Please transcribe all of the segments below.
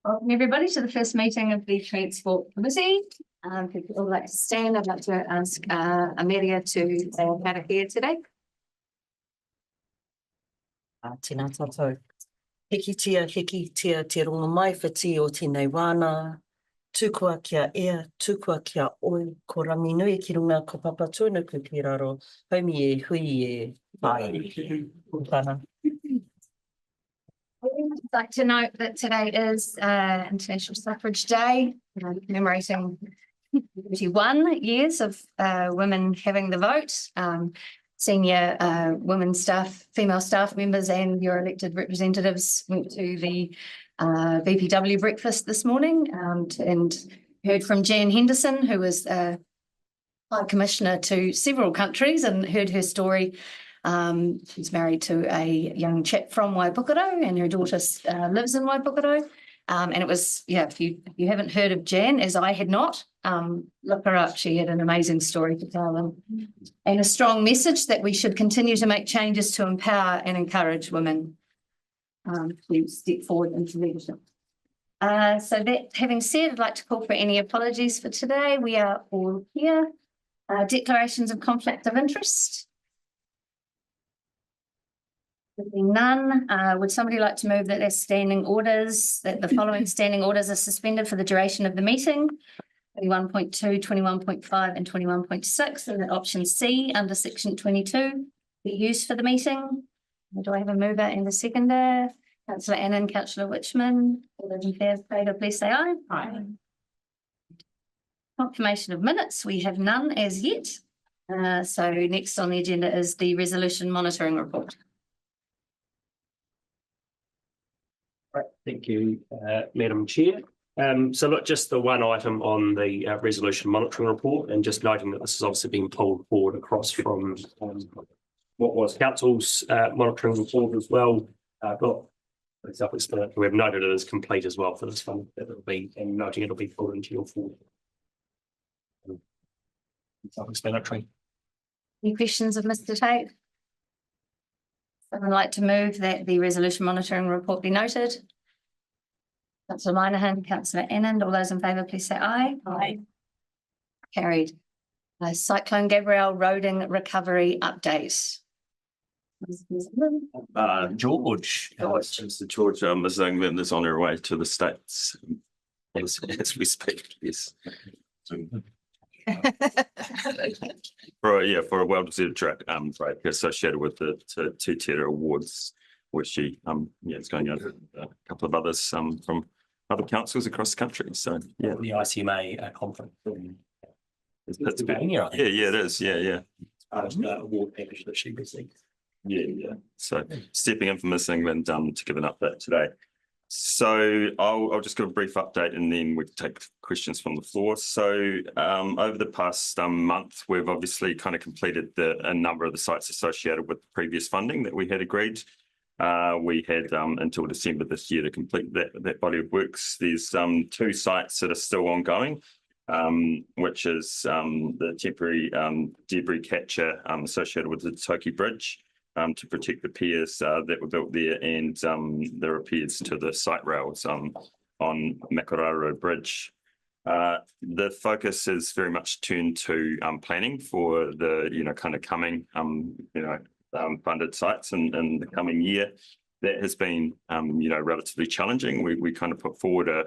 Welcome everybody to the first meeting of the Transport Committee. If you'd all like to stand, I'd like to ask Amelia to say Karakia today. Tēnā tātou. Hiki tia, te rongo mai whiti o tēnei wāna. Tūkua kia ea, tūkua kia oi, ko rangi nui ki runga ko papa tūnuku ki raro. Haumi e hui e pai. Tana. I'd like to note that today is International Suffrage Day, commemorating 31 years of women having the vote. Senior women staff, female staff members and your elected representatives went to the VPW breakfast this morning and heard from Jan Henderson, who was High Commissioner to several countries, and heard her story. She's married to a young chap from Waipukaro and her daughter lives in Waipukaro. And it was, if you haven't heard of Jan, as I had not, look her up. She had an amazing story to tell and a strong message that we should continue to make changes to empower and encourage women to step forward into leadership. So that having said, I'd like to call for any apologies for today. We are all here. Declarations of conflict of interest. None. Would somebody like to move that there's standing orders, that the following standing orders are suspended for the duration of the meeting? 21.2, 21.5 and 21.6, and that option C under section 22 be used for the meeting. Do I have a mover and a seconder? Councillor Annan, Councillor Witchman. All those in favour, please say aye. Aye. Confirmation of minutes, we have none as yet. So next on the agenda is the resolution monitoring report. Right, thank you, Madam Chair. So look, just the one item on the resolution monitoring report, and just noting that this has obviously been pulled forward across from what was Council's monitoring report as well. Self-explanatory. We have noted it as complete as well for this one. It'll be, and noting it'll be pulled into your form. Self-explanatory. Any questions of Mr. Tate? Someone like to move that the resolution monitoring report be noted? Councillor Minahan, Councillor Annan, all those in favour, please say aye. Aye. Carried. Cyclone Gabrielle roading recovery update. George. Mr. George Mazangman is on her way to the States as we speak, yes. For a well-deserved track break associated with the two Tera Awards, which she is going out a couple of others from other councils across the country. So yeah, The ICMA conference. it's Pennsylvania. Yeah, it is. Yeah. Part of the award package that she received. Yeah. So stepping in for Miss England to give an update today. So I'll just give a brief update and then we can take questions from the floor. So over the past month, we've obviously kind of completed a number of the sites associated with the previous funding that we had agreed. We had until December this year to complete that body of works. There's two sites that are still ongoing, which is the temporary debris catcher associated with the Toki Bridge. To protect the piers that were built there, and the repairs to the site rails on Makararo Bridge. The focus is very much turned to planning for the kind of coming funded sites in the coming year. That has been relatively challenging. We kind of put forward a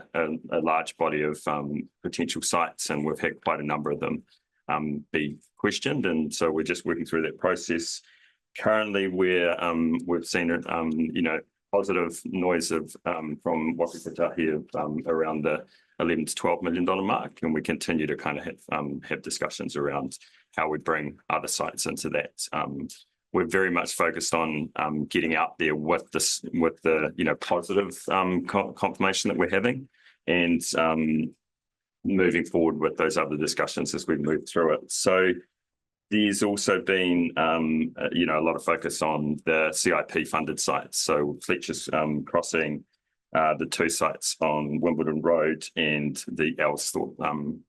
large body of potential sites, and we've had quite a number of them be questioned, and so we're just working through that process. Currently, we've seen positive noise from Wapiti here around the $11 to $12 million mark, and we continue to kind of have discussions around how we bring other sites into that. We're very much focused on getting out there with the positive confirmation that we're having, and moving forward with those other discussions as we move through it. So there's also been, a lot of focus on the CIP funded sites. So Fletcher's Crossing, the two sites on Wimbledon Road, and the Ellsthorpe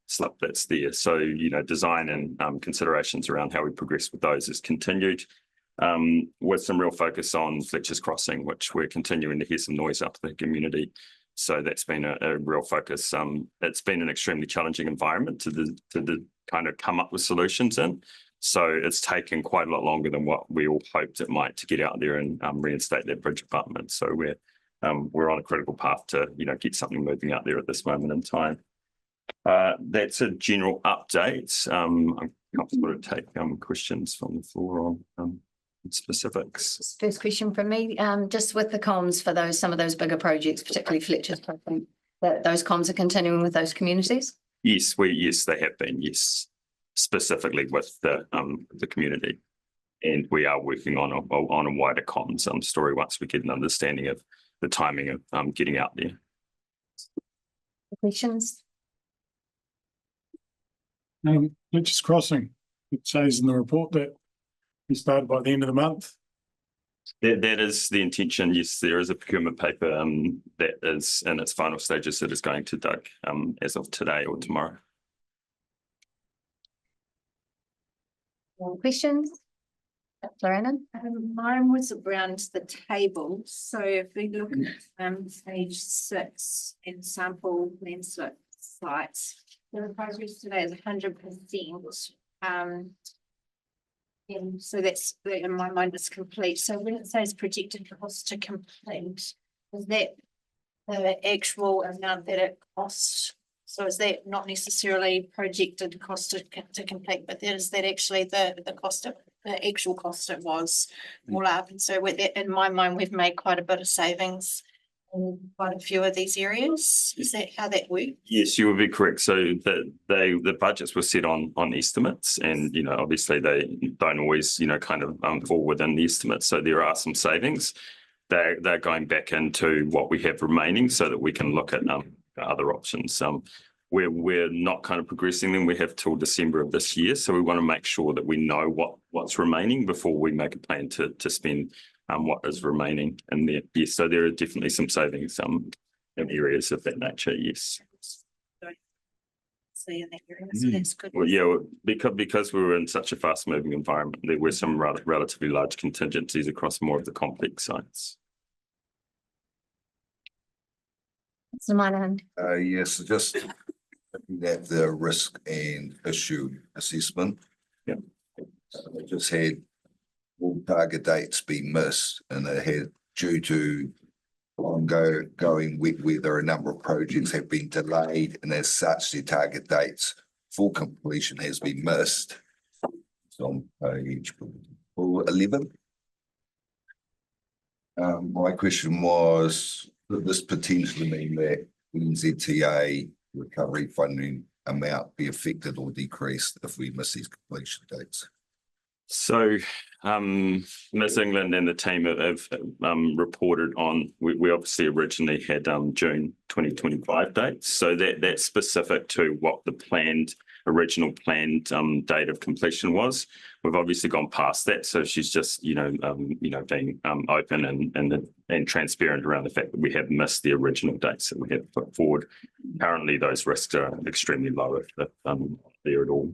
slip that's there. So, design and considerations around how we progress with those is continued, with some real focus on Fletcher's Crossing, which we're continuing to hear some noise up to the community. So that's been a real focus. It's been an extremely challenging environment to kind of come up with solutions in. So it's taken quite a lot longer than what we all hoped it might to get out there and reinstate that bridge abutment. So we're on a critical path to, get something moving out there at this moment in time. That's a general update. I'm comfortable to take questions from the floor on specifics. First question from me, just with the comms for some of those bigger projects, particularly Fletcher's project, that those comms are continuing with those communities? Yes, they have been, yes, specifically with the community. And we are working on a wider comms story once we get an understanding of the timing of getting out there. Questions? Fletcher's Crossing, it says in the report that we started by the end of the month. That is the intention. Yes, there is a procurement paper that is in its final stages that is going to Doug as of today or tomorrow. Questions? Lorena? Mine was around the table. So if we look at page 6 in sample landslip sites, the progress today is 100%. And so that's in my mind it's complete. So when it says projected cost to complete, is that the actual amount that it costs? So is that not necessarily projected cost to complete, but is that actually the cost of the actual cost it was all up? And so with that in my mind, we've made quite a bit of savings in quite a few of these areas. Is that how that works? Yes, you would be correct. So the budgets were set on estimates, and obviously they don't always kind of fall within the estimates. So there are some savings. They're going back into what we have remaining so that we can look at other options. We're not kind of progressing them. We have till December of this year, so we want to make sure that we know what's remaining before we make a plan to spend what is remaining in there. Yes, so there are definitely some savings in areas of that nature. Yes. See in that area, so that's good. Well, yeah, because we were in such a fast-moving environment, there were some relatively large contingencies across more of the complex sites. So mine. Yes, just looking at the risk and issue assessment. Yeah. I just had all target dates be missed, and they had due to ongoing wet weather, a number of projects have been delayed, and as such, their target dates for completion has been missed. It's on page 11. My question was, could this potentially mean that NZTA recovery funding amount be affected or decreased if we miss these completion dates? So Miss England and the team have reported on, we obviously originally had June 2025 dates. So that's specific to what the original planned date of completion was. We've obviously gone past that. So she's just, being open and transparent around the fact that we have missed the original dates that we have put forward. Currently, those risks are extremely low if they're at all.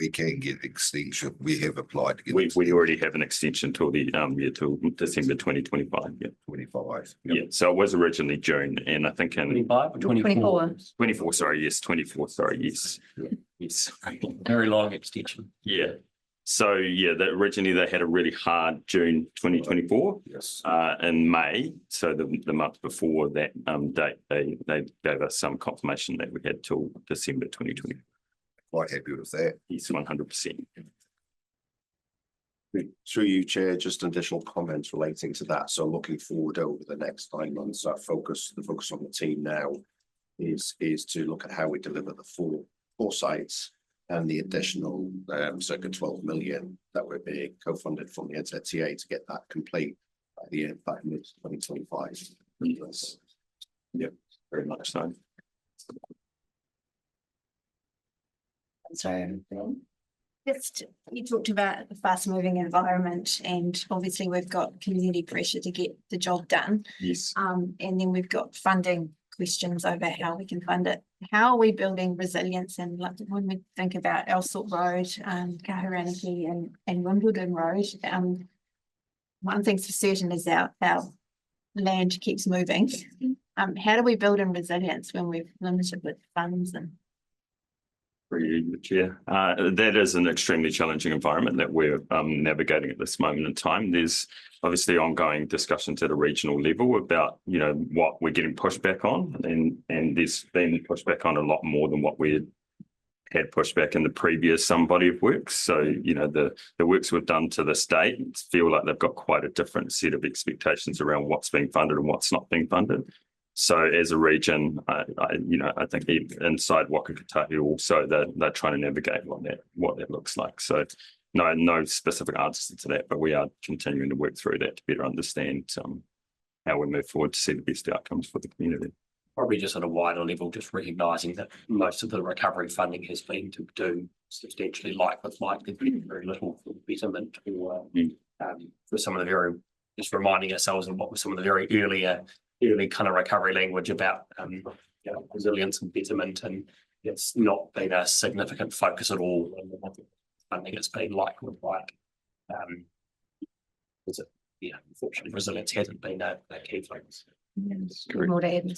We can get extension. We have applied to get We already have an extension till the till December 2025. Yeah. 25. Yeah. So it was originally June, and I think in 25 or 24? 24. Sorry, yes, 24. Sorry, yes, yes. Very long extension. Yeah. So originally they had a really hard June 2024. Yes. In May, so the month before that date, they gave us some confirmation that we had till December 2020. Quite happy with that. Yes, 100%. Through you, Chair, just additional comments relating to that. So looking forward over the next 9 months, the focus on the team now is to look at how we deliver the four sites and the additional circa 12 million that we're being co-funded from the NZTA to get that complete by the end of mid-2025. Yes. Yeah, very much so. So, Just, you talked about the fast moving environment, and obviously we've got community pressure to get the job done. Yes. And then we've got funding questions over how we can fund it. How are we building resilience? And like when we think about Elsort Road, Karakia and Wimbledon Road, one thing's for certain is our land keeps moving. How do we build in resilience when we're limited with funds and? Through you, Chair. That is an extremely challenging environment that we're navigating at this moment in time. There's obviously ongoing discussions at a regional level about, you know, what we're getting pushback on, and there's been pushback on a lot more than what we had pushback in the previous body of works. So, you know, the works we've done to this date feel like they've got quite a different set of expectations around what's being funded and what's not being funded. So as a region, I think inside Waka Kotahi also they're trying to navigate what that looks like. So no specific answers to that, but we are continuing to work through that to better understand how we move forward to see the best outcomes for the community. Probably just at a wider level, just recognising that most of the recovery funding has been to do substantially like with like, there's been very little for betterment or for some of the very, just reminding ourselves of what was some of the very early kind of recovery language about resilience and betterment, and it's not been a significant focus at all on what the funding has been like with like unfortunately resilience hasn't been a key focus. More to add.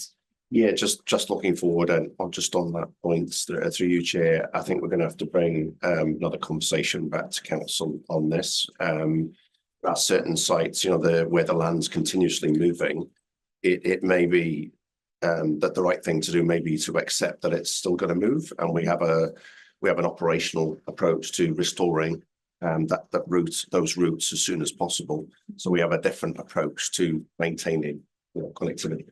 Yeah, just looking forward and just on that point through you, Chair, I think we're going to have to bring another conversation back to council on this. At certain sites, you know, where the land's continuously moving, it may be that the right thing to do may be to accept that it's still going to move, and we have an operational approach to restoring those routes as soon as possible. So we have a different approach to maintaining, you know, connectivity.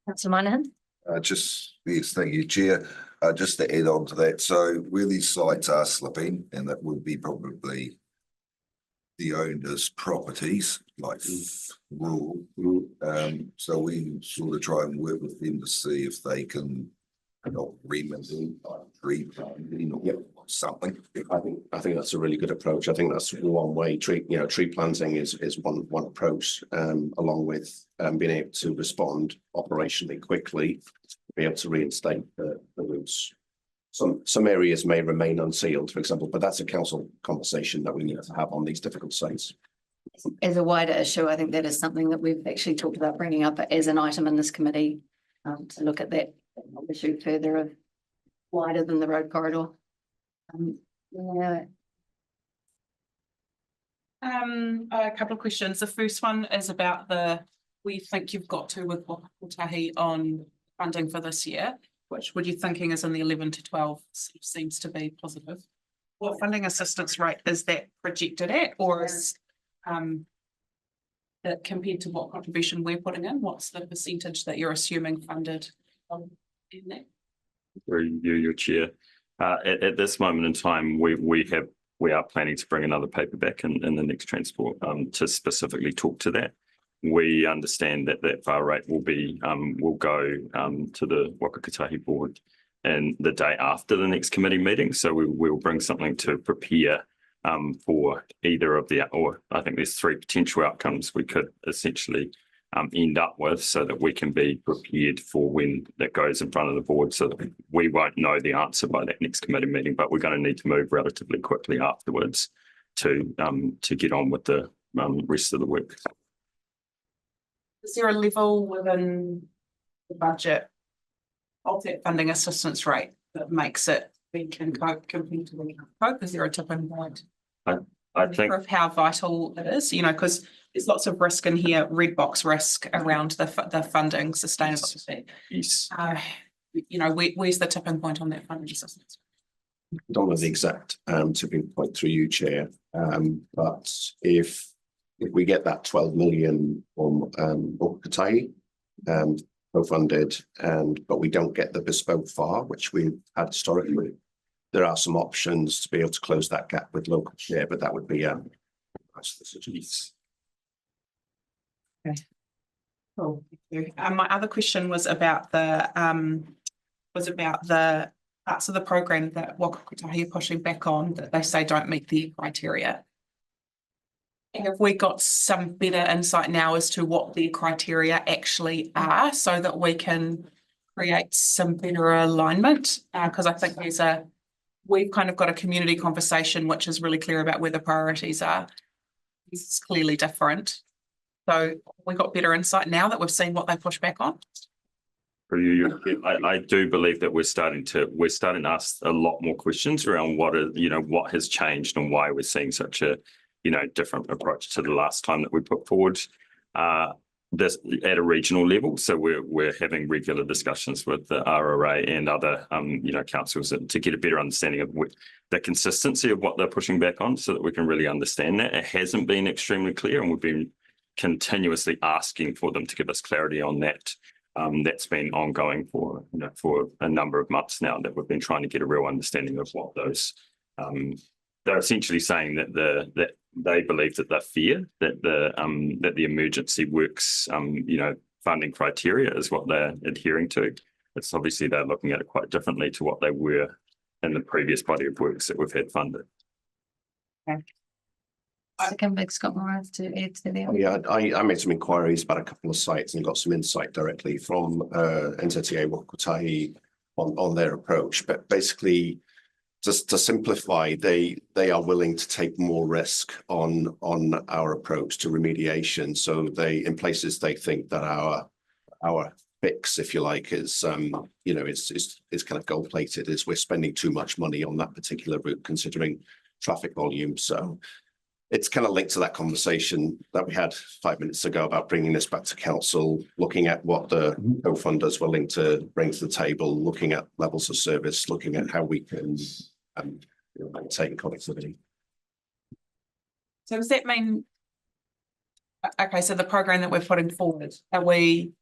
Councillor Moynihan. Yes, thank you, Chair. Just to add on to that, so where these sites are slipping, and that would be probably the owner's properties, like rural. So we sort of try and work with them to see if they can help removing tree planting or something. I think that's a really good approach. I think that's one way. Tree planting is one approach, along with being able to respond operationally quickly, be able to reinstate the routes. Some areas may remain unsealed, for example, but that's a council conversation that we need to have on these difficult sites. As a wider issue, I think that is something that we've actually talked about bringing up as an item in this committee, to look at that issue further of wider than the road corridor. A couple of questions. The first one is about where you think you've got to with Waka Kotahi on funding for this year, which would you thinking is in the 11 to 12 seems to be positive. What funding assistance rate is that projected at, or is that compared to what contribution we're putting in? What's the percentage that you're assuming funded in that? Through you, your Chair. At this moment in time, we are planning to bring another paper back in the next transport to specifically talk to that. We understand that far rate will go to the Waka Kotahi board and the day after the next committee meeting. So we'll bring something to prepare for either of or I think there's three potential outcomes we could essentially end up with, so that we can be prepared for when that goes in front of the board, so that we won't know the answer by that next committee meeting, but we're going to need to move relatively quickly afterwards to get on with the rest of the work. Is there a level within the budget of that funding assistance rate that makes it we can cope compared to we can't cope? Is there a tipping point? I think of how vital it is, you know, because there's lots of risk in here, red box risk around the funding sustainability. yes. You know, where's the tipping point on that funding assistance? Don't know the exact tipping point through you, Chair, but if we get that 12 million from Waka Kotahi co-funded, but we don't get the bespoke FAR, which we've had historically, there are some options to be able to close that gap with local share, but that would be yes. Okay. Cool. Thank you. My other question was about the parts of the program that Waka Kotahi are pushing back on that they say don't meet the criteria. Have we got some better insight now as to what the criteria actually are, so that we can create some better alignment? Because I think we've kind of got a community conversation which is really clear about where the priorities are. is clearly different. So we got better insight now that we've seen what they push back on. For you, I do believe that we're starting to ask a lot more questions around what has changed and why we're seeing such a, different approach to the last time that we put forward this at a regional level. So we're having regular discussions with the RRA and other, councils to get a better understanding of the consistency of what they're pushing back on, so that we can really understand that. It hasn't been extremely clear, and we've been continuously asking for them to give us clarity on that. That's been ongoing for a number of months now, that we've been trying to get a real understanding of what those. They're essentially saying that they believe that they fear that the emergency works funding criteria is what they're adhering to. It's obviously they're looking at it quite differently to what they were in the previous body of works that we've had funded. Vic's got more to add to that. Yeah, I made some inquiries about a couple of sites and got some insight directly from NZTA Wakatahi on their approach. But basically, just to simplify, they are willing to take more risk on our approach to remediation. So in places they think that our fix, if you like, is is kind of gold plated, is we're spending too much money on that particular route considering traffic volume. So it's kind of linked to that conversation that we had 5 minutes ago about bringing this back to council, looking at what the co-funders were willing to bring to the table, looking at levels of service, looking at how we can maintain connectivity. So does that mean, okay, so the program that we're putting forward, are we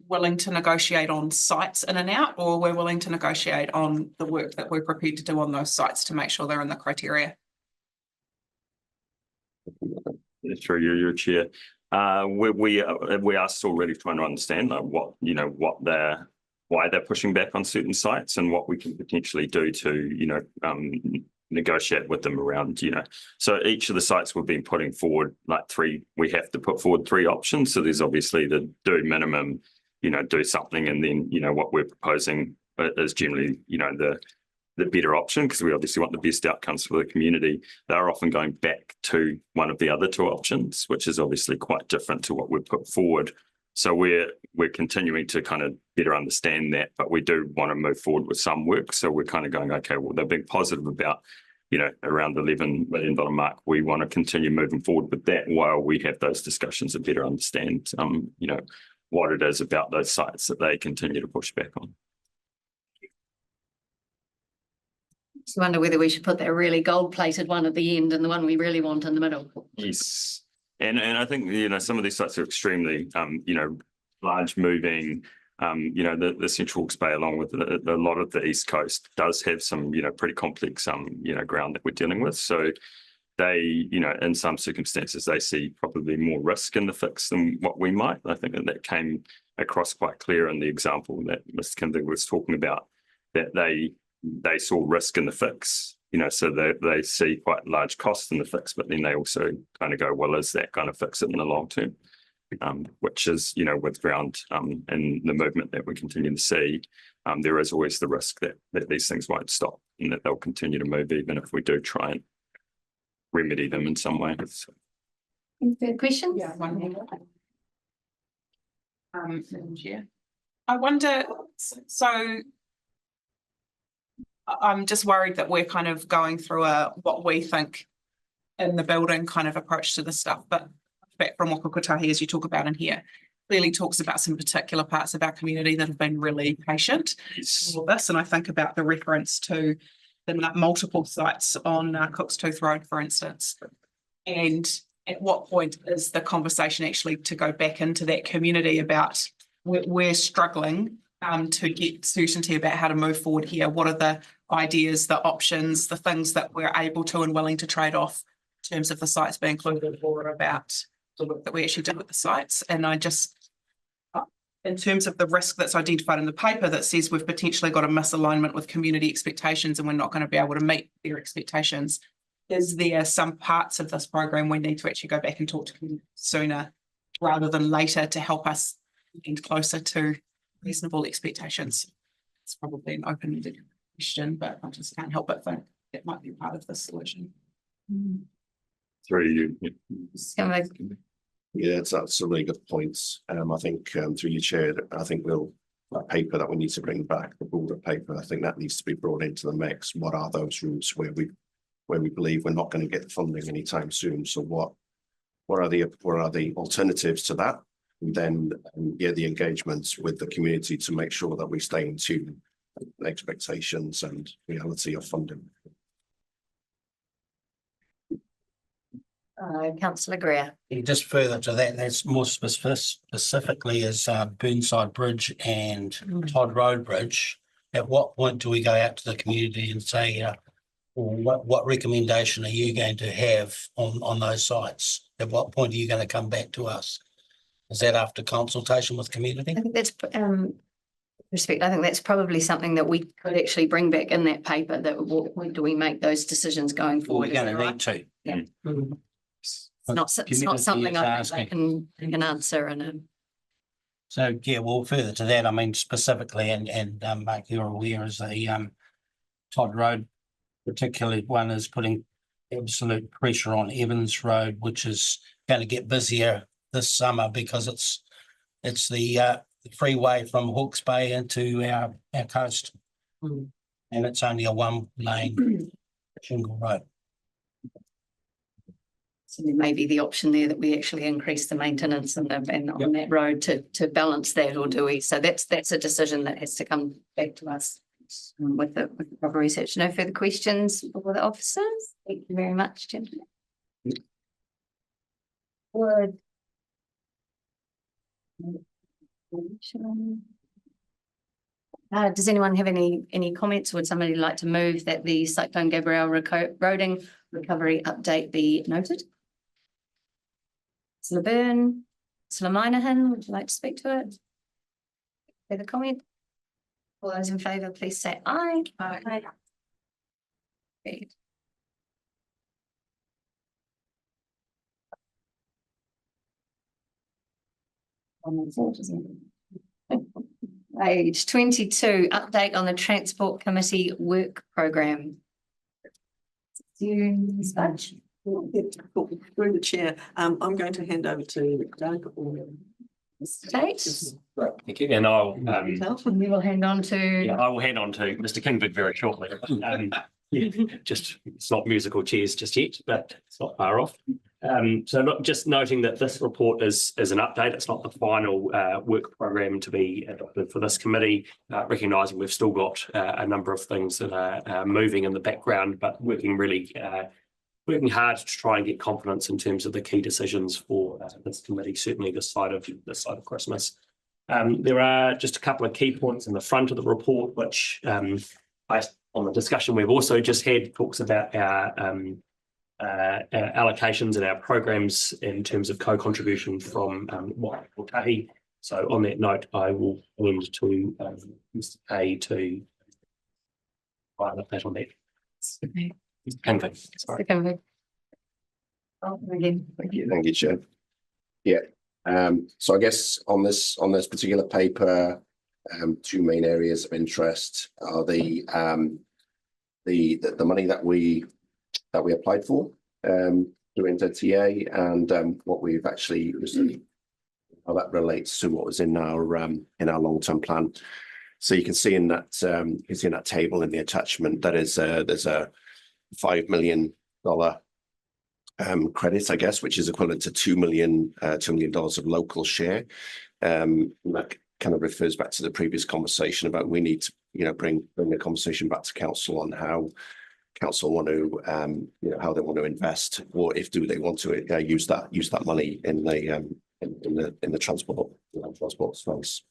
willing to negotiate on sites in and out, or we're willing to negotiate on the work that we're prepared to do on those sites to make sure they're in the criteria? Through your chair, we are still really trying to understand why they're pushing back on certain sites and what we can potentially do to negotiate with them around So each of the sites we've been putting forward we have to put forward 3 options. So there's obviously the do minimum, do something, and then what we're proposing is generally the better option, because we obviously want the best outcomes for the community. They're often going back to one of the other 2 options, which is obviously quite different to what we've put forward. So we're continuing to kind of better understand that, but we do want to move forward with some work. So we're kind of going, okay, well, they're being positive about, around the $11 million mark. We want to continue moving forward with that while we have those discussions and better understand, what it is about those sites that they continue to push back on. I wonder whether we should put that really gold-plated one at the end and the one we really want in the middle. Yes. And I think, some of these sites are extremely, large moving. The Central Hawke's Bay, along with a lot of the East Coast, does have some, pretty complex, ground that we're dealing with. So they, in some circumstances, they see probably more risk in the fix than what we might. I think that came across quite clear in the example that Mr. Kinder was talking about, that they saw risk in the fix, so they see quite large costs in the fix, but then they also kind of go, well, is that going to fix it in the long term? Which is, with ground and the movement that we continue to see, there is always the risk that these things won't stop and that they'll continue to move even if we do try and remedy them in some way. Any further questions? Yeah, one more. Yeah. I wonder, so I'm just worried that we're kind of going through what we think in the building kind of approach to this stuff, but back from Wakakutahi, as you talk about in here, clearly talks about some particular parts of our community that have been really patient for this. And I think about the reference to the multiple sites on Cook's Tooth Road, for instance. And at what point is the conversation actually to go back into that community about we're struggling to get certainty about how to move forward here? What are the ideas, the options, the things that we're able to and willing to trade off in terms of the sites being included, or about the work that we actually did with the sites? And I just, in terms of the risk that's identified in the paper that says we've potentially got a misalignment with community expectations and we're not going to be able to meet their expectations, is there some parts of this program we need to actually go back and talk to community sooner rather than later to help us get closer to reasonable expectations? It's probably an open-ended question, but I just can't help but think that might be part of the solution. through you. Some of Yeah, that's a really good point. I think through your chair, I think that paper that we need to bring back, the broader paper, I think that needs to be brought into the mix. What are those routes where we believe we're not going to get the funding anytime soon? So what are the alternatives to that? And then the engagements with the community to make sure that we stay in tune with expectations and reality of funding. Councillor Greer. Just further to that, that's more specifically is Burnside Bridge and Todd Road Bridge. At what point do we go out to the community and say, what recommendation are you going to have on those sites? At what point are you going to come back to us? Is that after consultation with community? I think that's respect. I think that's probably something that we could actually bring back in that paper. That what point do we make those decisions going forward? We're going to need to. Yeah. It's not something I think they can answer in a. So yeah, well, further to that, I mean specifically, and Mark, you're aware, is the Todd Road, particularly one is putting absolute pressure on Evans Road, which is going to get busier this summer because it's the freeway from Hawke's Bay into our coast, and it's only a one-lane shingle road. So there may be the option there that we actually increase the maintenance and on that road to balance that, or do we? So that's a decision that has to come back to us with the proper research. No further questions for the officers. Thank you very much, gentlemen. Does anyone have any comments? Would somebody like to move that the Cyclone Gabrielle roading recovery update be noted? Councillor Byrne, Councillor Minahan, would you like to speak to it? Further comment? All those in favour, please say aye. Aye. Great. Page 22, update on the Transport Committee work programme. Through the chair, I'm going to hand over to Doug or State. Thank you. And I'll We will hand on to. I will hand on to Mr. Kingford very shortly. Just it's not musical chairs just yet, but it's not far off. So look, just noting that this report is an update. It's not the final work program to be adopted for this committee. Recognising we've still got a number of things that are moving in the background, but working hard to try and get confidence in terms of the key decisions for this committee. Certainly this side of Christmas. There are just a couple of key points in the front of the report, which on the discussion we've also just had, talks about our allocations and our programs in terms of co-contribution from Waitakere. So on that note, I will hand to Mr. Kay to provide an update on that. Okay. Kingford, sorry. Thank you, Chair. Yeah. So I guess on this particular paper, two main areas of interest are the money that we applied for through NZTA and what we've actually received, how that relates to what was in our long-term plan. So you can see in that table in the attachment that is there's a $5 million credit, I guess, which is equivalent to $2 million of local share. That kind of refers back to the previous conversation about we need to, bring the conversation back to council on how council want to, how they want to invest, or if they want to use that money in the transport space.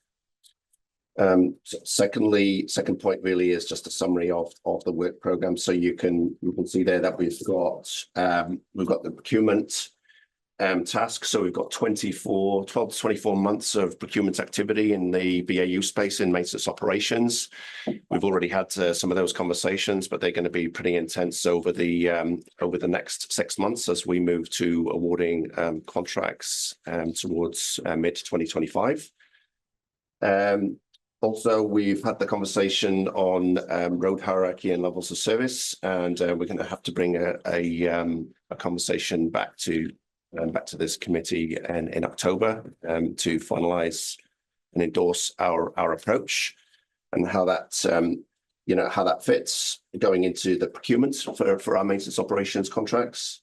Second point really is just a summary of the work program. So you can see there that we've got the procurement task. So we've got 12 to 24 months of procurement activity in the BAU space in maintenance operations. We've already had some of those conversations, but they're going to be pretty intense over the next 6 months as we move to awarding contracts towards mid 2025. Also, we've had the conversation on road hierarchy and levels of service, and we're going to have to bring a conversation back to this committee in October to finalise and endorse our approach and how that how that fits going into the procurement for our maintenance operations contracts.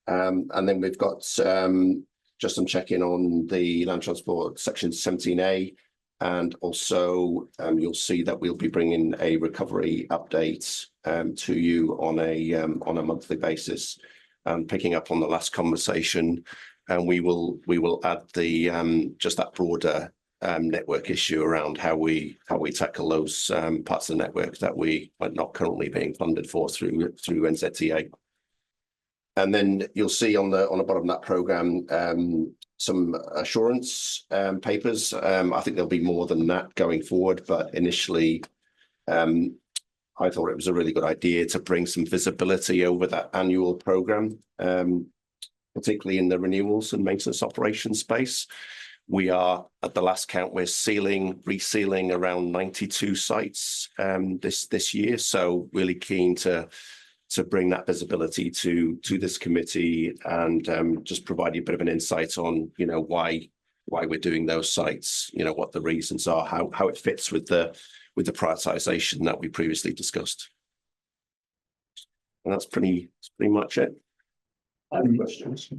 And then we've got just some check-in on the land transport section 17A. And also, you'll see that we'll be bringing a recovery update to you on a monthly basis, picking up on the last conversation, and we will add the just that broader network issue around how we tackle those parts of the network that we are not currently being funded for through NZTA. And then you'll see on the bottom of that programme some assurance papers. I think there'll be more than that going forward, but initially I thought it was a really good idea to bring some visibility over that annual programme, particularly in the renewals and maintenance operations space. We are, at the last count, we're resealing around 92 sites this year, so really keen to bring that visibility to this committee and just provide you a bit of an insight on, why we're doing those sites, what the reasons are, how it fits with the prioritisation that we previously discussed. And that's pretty much it. Questions?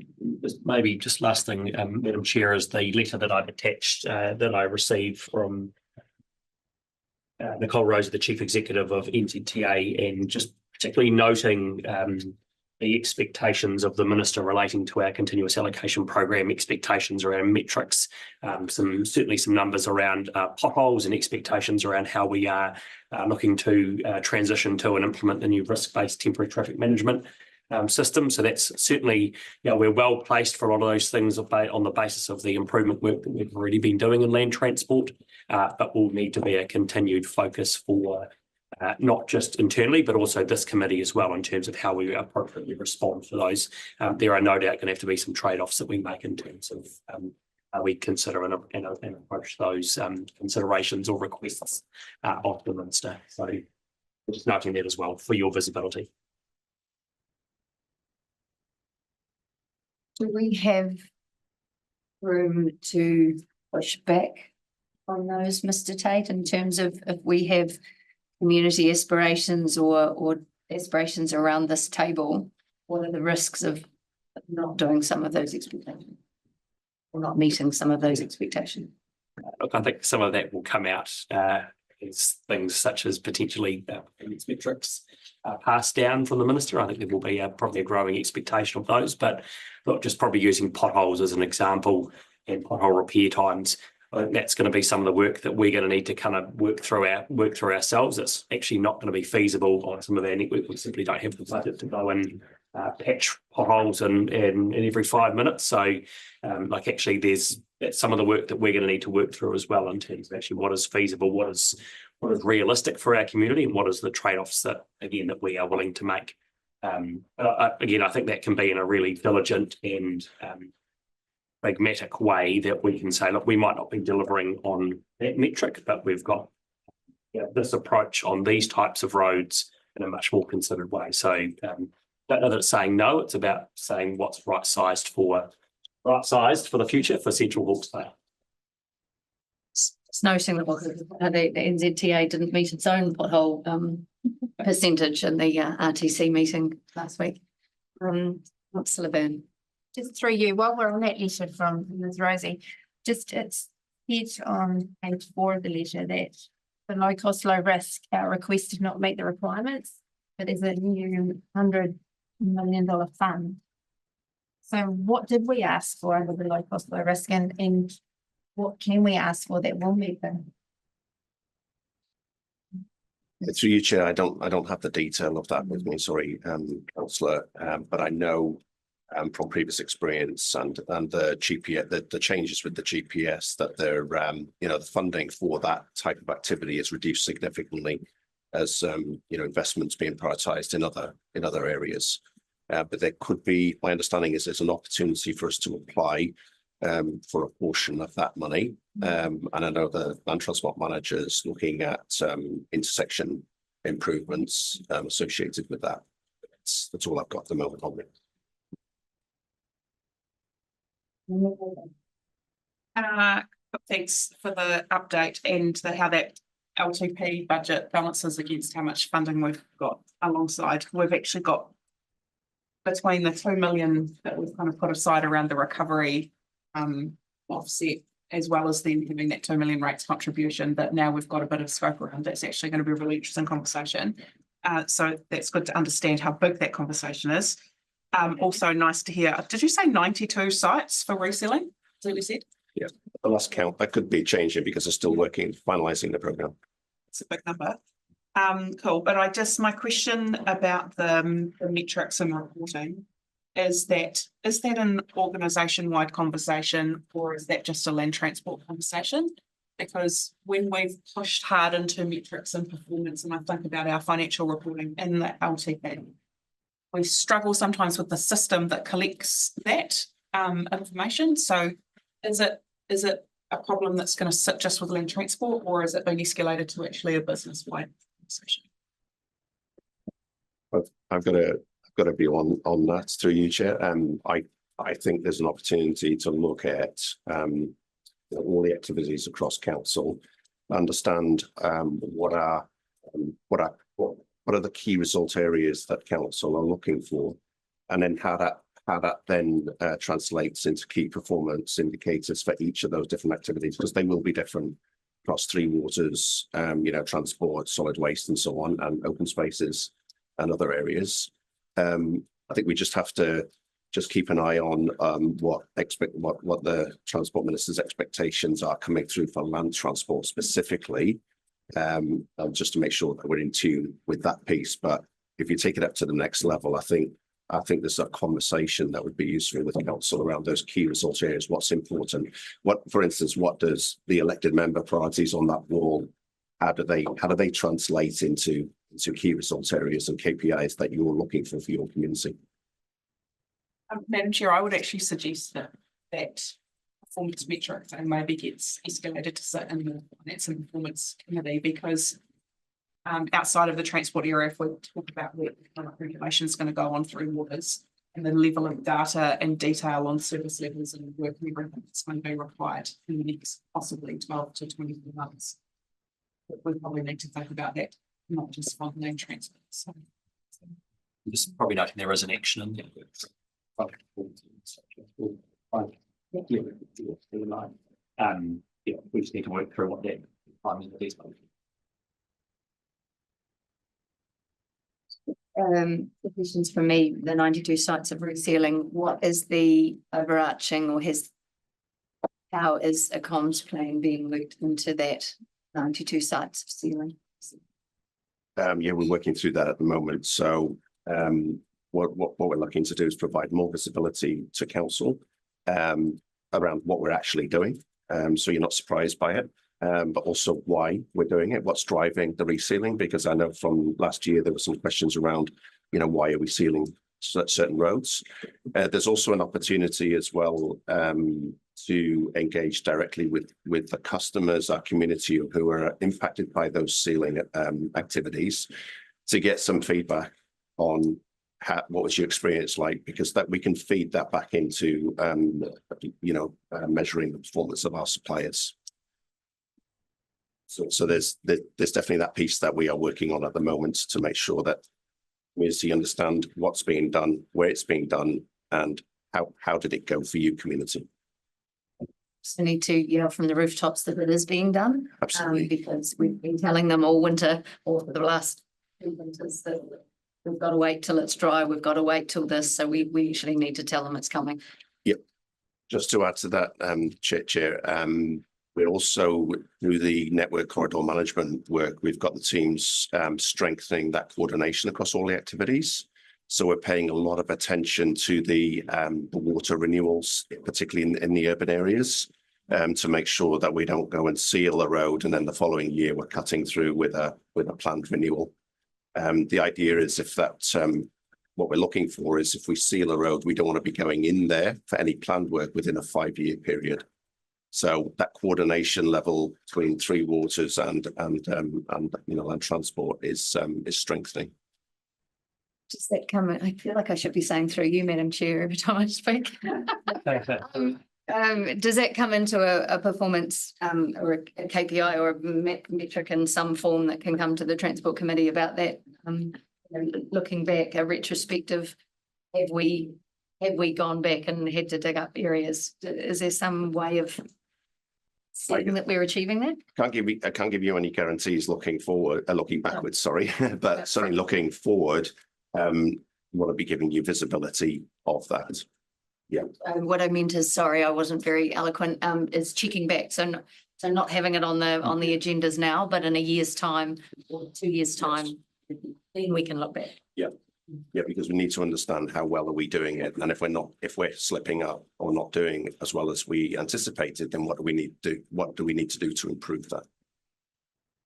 Just last thing, Madam Chair, is the letter that I've attached that I received from Nicole Rose, the Chief Executive of NZTA, and just particularly noting the expectations of the Minister relating to our continuous allocation program, expectations around metrics, certainly some numbers around potholes and expectations around how we are looking to transition to and implement the new risk-based temporary traffic management system. So that's certainly, we're well placed for a lot of those things on the basis of the improvement work that we've already been doing in land transport, but will need to be a continued focus for not just internally, but also this committee as well, in terms of how we appropriately respond to those. There are no doubt going to have to be some trade-offs that we make in terms of how we consider and approach those considerations or requests of the Minister. So just noting that as well for your visibility. Do we have room to push back on those, Mr. Tate, in terms of if we have community aspirations or aspirations around this table, what are the risks of not doing some of those expectations or not meeting some of those expectations? Look, I think some of that will come out as things such as potentially metrics passed down from the Minister. I think there will be probably a growing expectation of those, but not just probably using potholes as an example and pothole repair times. I think that's going to be some of the work that we're going to need to kind of work through ourselves. It's actually not going to be feasible on some of our network. We simply don't have the budget to go and patch potholes in every 5 minutes. So actually that's some of the work that we're going to need to work through as well, in terms of actually what is feasible, what is realistic for our community, and what is the trade-offs that we are willing to make. Again, I think that can be in a really diligent and pragmatic way that we can say, look, we might not be delivering on that metric, but we've got this approach on these types of roads in a much more considered way. So don't know that it's saying no, it's about saying what's right-sized for the future for Central Hawke's Bay. It's noting that the NZTA didn't meet its own pothole percentage in the RTC meeting last week. What's Laverne? Just through you, while we're on that letter from Ms. Rosie, it's said on page 4 of the letter that the low cost, low risk, our request did not meet the requirements, but there's a new $100 million fund. So what did we ask for under the low cost, low risk, and what can we ask for that will meet them? Through you, Chair, I don't have the detail of that with me, sorry, Councillor, but I know from previous experience and the GPS, the changes with the GPS, that they're the funding for that type of activity is reduced significantly as investments being prioritised in other areas. But there could be, my understanding is there's an opportunity for us to apply for a portion of that money. And I know the land transport manager is looking at intersection improvements associated with that. That's all I've got at the moment on it. Thanks for the update and how that LTP budget balances against how much funding we've got alongside. We've actually got between the 2 million that we've kind of put aside around the recovery offset, as well as then having that 2 million rates contribution, that now we've got a bit of scope around. That's actually going to be a really interesting conversation. So that's good to understand how big that conversation is. Also nice to hear, did you say 92 sites for resealing? Is that what you said? Yeah, the last count, that could be changing because they're still working, finalising the programme. It's a big number. Cool, but my question about the metrics and reporting is that an organisation-wide conversation, or is that just a land transport conversation? Because when we've pushed hard into metrics and performance, and I think about our financial reporting in the LTP, we struggle sometimes with the system that collects that information. So is it a problem that's going to sit just with land transport, or is it being escalated to actually a business-wide conversation? I've got a view on that through you, Chair. I think there's an opportunity to look at all the activities across council, understand what are the key result areas that council are looking for, and then how that then translates into key performance indicators for each of those different activities, because they will be different across three waters, transport, solid waste, and so on, and open spaces and other areas. I think we just have to keep an eye on what the Transport Minister's expectations are coming through for land transport specifically, just to make sure that we're in tune with that piece. But if you take it up to the next level, I think there's a conversation that would be useful with the council around those key result areas. What's important? For instance, what does the elected member priorities on that wall? How do they translate into key result areas and KPIs that you're looking for your community? Madam Chair, I would actually suggest that performance metrics and maybe gets escalated to sit in the finance and performance committee, because outside of the transport area, if we talk about where regulation is going to go on through waters and the level of data and detail on service levels and work and everything that's going to be required in the next possibly 12 to 24 months, we probably need to think about that, not just on land transport. So. Just probably noting there is an action in there. We just need to work through what that timing is. The questions for me, the 92 sites of resealing, what is the overarching, or how is a comms plan being looped into that 92 sites of sealing? Yeah, we're working through that at the moment. So what we're looking to do is provide more visibility to council around what we're actually doing. So you're not surprised by it, but also why we're doing it, what's driving the resealing, because I know from last year there were some questions around, why are we sealing certain roads? There's also an opportunity as well to engage directly with the customers, our community who are impacted by those sealing activities, to get some feedback on what was your experience like, because that we can feed that back into measuring the performance of our suppliers. So there's definitely that piece that we are working on at the moment to make sure that community understand what's being done, where it's being done, and how did it go for you, community. So need to yell from the rooftops that it is being done. Absolutely. Because we've been telling them all winter, or for the last 2 winters, that we've got to wait till it's dry, we've got to wait till this, so we usually need to tell them it's coming. Yep. Just to add to that, Chair, we're also, through the network corridor management work, we've got the teams strengthening that coordination across all the activities. So we're paying a lot of attention to the water renewals, particularly in the urban areas, to make sure that we don't go and seal a road and then the following year we're cutting through with a planned renewal. The idea is if that what we're looking for is if we seal a road, we don't want to be going in there for any planned work within a 5-year period. So that coordination level between Three Waters and land transport is strengthening. Does that come, I feel like I should be saying through you, Madam Chair, every time I speak. Does that come into a performance or a KPI or a metric in some form that can come to the Transport Committee about that? Looking back, a retrospective, have we gone back and had to dig up areas? Is there some way of saying that we're achieving that? I can't give you any guarantees looking forward, looking backwards, sorry, but certainly looking forward, want to be giving you visibility of that. Yeah. What I meant is, sorry, I wasn't very eloquent, is checking back. So not having it on the agendas now, but in a year's time or 2 years' time, then we can look back. Yeah. Yeah, because we need to understand how well are we doing it. And if we're slipping up or not doing as well as we anticipated, then what do we need to do? What do we need to do to improve that?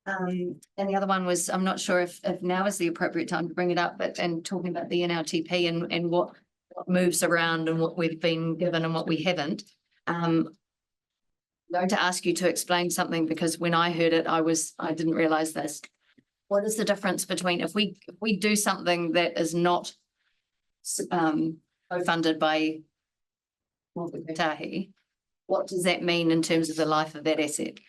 And the other one was, I'm not sure if now is the appropriate time to bring it up, but and talking about the NLTP and what moves around and what we've been given and what we haven't. I'm going to ask you to explain something because when I heard it, I didn't realize this. What is the difference between if we do something that is not co-funded by Kotahi, what does that mean in terms of the life of that asset?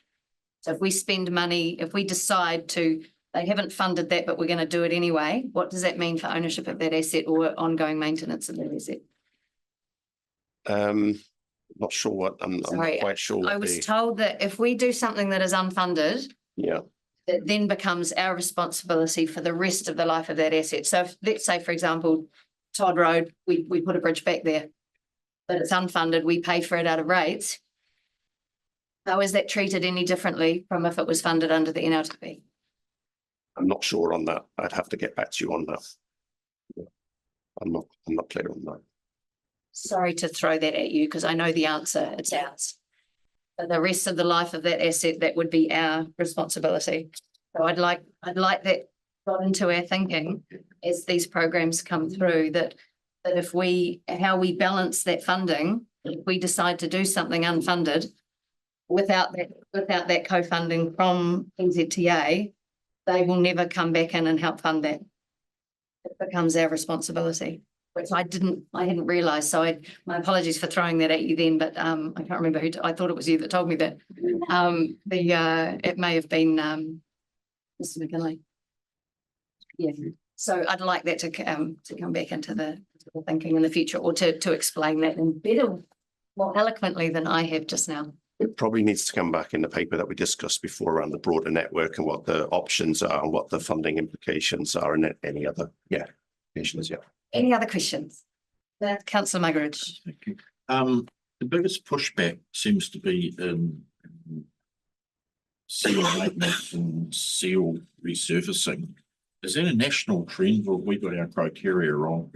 So if we spend money, if we decide to, they haven't funded that, but we're going to do it anyway, what does that mean for ownership of that asset or ongoing maintenance of that asset? Not sure what, I'm not quite sure. I was told that if we do something that is unfunded, yeah, it then becomes our responsibility for the rest of the life of that asset. So if, let's say, for example, Todd Road, we put a bridge back there, but it's unfunded, we pay for it out of rates. How is that treated any differently from if it was funded under the NLTP? I'm not sure on that. I'd have to get back to you on that. Yeah. I'm not clear on that. Sorry to throw that at you because I know the answer, it's ours. But the rest of the life of that asset, that would be our responsibility. So I'd like that got into our thinking as these programs come through that if how we balance that funding, if we decide to do something unfunded without that co-funding from NZTA, they will never come back in and help fund that. It becomes our responsibility, which I hadn't realised. So my apologies for throwing that at you then, but I can't remember who, I thought it was you that told me that. It may have been Mr. McKinley. Yeah, so I'd like that to come back into the thinking in the future or to explain that in better, more eloquently than I have just now. It probably needs to come back in the paper that we discussed before around the broader network and what the options are and what the funding implications are and any other, issues. Yeah. Any other questions? Councillor Muggeridge. Thank you. The biggest pushback seems to be in seal maintenance and seal resurfacing. Is that a national trend or have we got our criteria wrong?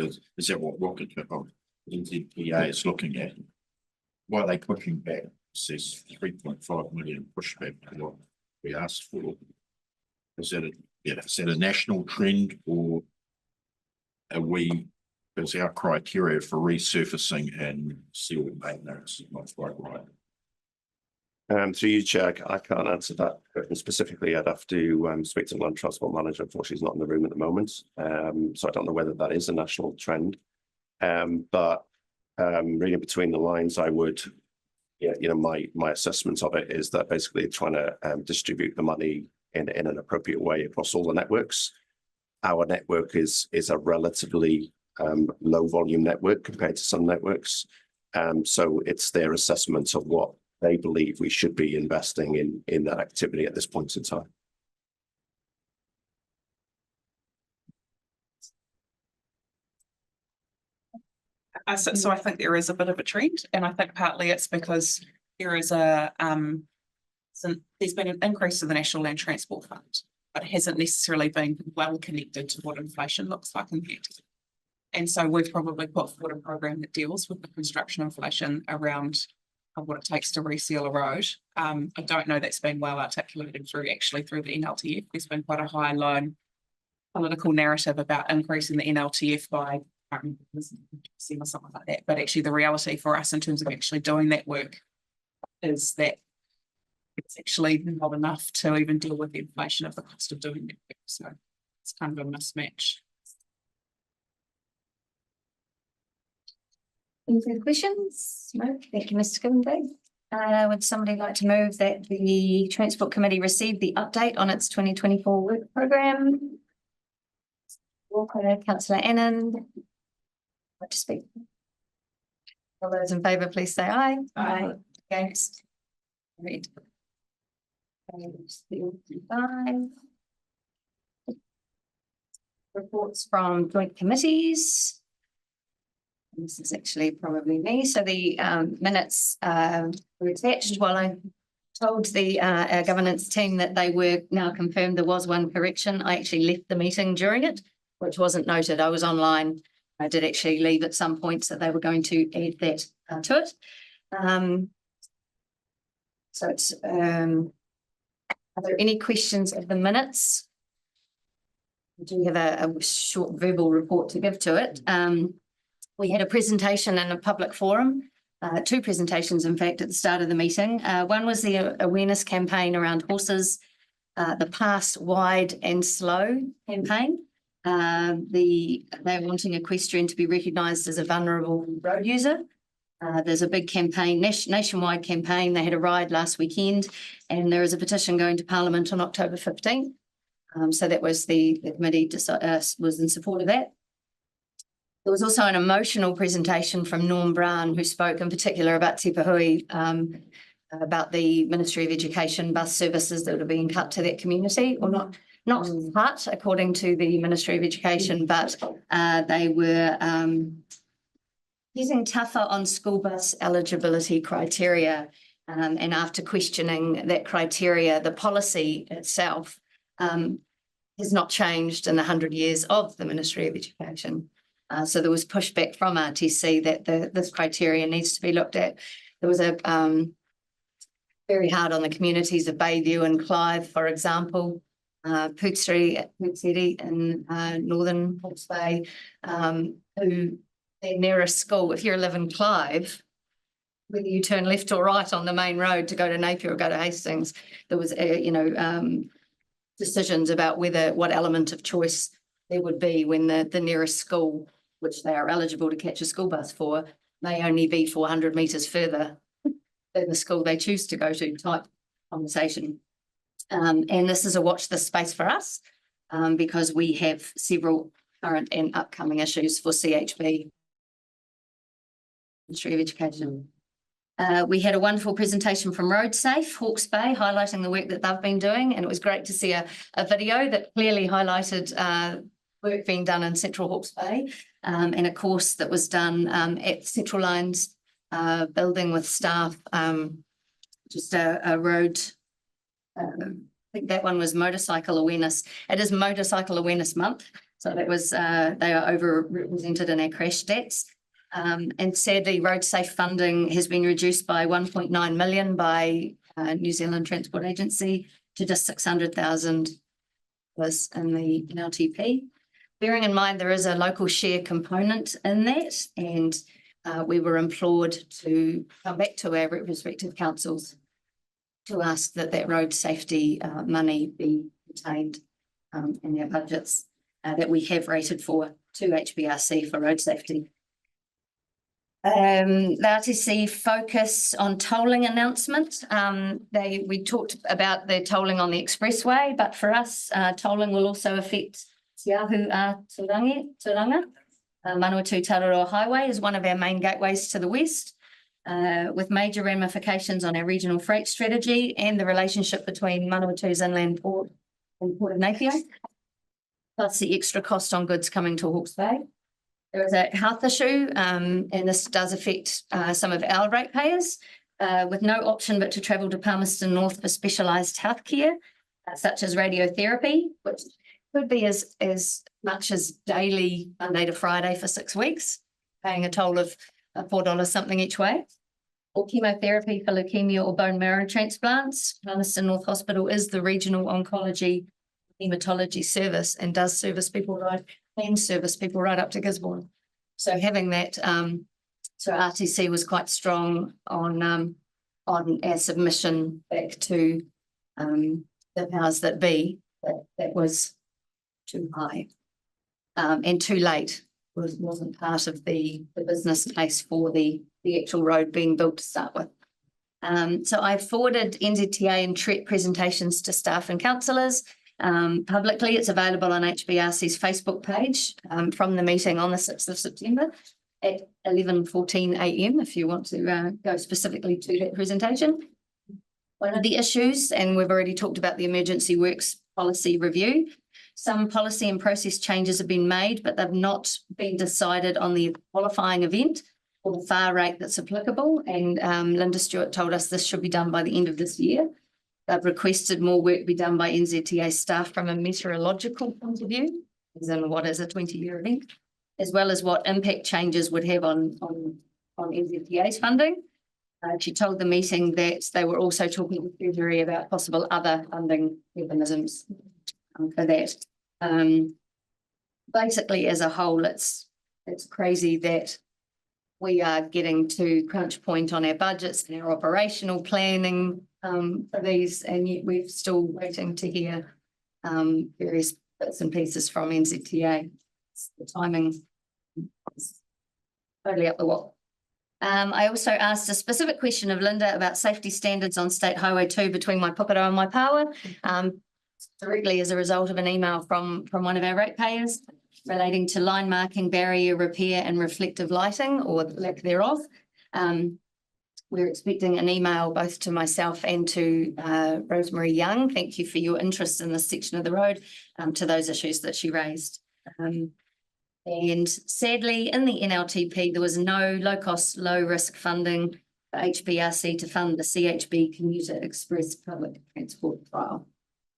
Is that what NZPA is looking at? Why are they pushing back? It says 3.5 million pushback to what we asked for. Is that a national trend or is our criteria for resurfacing and seal maintenance not quite right? Through you, Chair, I can't answer that question specifically. I'd have to speak to the Land Transport Manager. Unfortunately, she's not in the room at the moment. So I don't know whether that is a national trend. But reading between the lines, I would, my assessment of it is that basically trying to distribute the money in an appropriate way across all the networks. Our network is a relatively low volume network compared to some networks. So it's their assessment of what they believe we should be investing in that activity at this point in time. So I think there is a bit of a trend, and I think partly it's because there is there's been an increase to the National Land Transport Fund, but it hasn't necessarily been well connected to what inflation looks like in the future. And so we've probably put forward a program that deals with the construction inflation around what it takes to reseal a road. I don't know that's been well articulated through the NLTF. There's been quite a high loan political narrative about increasing the NLTF by see or something like that. But actually the reality for us in terms of actually doing that work is that it's actually not enough to even deal with the inflation of the cost of doing that work. So it's kind of a mismatch. Any further questions? No, thank you, Mr. Givensburg. Would somebody like to move that the Transport Committee receive the update on its 2024 work programme? Walker, councillor Annan. Want to speak? All those in favour, please say aye. Aye. Against? Read. Five. Reports from joint committees. This is actually probably me. So the minutes were attached while I told the our governance team that they were now confirmed there was one correction. I actually left the meeting during it, which wasn't noted. I was online. I did actually leave at some point, so they were going to add that to it. So it's, are there any questions of the minutes? We do have a short verbal report to give to it. We had a presentation in a public forum, two presentations, in fact, at the start of the meeting. One was the awareness campaign around horses, the Pass Wide and Slow campaign. They're wanting equestrian to be recognised as a vulnerable road user. There's a big campaign, nationwide campaign. They had a ride last weekend, and there is a petition going to Parliament on October 15th. So that was the committee was in support of that. There was also an emotional presentation from Norm Brown, who spoke in particular about Te Pahui, about the Ministry of Education bus services that are being cut to that community, or not cut according to the Ministry of Education, but they were getting tougher on school bus eligibility criteria. And after questioning that criteria, the policy itself has not changed in the 100 years of the Ministry of Education. So there was pushback from RTC that this criteria needs to be looked at. There was a very hard on the communities of Bayview and Clive, for example, Pootseri in northern Hawke's Bay, who their nearest school, if you live in Clive, whether you turn left or right on the main road to go to Napier or go to Hastings, there was decisions about what element of choice there would be when the nearest school, which they are eligible to catch a school bus for, may only be 400 metres further than the school they choose to go to type conversation. And this is a watch this space for us because we have several current and upcoming issues for CHB, Ministry of Education. We had a wonderful presentation from RoadSafe, Hawke's Bay, highlighting the work that they've been doing. And it was great to see a video that clearly highlighted work being done in Central Hawke's Bay and a course that was done at Central Lines building with staff, just a road. I think that one was motorcycle awareness. It is Motorcycle Awareness Month. So that was, they are overrepresented in our crash stats. And sadly, RoadSafe funding has been reduced by 1.9 million by New Zealand Transport Agency to just 600,000 was in the LTP. Bearing in mind there is a local share component in that, and we were implored to come back to our respective councils to ask that road safety money be retained in our budgets that we have rated for to HBRC for road safety. The RTC focus on tolling announcement. We talked about the tolling on the expressway, but for us, tolling will also affect Te Ahu Turanga. Manawatu Tararoa Highway is one of our main gateways to the west, with major ramifications on our regional freight strategy and the relationship between Manawatu's inland port and Port of Napier, plus the extra cost on goods coming to Hawke's Bay. There is a health issue, and this does affect some of our ratepayers, with no option but to travel to Palmerston North for specialised healthcare, such as radiotherapy, which could be as much as daily Monday to Friday for 6 weeks, paying a toll of $4 something each way, or chemotherapy for leukemia or bone marrow transplants. Palmerston North Hospital is the regional oncology hematology service and does service people right up to Gisborne. So having that, so RTC was quite strong on our submission back to the powers that be, that was too high and too late. Wasn't part of the business case for the actual road being built to start with. So I forwarded NZTA and TREP presentations to staff and councillors publicly. It's available on HBRC's Facebook page from the meeting on the 6th of September at 11:14 a.m. if you want to go specifically to that presentation. One of the issues, and we've already talked about the emergency works policy review, some policy and process changes have been made, but they've not been decided on the qualifying event or the fare rate that's applicable. And Linda Stewart told us this should be done by the end of this year. They've requested more work be done by NZTA staff from a meteorological point of view, as in what is a 20-year event, as well as what impact changes would have on NZTA's funding. She told the meeting that they were also talking with Treasury about possible other funding mechanisms for that. Basically, as a whole, it's crazy that we are getting to crunch point on our budgets and our operational planning for these, and yet we're still waiting to hear various bits and pieces from NZTA. The timing is totally up the wall. I also asked a specific question of Linda about safety standards on State Highway 2 between my Pukaro and my Paua, directly as a result of an email from one of our ratepayers relating to line marking, barrier repair and reflective lighting, or lack thereof. We're expecting an email both to myself and to Rosemary Young. Thank you for your interest in this section of the road, to those issues that she raised. And sadly, in the NLTP, there was no low-cost, low-risk funding for HBRC to fund the CHB Commuter Express public transport trial.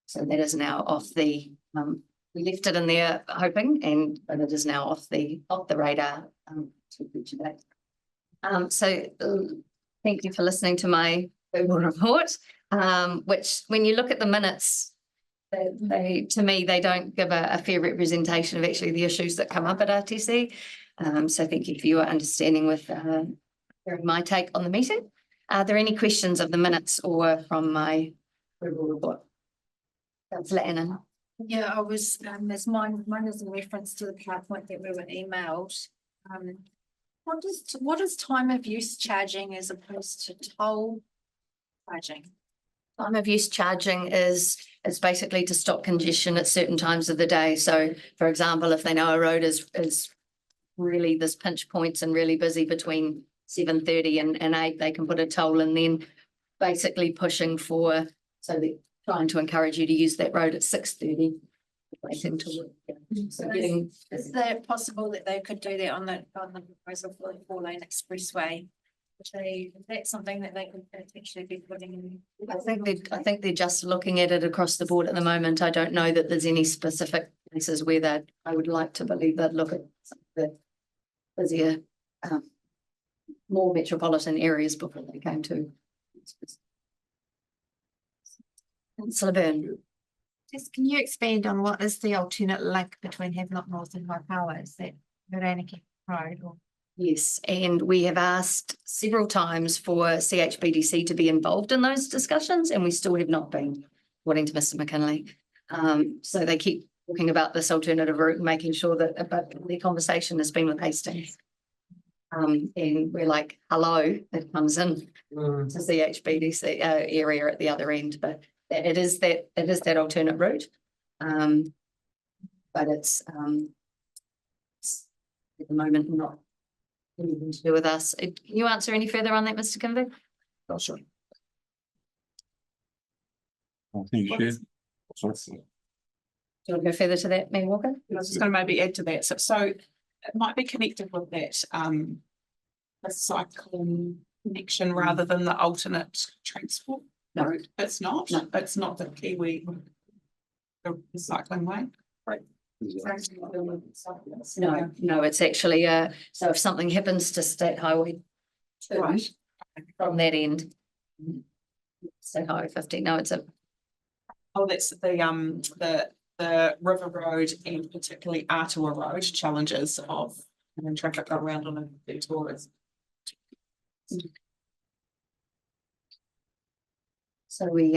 So that is now off the, we left it in there hoping, but it is now off the radar to future date. So thank you for listening to my Google report, which when you look at the minutes, to me, they don't give a fair representation of actually the issues that come up at RTC. So thank you for your understanding with my take on the meeting. Are there any questions of the minutes or from my Google report? Councillor Annan. Yeah, I was, there's mine is in reference to the PowerPoint that we were emailed. What is time of use charging as opposed to toll charging? Time of use charging is basically to stop congestion at certain times of the day. So, for example, if they know a road is really this pinch points and really busy between 7:30 and 8, they can put a toll in, then basically pushing for, so they're trying to encourage you to use that road at 6:30. Waiting to work. So is that possible that they could do that on the proposal for the 4-lane expressway? Is that something that they could potentially be putting in? I think they're just looking at it across the board at the moment. I don't know that there's any specific places where I would like to believe they'd look at some of the busier, more metropolitan areas before they came to. Councillor Byrne. Just can you expand on what is the alternate link between Havelock North and Waipawa? Is that Veronica Road or? Yes, and we have asked several times for CHBDC to be involved in those discussions, and we still have not been, according to Mr. McKinley. So they keep talking about this alternative route and making sure that the conversation has been with Hastings. And we're like, hello, it comes in to CHBDC area at the other end, but it is that alternate route. But it's at the moment not anything to do with us. Can you answer any further on that, Mr. Kimber? No, sorry. Do you want to go further to that, Mayor Walker? I was just going to maybe add to that. So it might be connected with that the Cyclone connection rather than the alternate transport. No, it's not. No. It's not the Kiwi, the cycling way. Right. No, it's actually so if something happens to State Highway 2 Right. from that end, State Highway 15. No, it's a Oh, that's the the River Road and particularly Artua Road challenges of having traffic go around on a detours. So we,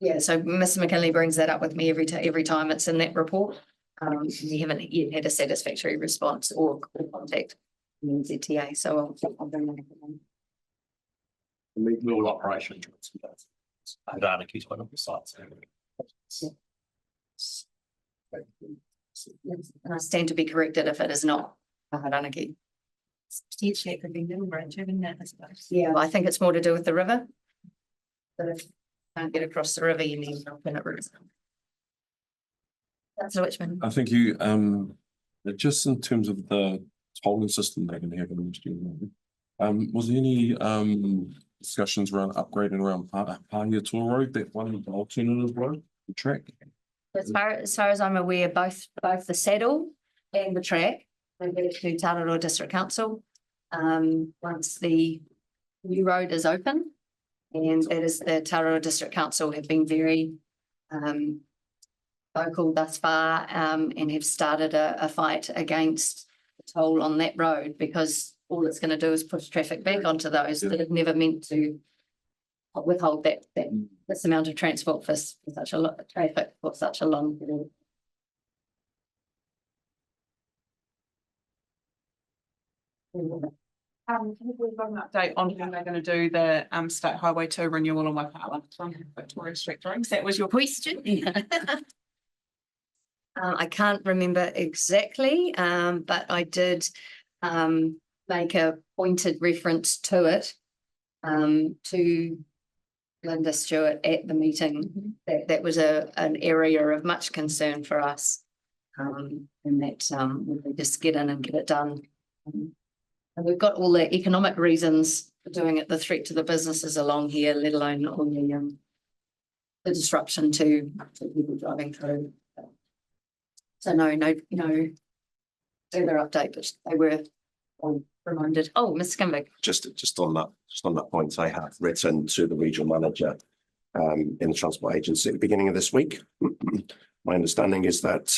yeah, so Mr. McKinley brings that up with me every time it's in that report. We haven't yet had a satisfactory response or contact from the ZTA, so I'll bring that up. We all operation. Adana keeps one of the sites. And I stand to be corrected if it is not a Haranaki. Potentially it could be Middle Branch, having that, I suppose. Yeah, I think it's more to do with the river. But if you can't get across the river, you need an alternate route. That's Richmond. I think you, just in terms of the tolling system they're gonna have in next year. Was there any, discussions around upgrading around Pahia Tour Road, that one, the alternative road, the track? As far as I'm aware, both the saddle and the track, they go to Tararoa District Council. Once the new road is open, and that is the Tararoa District Council have been very vocal thus far, and have started a fight against the toll on that road, because all it's going to do is push traffic back onto those that have never meant to withhold this amount of transport for such a lot of traffic for such a long period. Can we have an update on when they're going to do the State Highway 2 renewal on Waipala from Victoria Street Drawings? That was your question. I can't remember exactly, but I did make a pointed reference to it to Linda Stewart at the meeting. That was an area of much concern for us, and that we just get in and get it done. And we've got all the economic reasons for doing it, the threat to the businesses along here, let alone all the disruption to people driving through. So no further update, but they were all reminded. Oh, Mr. Kimberg. Just on that point, I have written to the regional manager in the transport agency at the beginning of this week. My understanding is that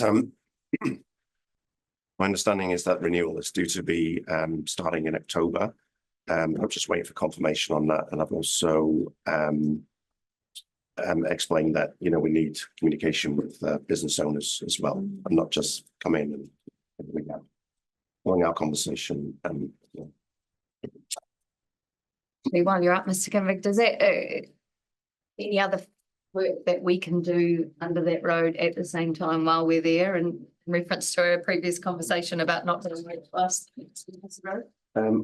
renewal is due to be starting in October. I'm just waiting for confirmation on that, and I've also explained that we need communication with business owners as well, and not just come in and we have following our conversation. While you're up, Mr. Kimberg, does that any other work that we can do under that road at the same time while we're there, and in reference to a previous conversation about not doing it last road?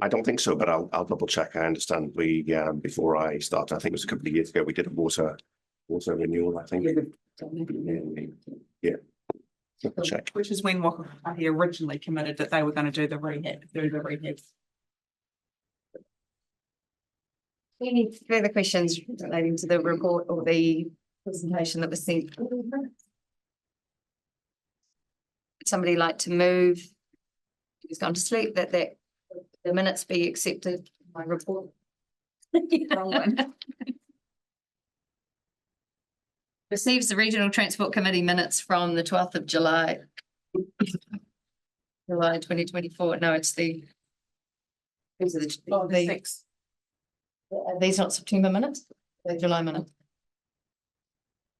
I don't think so, but I'll double check. I understand we before I start, I think it was a couple of years ago, we did a water renewal, I think. Yeah. Double check. Which is when Wakahi originally committed that they were going to do the rehab. Any further questions relating to the report or the presentation that was sent? Would somebody like to move? Who's gone to sleep? That the minutes be accepted. My report. Wrong one. Receives the Regional Transport Committee minutes from the 12th of July. July 2024. No, it's the. These are the 6th. Are these not September minutes? They're July minutes.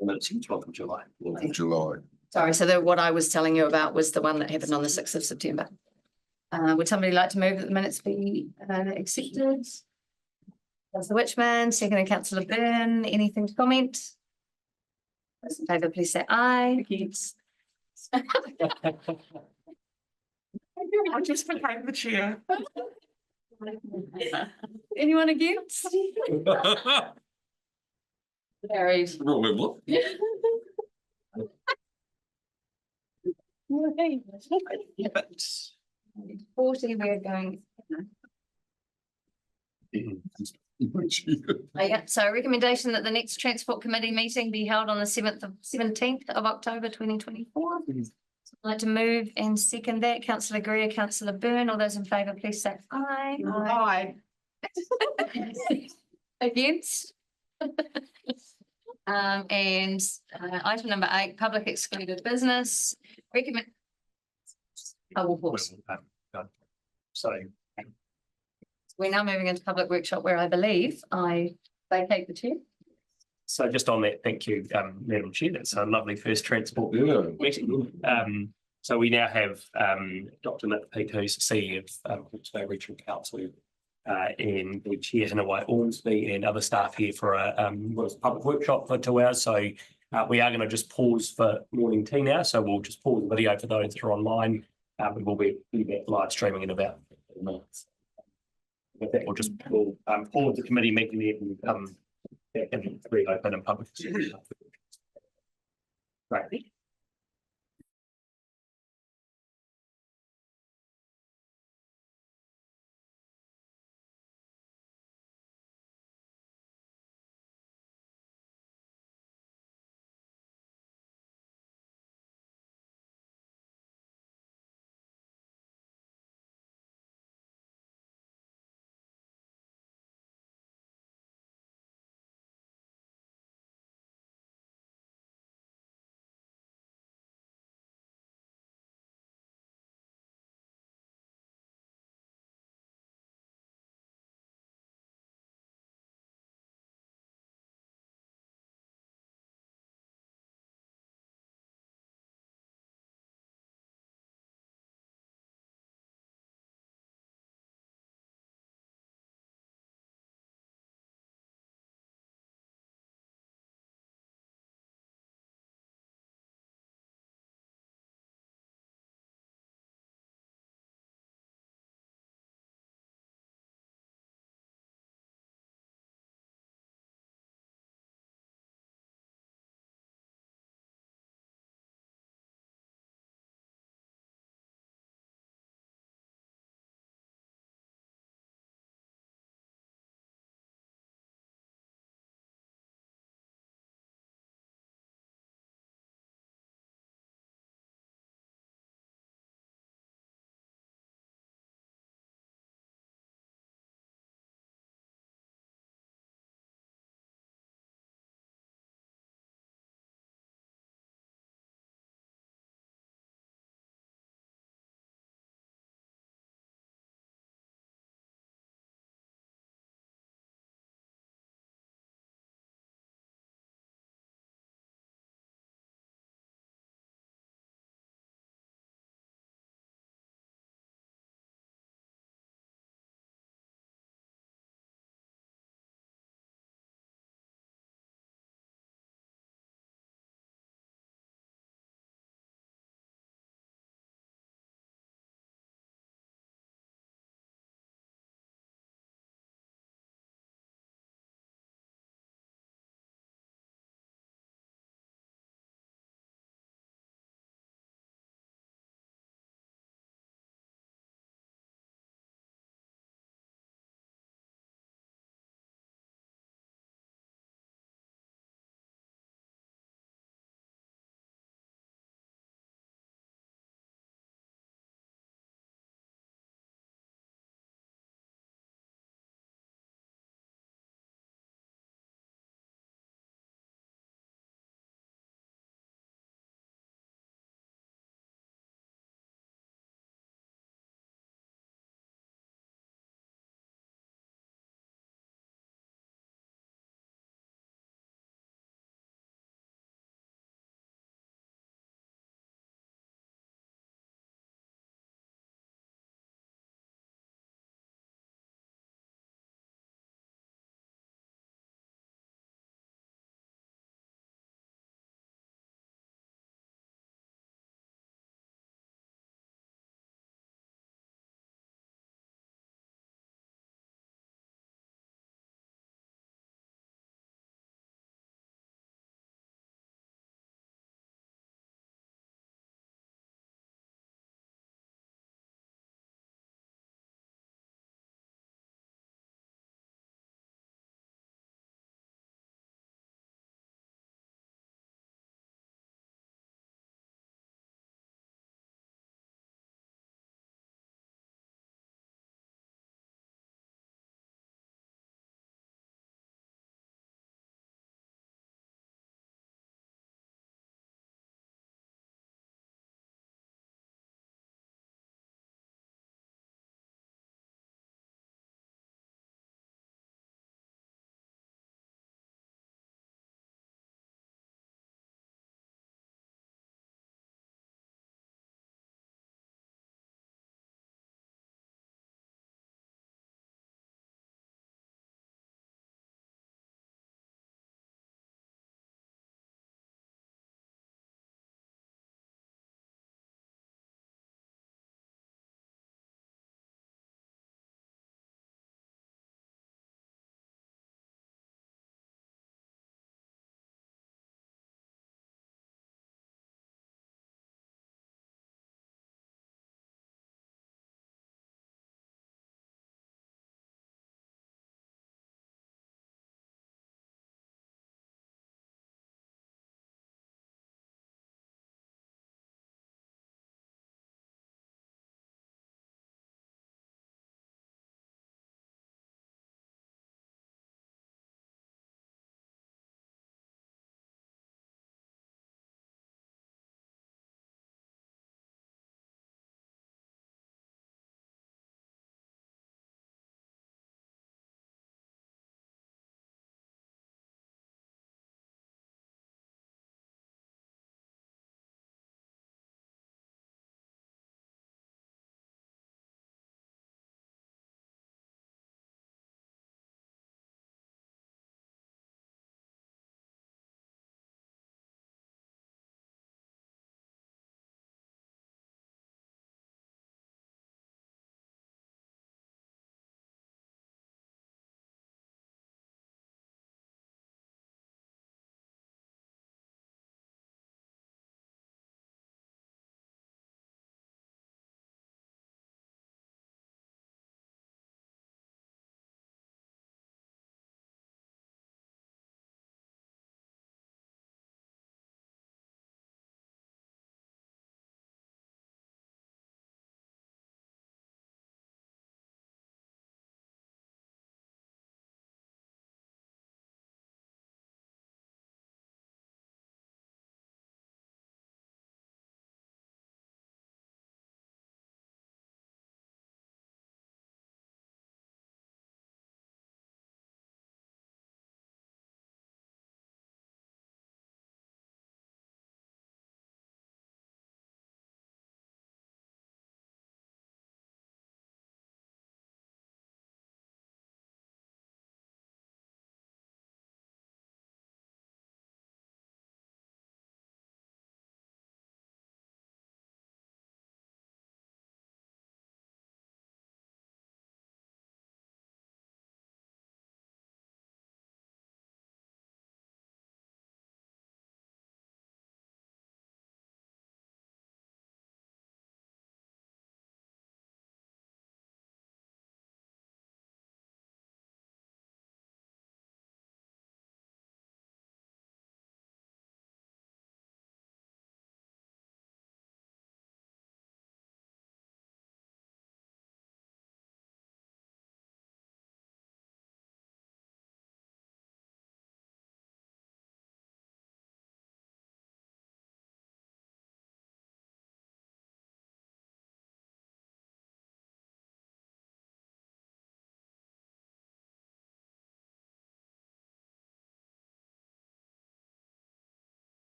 Minutes in 12th of July. July. Sorry, so what I was telling you about was the one that happened on the 6th of September. Would somebody like to move that the minutes be accepted? Councillor Witchman, second, Councillor Byrne. Anything to comment? Those in favour, please say aye. I just became the chair. Anyone against? Carried. 40, we're going. Yeah, so recommendation that the next Transport Committee meeting be held on the 17th of October 2024. I'd like to move and second that. Councillor Greer, Councillor Byrne, all those in favour, please say aye. Aye. Against? And item number 8, public excluded business. Recommend. I will pause. So, We're now moving into public workshop where I believe I vacate the chair. so just on that, thank you, Madam Chair. That's a lovely first transport meeting. So we now have Dr. Nick Peake, who's the CEO of Hawke's Regional Council, and the Chair Hinawai Ormsby and other staff here for a public workshop for 2 hours. So we are going to just pause for morning tea now. So we'll just pause the video for those that are online. We will be back live streaming in about 15 minutes. With that, we'll pause the committee meeting there and come back and reopen in public. Right.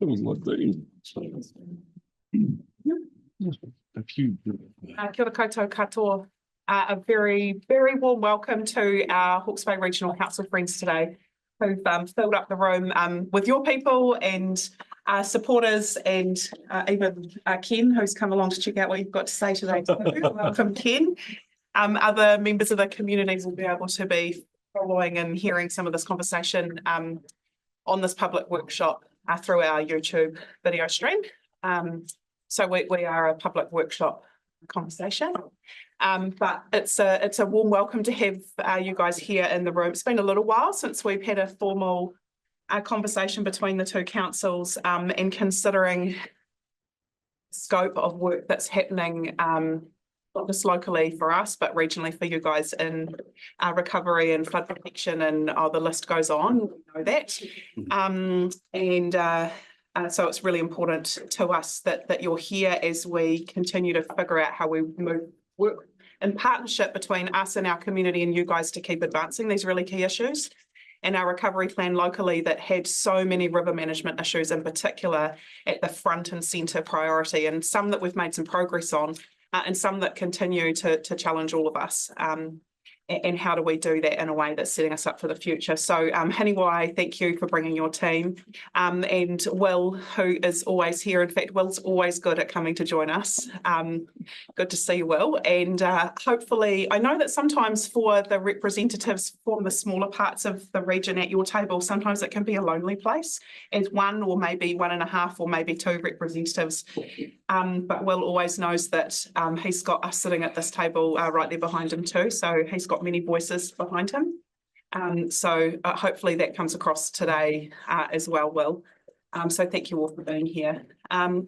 That was my thing. A few. Kia ora koutou katoa. A very, very warm welcome to our Hawke's Bay Regional Council friends today who've filled up the room with your people and supporters and even Ken, who's come along to check out what you've got to say today. Welcome, Ken. Other members of the community will be able to be following and hearing some of this conversation on this public workshop through our YouTube video stream. So we are a public workshop conversation, but it's a warm welcome to have you guys here in the room. It's been a little while since we've had a formal conversation between the two councils and considering the scope of work that's happening not just locally for us, but regionally for you guys in recovery and flood protection, and the list goes on. We know that. So it's really important to us that you're here as we continue to figure out how we work in partnership between us and our community and you guys to keep advancing these really key issues. And our recovery plan locally that had so many river management issues in particular at the front and centre priority, and some that we've made some progress on, and some that continue to challenge all of us. And how do we do that in a way that's setting us up for the future? So Haniwai, thank you for bringing your team. And Will, who is always here. In fact, Will's always good at coming to join us. Good to see you, Will. And hopefully, I know that sometimes for the representatives from the smaller parts of the region at your table, sometimes it can be a lonely place as one or maybe 1.5 or maybe 2 representatives. But Will always knows that he's got us sitting at this table right there behind him too. So he's got many voices behind him. So hopefully that comes across today as well, Will. So thank you all for being here.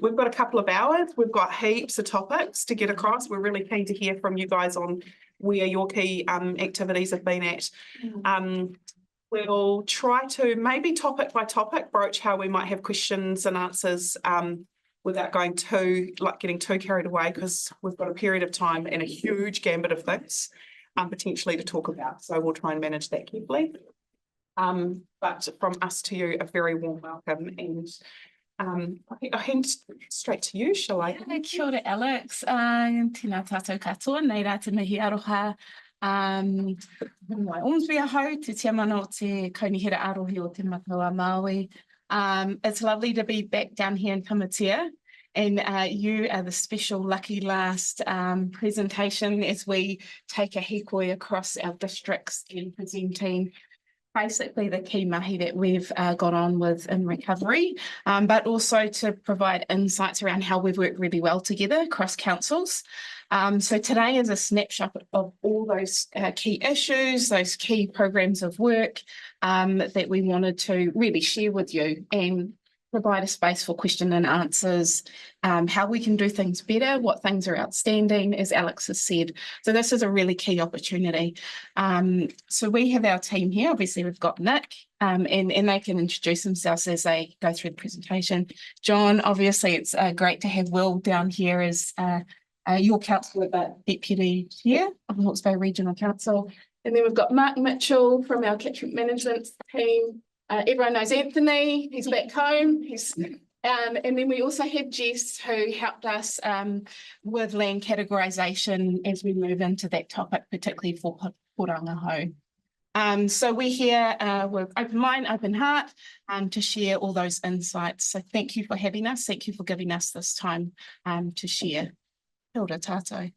We've got a couple of hours. We've got heaps of topics to get across. We're really keen to hear from you guys on where your key activities have been at. We'll try to maybe topic by topic broach how we might have questions and answers without going getting too carried away, because we've got a period of time and a huge gambit of things potentially to talk about. So we'll try and manage that carefully. But from us to you, a very warm welcome. And I hand straight to you, shall I? Kia ora, Alex. Tēnā tātou katoa, nei rā te mihi aroha. Mai Ormsby ahau, te tiamana o te kaunihera arohi o te mataua Māui. It's lovely to be back down here in Tamatea. And you are the special lucky last presentation as we take a hikoi across our districts and presenting basically the key mahi that we've got on with in recovery, but also to provide insights around how we've worked really well together across councils. So today is a snapshot of all those key issues, those key programs of work that we wanted to really share with you and provide a space for question and answers, how we can do things better, what things are outstanding, as Alex has said. So this is a really key opportunity. So we have our team here. Obviously, we've got Nick, and they can introduce themselves as they go through the presentation. John, obviously, it's great to have Will down here as your councillor, but deputy chair of the Hawke's Bay Regional Council. And then we've got Mark Mitchell from our catchment management team. Everyone knows Anthony, he's back home. And then we also have Jess, who helped us with land categorisation as we move into that topic, particularly for Porangaho. So we're here with open mind, open heart to share all those insights. So thank you for having us. Thank you for giving us this time to share. Kia ora tātou.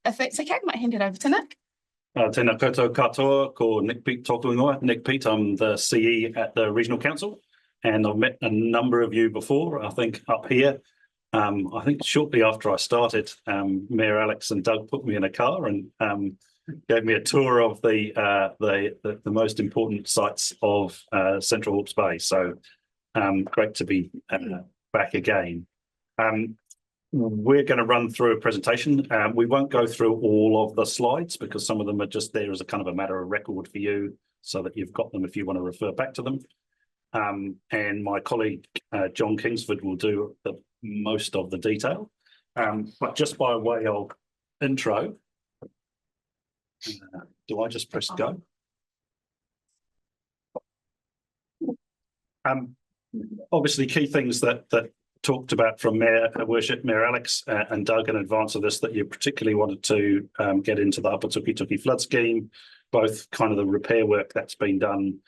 If that's okay, I might hand it over to Nick. Tēnā koutou katoa, ko Nick Pete tōku ingoa. Nick Pete, I'm the CE at the Regional Council, and I've met a number of you before, I think up here. I think shortly after I started, Mayor Alex and Doug put me in a car and gave me a tour of the most important sites of Central Hawke's Bay. So great to be back again. We're going to run through a presentation. We won't go through all of the slides because some of them are just there as a kind of a matter of record for you so that you've got them if you want to refer back to them. And my colleague, John Kingsford, will do most of the detail. But just by way of intro, do I just press go? obviously key things that talked about from Mayor Worship, Mayor Alex and Doug in advance of this, that you particularly wanted to get into the Upper Tukituki flood scheme, both kind of the repair work that's been done,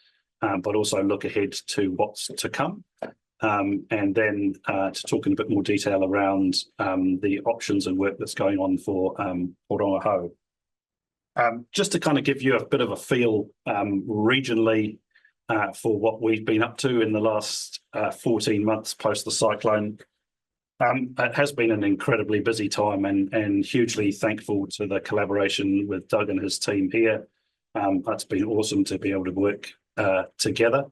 but also look ahead to what's to come. And then to talk in a bit more detail around the options and work that's going on for Orongaho. Just to kind of give you a bit of a feel regionally for what we've been up to in the last 14 months post the cyclone. It has been an incredibly busy time and hugely thankful to the collaboration with Doug and his team here. It's been awesome to be able to work together,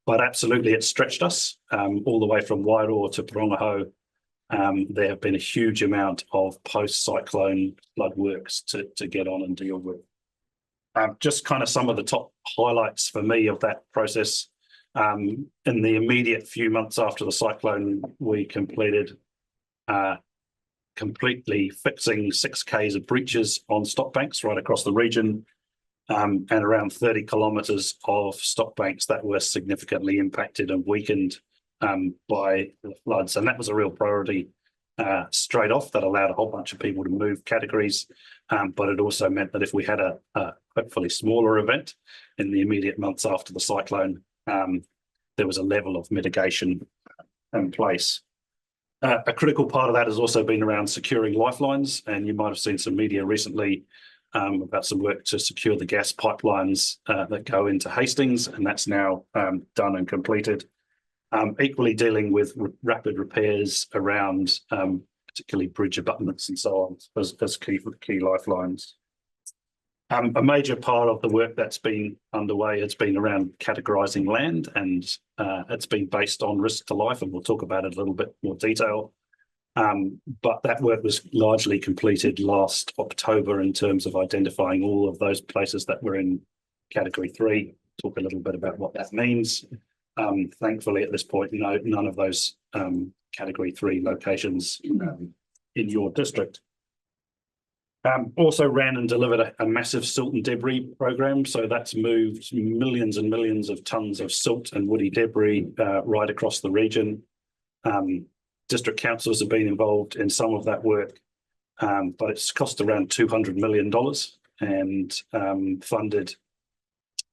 but absolutely it's stretched us all the way from Wairoa to Porongaho. There have been a huge amount of post-cyclone flood works to get on and deal with. Just kind of some of the top highlights for me of that process. In the immediate few months after the cyclone, we completed completely fixing 6 k's of breaches on stock banks right across the region, and around 30 kilometres of stock banks that were significantly impacted and weakened by the floods. And that was a real priority straight off. That allowed a whole bunch of people to move categories, but it also meant that if we had a hopefully smaller event in the immediate months after the cyclone, there was a level of mitigation in place. A critical part of that has also been around securing lifelines, and you might have seen some media recently about some work to secure the gas pipelines that go into Hastings, and that's now done and completed. Equally dealing with rapid repairs around particularly bridge abutments and so on as key lifelines. A major part of the work that's been underway has been around categorising land, and it's been based on risk to life, and we'll talk about it in a little bit more detail. But that work was largely completed last October in terms of identifying all of those places that were in Category 3. Talk a little bit about what that means. Thankfully, at this point, none of those Category 3 locations in your district. Also ran and delivered a massive silt and debris program. So that's moved millions and millions of tons of silt and woody debris right across the region. District councils have been involved in some of that work, but it's cost around $200 million and funded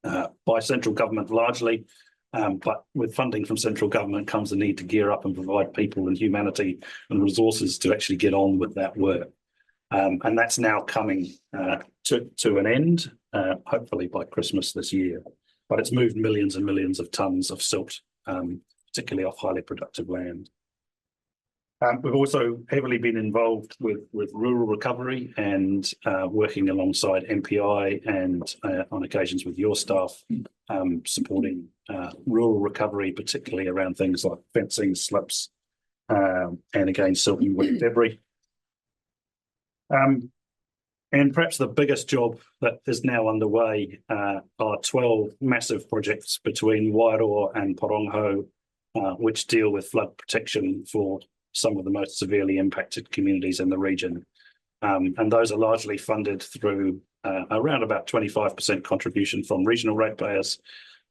by central government largely. But with funding from central government comes the need to gear up and provide people and humanity and resources to actually get on with that work. And that's now coming to an end, hopefully by Christmas this year. But it's moved millions and millions of tons of silt, particularly off highly productive land. We've also heavily been involved with rural recovery and working alongside MPI and on occasions with your staff, supporting rural recovery, particularly around things like fencing, slips, and again, silt and woody debris. And perhaps the biggest job that is now underway are 12 massive projects between Wairoa and Porongaho, which deal with flood protection for some of the most severely impacted communities in the region. And those are largely funded through around about 25% contribution from regional ratepayers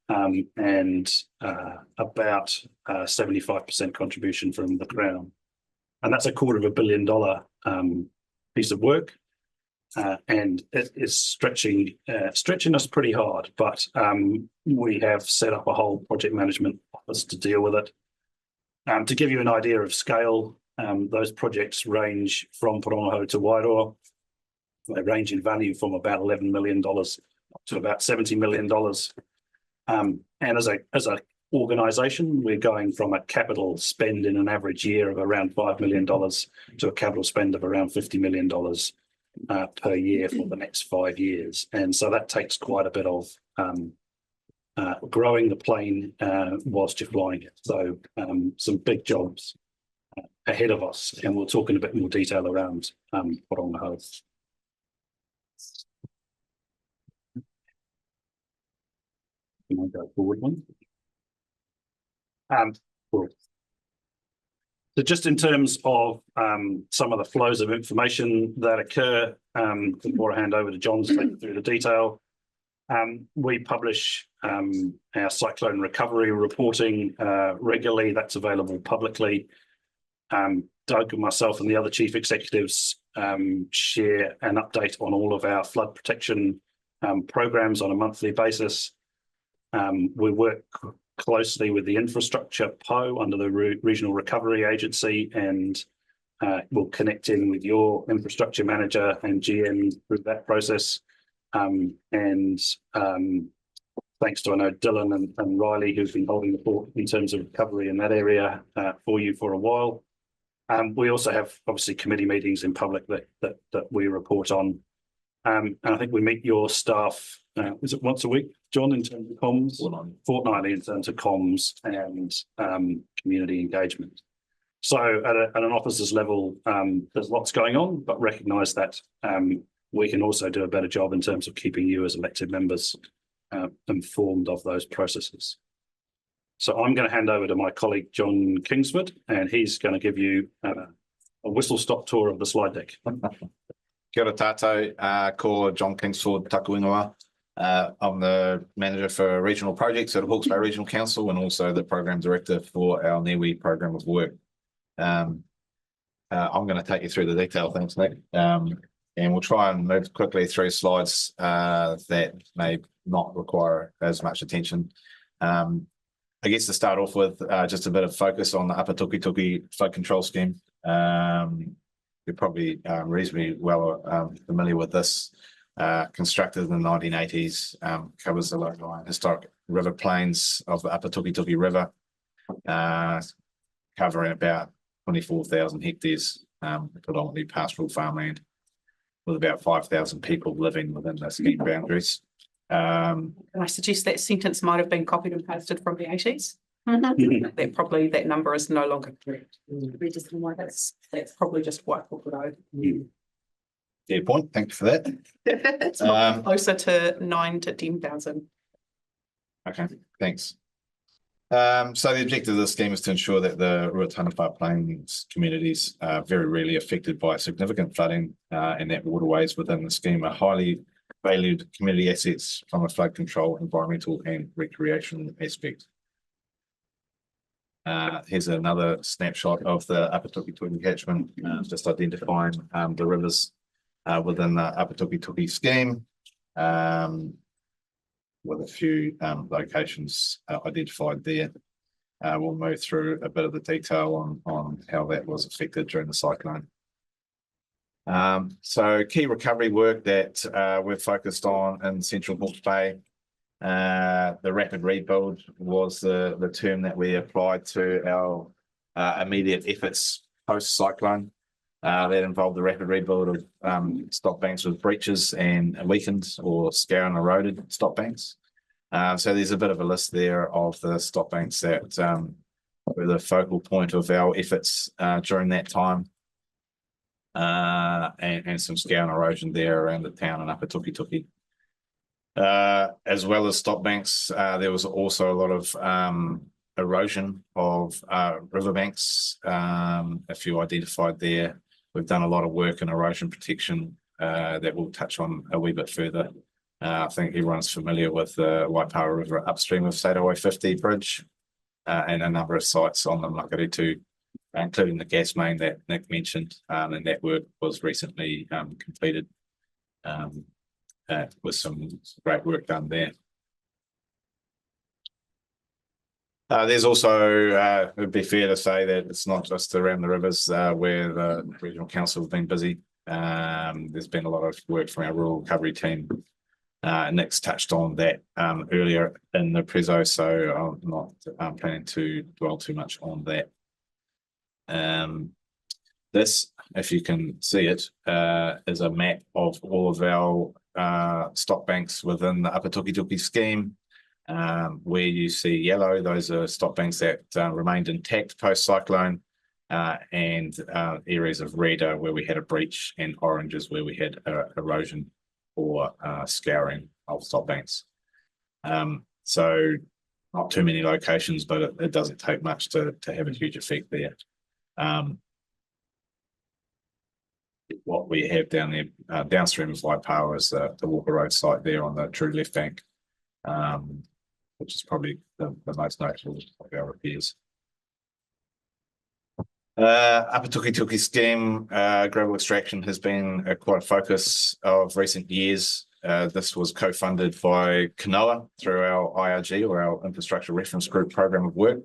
and about 75% contribution from the Crown. And that's a $250 million piece of work. And it is stretching us pretty hard, but we have set up a whole project management office to deal with it. To give you an idea of scale, those projects range from Porongaho to Wairoa. They range in value from about $11 million up to about $70 million. And as a organisation, we're going from a capital spend in an average year of around $5 million to a capital spend of around $50 million per year for the next 5 years. And so that takes quite a bit of growing the plane whilst you're flying it. So some big jobs ahead of us, and we'll talk in a bit more detail around Porongaho. Can I go forward one? Cool. So just in terms of some of the flows of information that occur, before I hand over to John to take you through the detail, We publish our cyclone recovery reporting regularly. That's available publicly. Doug and myself and the other chief executives share an update on all of our flood protection programs on a monthly basis. We work closely with the infrastructure PO under the Regional Recovery Agency, and we'll connect in with your infrastructure manager and GM through that process. Thanks to, I know, Dylan and Riley, who've been holding the fort in terms of recovery in that area for you for a while. We also have obviously committee meetings in public that we report on. And I think we meet your staff, is it once a week, John, in terms of comms? Fortnightly in terms of comms and community engagement. So at an officers level, there's lots going on, but recognise that we can also do a better job in terms of keeping you as elected members informed of those processes. So I'm going to hand over to my colleague, John Kingsford, and he's going to give you a whistle-stop tour of the slide deck. Kia ora tātou, ko John Kingsford, taku ingoa. I'm the manager for regional projects at Hawke's Bay Regional Council and also the program director for our Niwi program of work. I'm going to take you through the detail, thanks Nick. And we'll try and move quickly through slides that may not require as much attention. I guess to start off with, just a bit of focus on the Upper Tukituki flood control scheme. You're probably reasonably well familiar with this. Constructed in the 1980s, covers the low-lying historic river plains of the Upper Tukituki River, covering about 24,000 hectares, predominantly pastoral farmland, with about 5,000 people living within the scheme boundaries. Can I suggest that sentence might have been copied and pasted from the 80s? That number is no longer correct. That's probably just white book. Fair point. Thank you for that. It's closer to 9,000 to 10,000. Okay, thanks. So the objective of the scheme is to ensure that the Ruataniwha Plains communities are very rarely affected by significant flooding, and that waterways within the scheme are highly valued community assets from a flood control, environmental and recreation aspect. Here's another snapshot of the Upper Tukituki catchment, just identifying the rivers within the Upper Tukituki scheme, with a few locations identified there. We'll move through a bit of the detail on how that was affected during the cyclone. So key recovery work that we're focused on in Central Hawke's Bay. The rapid rebuild was the term that we applied to our immediate efforts post-cyclone. That involved the rapid rebuild of stock banks with breaches and weakened or scour and eroded stock banks. So there's a bit of a list there of the stock banks that were the focal point of our efforts during that time. And some scour and erosion there around the town and Upper Tukituki. As well as stock banks, there was also a lot of erosion of riverbanks, a few identified there. We've done a lot of work in erosion protection that we'll touch on a wee bit further. I think everyone's familiar with the Waipawa River upstream of State Highway 50 bridge and a number of sites on the Makarītu, including the gas main that Nick mentioned, and that work was recently completed with some great work done there. There's also, it would be fair to say that it's not just around the rivers where the Regional Council have been busy. There's been a lot of work from our rural recovery team. Nick's touched on that earlier in the preso, so I'm not planning to dwell too much on that. This, if you can see it, is a map of all of our stock banks within the Upper Tukituki scheme. Where you see yellow, those are stock banks that remained intact post-cyclone, and areas of red are where we had a breach, and orange is where we had erosion or scouring of stock banks. So not too many locations, but it doesn't take much to have a huge effect there. what we have down there, downstream of Waipawa is the Walker Road site there on the true left bank, which is probably the most notable of our repairs. Upper Tukituki scheme, gravel extraction has been quite a focus of recent years. This was co-funded by Kanoa through our IRG, or our Infrastructure Reference Group program of work.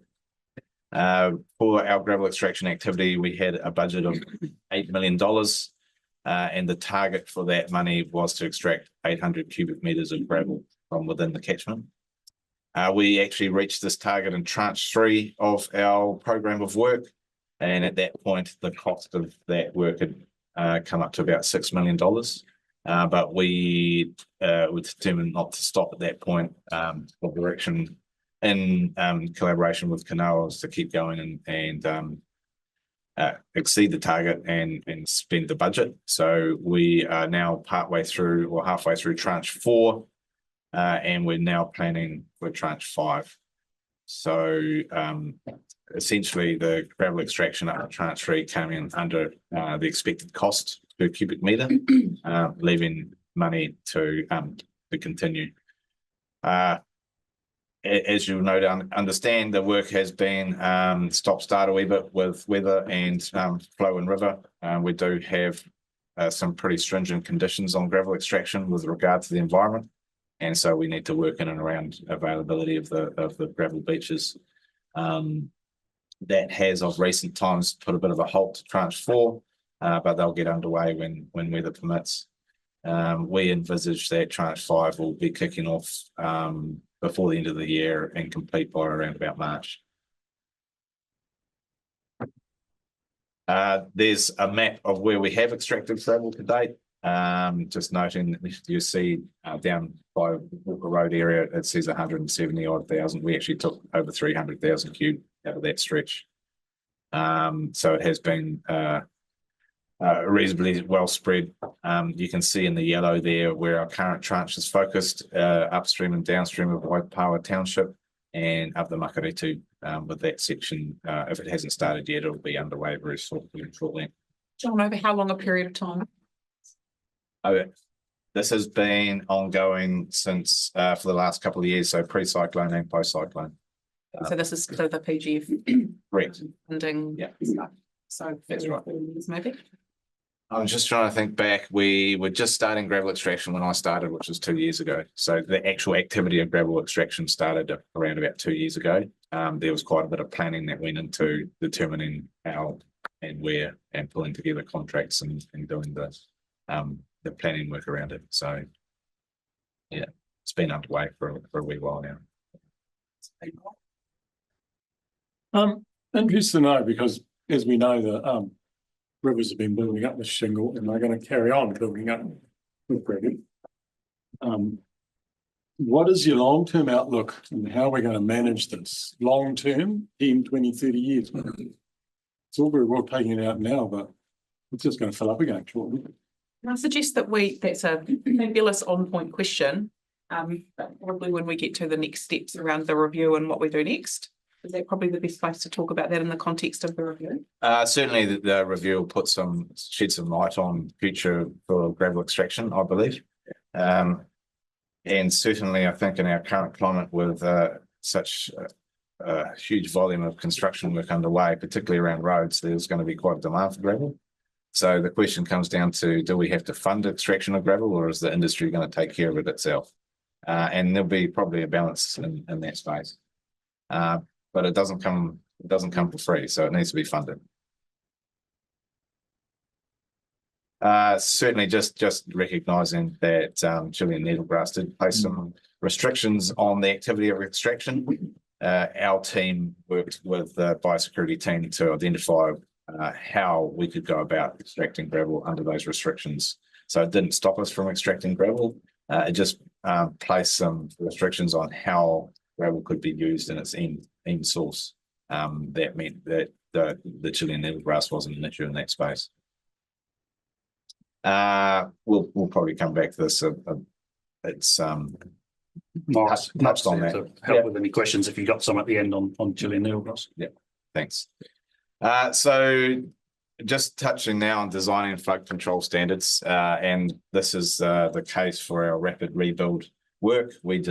For our gravel extraction activity, we had a budget of $8 million, and the target for that money was to extract 800 cubic meters of gravel from within the catchment. We actually reached this target in tranche 3 of our program of work, and at that point, the cost of that work had come up to about $6 million. But we were determined not to stop at that point. The direction in collaboration with Kanoa was to keep going and exceed the target and spend the budget. So we are now partway through or halfway through tranche 4, and we're now planning for tranche 5. So essentially the gravel extraction up to tranche 3 came in under the expected cost per cubic meter, leaving money to continue. As you no doubt understand, the work has been stop-start a wee bit with weather and flow and river. We do have some pretty stringent conditions on gravel extraction with regard to the environment, and so we need to work in and around availability of the gravel beaches. That has of recent times put a bit of a halt to tranche 4, but they'll get underway when weather permits. We envisage that tranche 5 will be kicking off before the end of the year and complete by around about March. There's a map of where we have extracted gravel to date. Just noting that you see down by Walker Road area, it says 170,000. We actually took over 300,000 cube out of that stretch. So it has been reasonably well spread. You can see in the yellow there where our current tranche is focused, upstream and downstream of Waipawa Township and up the Makaretu, with that section. If it hasn't started yet, it'll be underway very shortly. John, over how long a period of time? This has been ongoing since for the last couple of years, so pre-cyclone and post-cyclone. So this is for the PGF Correct. funding. Yeah. Stuff. So That's right. Maybe. I'm just trying to think back. We were just starting gravel extraction when I started, which was 2 years ago. So the actual activity of gravel extraction started around about 2 years ago. There was quite a bit of planning that went into determining how and where and pulling together contracts and doing the planning work around it. So yeah, it's been underway for a wee while now. Interested to know, because as we know, the rivers have been building up with shingle and they're going to carry on building up with gravity. What is your long-term outlook and how we're going to manage this long-term, 10, 20, 30 years? It's all very well taking it out now, but it's just going to fill up again shortly. Can I suggest that that's a fabulous on-point question, but probably when we get to the next steps around the review and what we do next, is that probably the best place to talk about that in the context of the review? Certainly the review will shed some light on future for gravel extraction, I believe. And certainly I think in our current climate with such a huge volume of construction work underway, particularly around roads, there's going to be quite a demand for gravel. So the question comes down to, do we have to fund extraction of gravel, or is the industry going to take care of it itself? And there'll be probably a balance in that space. But it doesn't come for free, so it needs to be funded. Certainly just recognising that Chilean needlegrass did place some restrictions on the activity of extraction. Our team worked with the biosecurity team to identify how we could go about extracting gravel under those restrictions. So it didn't stop us from extracting gravel. It just placed some restrictions on how gravel could be used in its end source. That meant that the Chilean needlegrass wasn't an issue in that space. We'll probably come back to this. It's touched on that. To help with any questions if you got some at the end on Chilean needlegrass. Yeah, thanks. So just touching now on design and flood control standards, and this is the case for our rapid rebuild work. We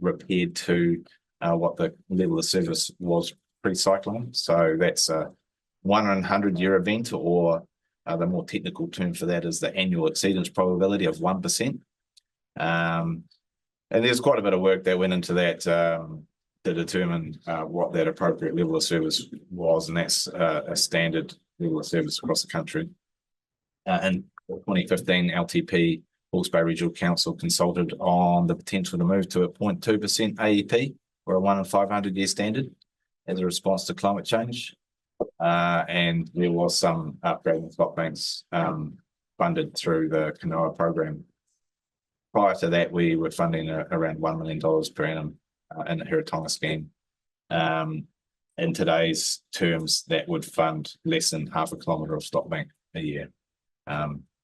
repaired to what the level of service was pre-cyclone. So that's a 1 in 100-year event, or the more technical term for that is the annual exceedance probability of 1%. And there's quite a bit of work that went into that to determine what that appropriate level of service was, and that's a standard level of service across the country. In 2015, LTP, Hawke's Bay Regional Council, consulted on the potential to move to a 0.2% AEP, or a 1 in 500-year standard, as a response to climate change. And there was some upgrading stock banks funded through the Kanoa program. Prior to that, we were funding around $1 million per annum in the Hiratonga scheme. In today's terms, that would fund less than half a kilometre of stock bank a year,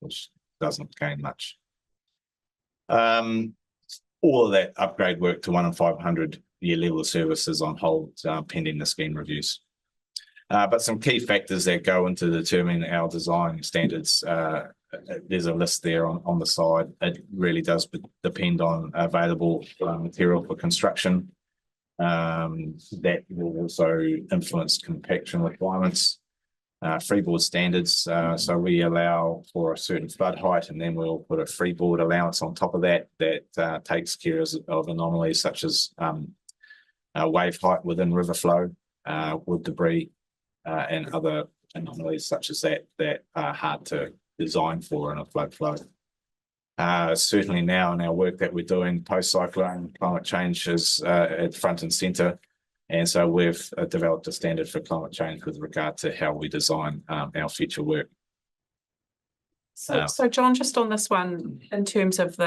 which doesn't gain much. All of that upgrade work to 1 in 500-year level of service is on hold pending the scheme reviews. But some key factors that go into determining our design standards, there's a list there on the side. It really does depend on available material for construction. That will also influence compaction requirements, freeboard standards. So we allow for a certain flood height, and then we'll put a freeboard allowance on top of that takes care of anomalies such as wave height within river flow, wood debris, and other anomalies such as that are hard to design for in a flood flow. Certainly now in our work that we're doing post-cyclone, climate change is at front and centre. And so we've developed a standard for climate change with regard to how we design our future work. So John, just on this one, in terms of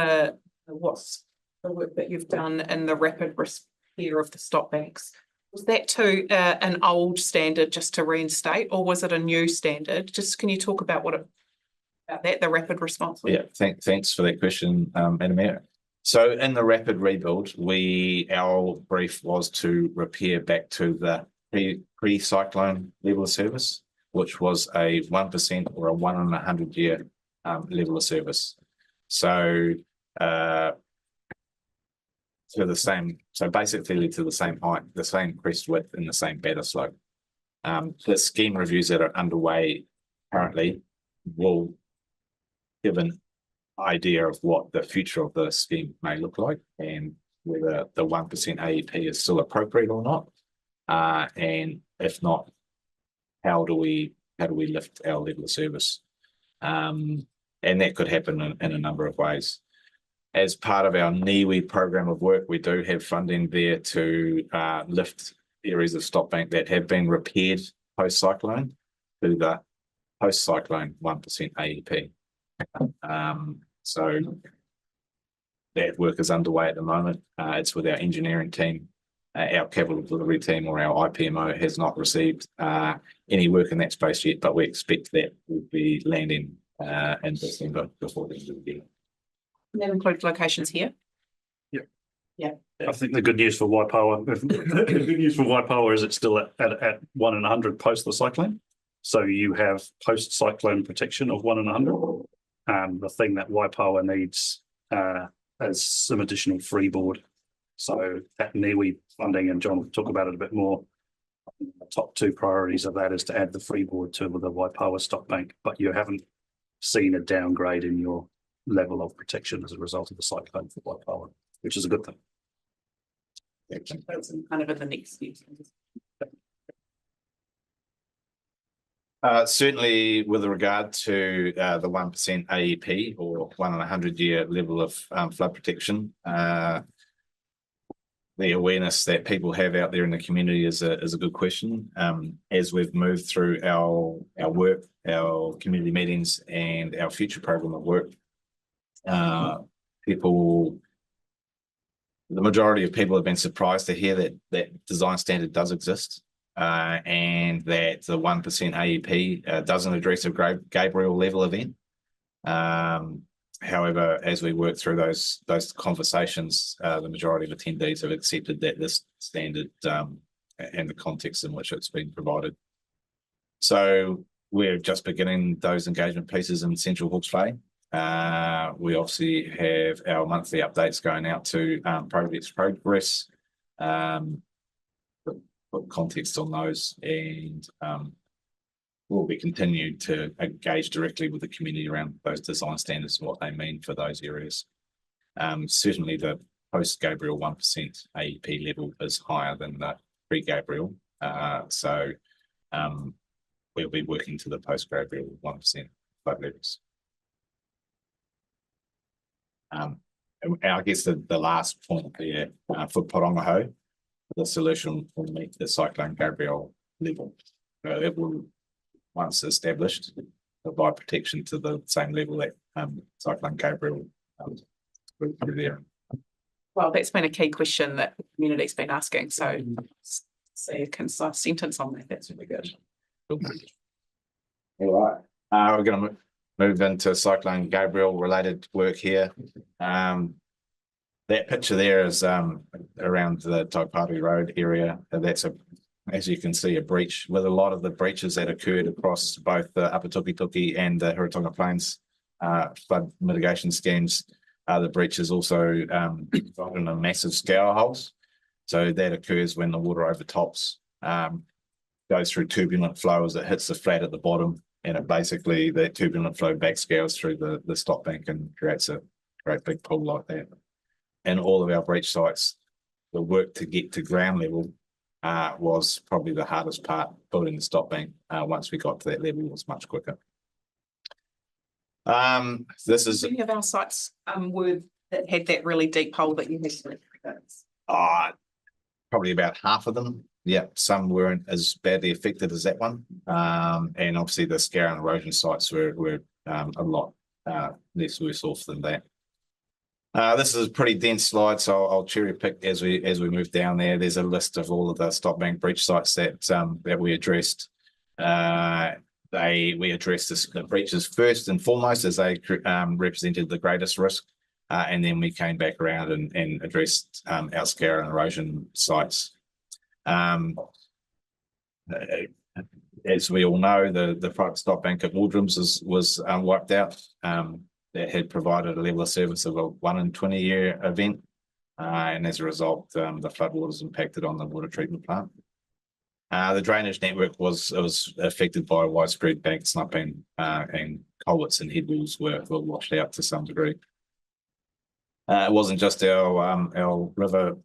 what's the work that you've done in the rapid repair of the stock banks, was that to an old standard just to reinstate, or was it a new standard? Just can you talk about the rapid response? Yeah, thanks for that question, Madam Mayor. So in the rapid rebuild, our brief was to repair back to the pre-cyclone level of service, which was a 1% or a 1 in 100-year level of service. So basically to the same height, the same crest width, and the same batter slope. The scheme reviews that are underway currently will give an idea of what the future of the scheme may look like, and whether the 1% AEP is still appropriate or not. And if not, how do we lift our level of service? And that could happen in a number of ways. As part of our NIWI program of work, we do have funding there to lift areas of stock bank that have been repaired post-cyclone to the post-cyclone 1% AEP. So that work is underway at the moment. It's with our engineering team. Our capital delivery team, or our IPMO, has not received any work in that space yet, but we expect that will be landing in December before the end of the year. And that includes locations here? Yeah. I think the good news for Waipawa, is it's still at 1 in 100 post the cyclone. So you have post-cyclone protection of 1 in 100. The thing that Waipawa needs is some additional freeboard. So that NIWI funding, and John will talk about it a bit more. The top two priorities of that is to add the freeboard to the Waipawa stock bank, but you haven't seen a downgrade in your level of protection as a result of the cyclone for Waipawa, which is a good thing. That's kind of in the next steps. Certainly with regard to the 1% AEP, or 1 in 100-year level of flood protection, the awareness that people have out there in the community is a good question. As we've moved through our work, our community meetings, and our future program of work, the majority of people have been surprised to hear that design standard does exist, and that the 1% AEP doesn't address a Gabrielle level event. However, as we work through those conversations, the majority of attendees have accepted that this standard and the context in which it's been provided. So we're just beginning those engagement pieces in Central Hawke's Bay. We obviously have our monthly updates going out to projects progress. Put context on those, and we'll be continued to engage directly with the community around those design standards and what they mean for those areas. Certainly the post-Gabrielle 1% AEP level is higher than the pre-Gabrielle. So we'll be working to the post-Gabrielle 1% flood levels. And I guess the last point there for Porongaho, the solution will meet the Cyclone Gabrielle level. It will, once established, provide protection to the same level that Cyclone Gabrielle through there. Well, that's been a key question that the community's been asking. So say a concise sentence on that. That's really good. All right. We're going to move into Cyclone Gabrielle related work here. That picture there is around the Taipari Road area. That's as you can see, a breach with a lot of the breaches that occurred across both the Upper Tukituki and the Hiratonga Plains flood mitigation schemes. The breaches also resulted in a massive scour holes. So that occurs when the water overtops, goes through turbulent flow as it hits the flat at the bottom, and it basically, that turbulent flow back scours through the stop bank and creates a great big pool like that. And all of our breach sites, the work to get to ground level was probably the hardest part. Building the stop bank, once we got to that level, was much quicker. This is many of our sites that had that really deep hole that you had to probably about half of them. Yeah, some weren't as badly affected as that one. And obviously the scour and erosion sites were a lot less worse off than that. This is a pretty dense slide, so I'll cherry pick as we move down there. There's a list of all of the stop bank breach sites that we addressed. We addressed the breaches first and foremost as they represented the greatest risk, and then we came back around and addressed our scour and erosion sites. As we all know, the private stop bank at Waldrums was wiped out. That had provided a level of service of a 1 in 20 year event, and as a result, the floodwaters impacted on the water treatment plant. The drainage network was affected by widespread bank slumping, and culverts and headwalls were washed out to some degree. It wasn't just our river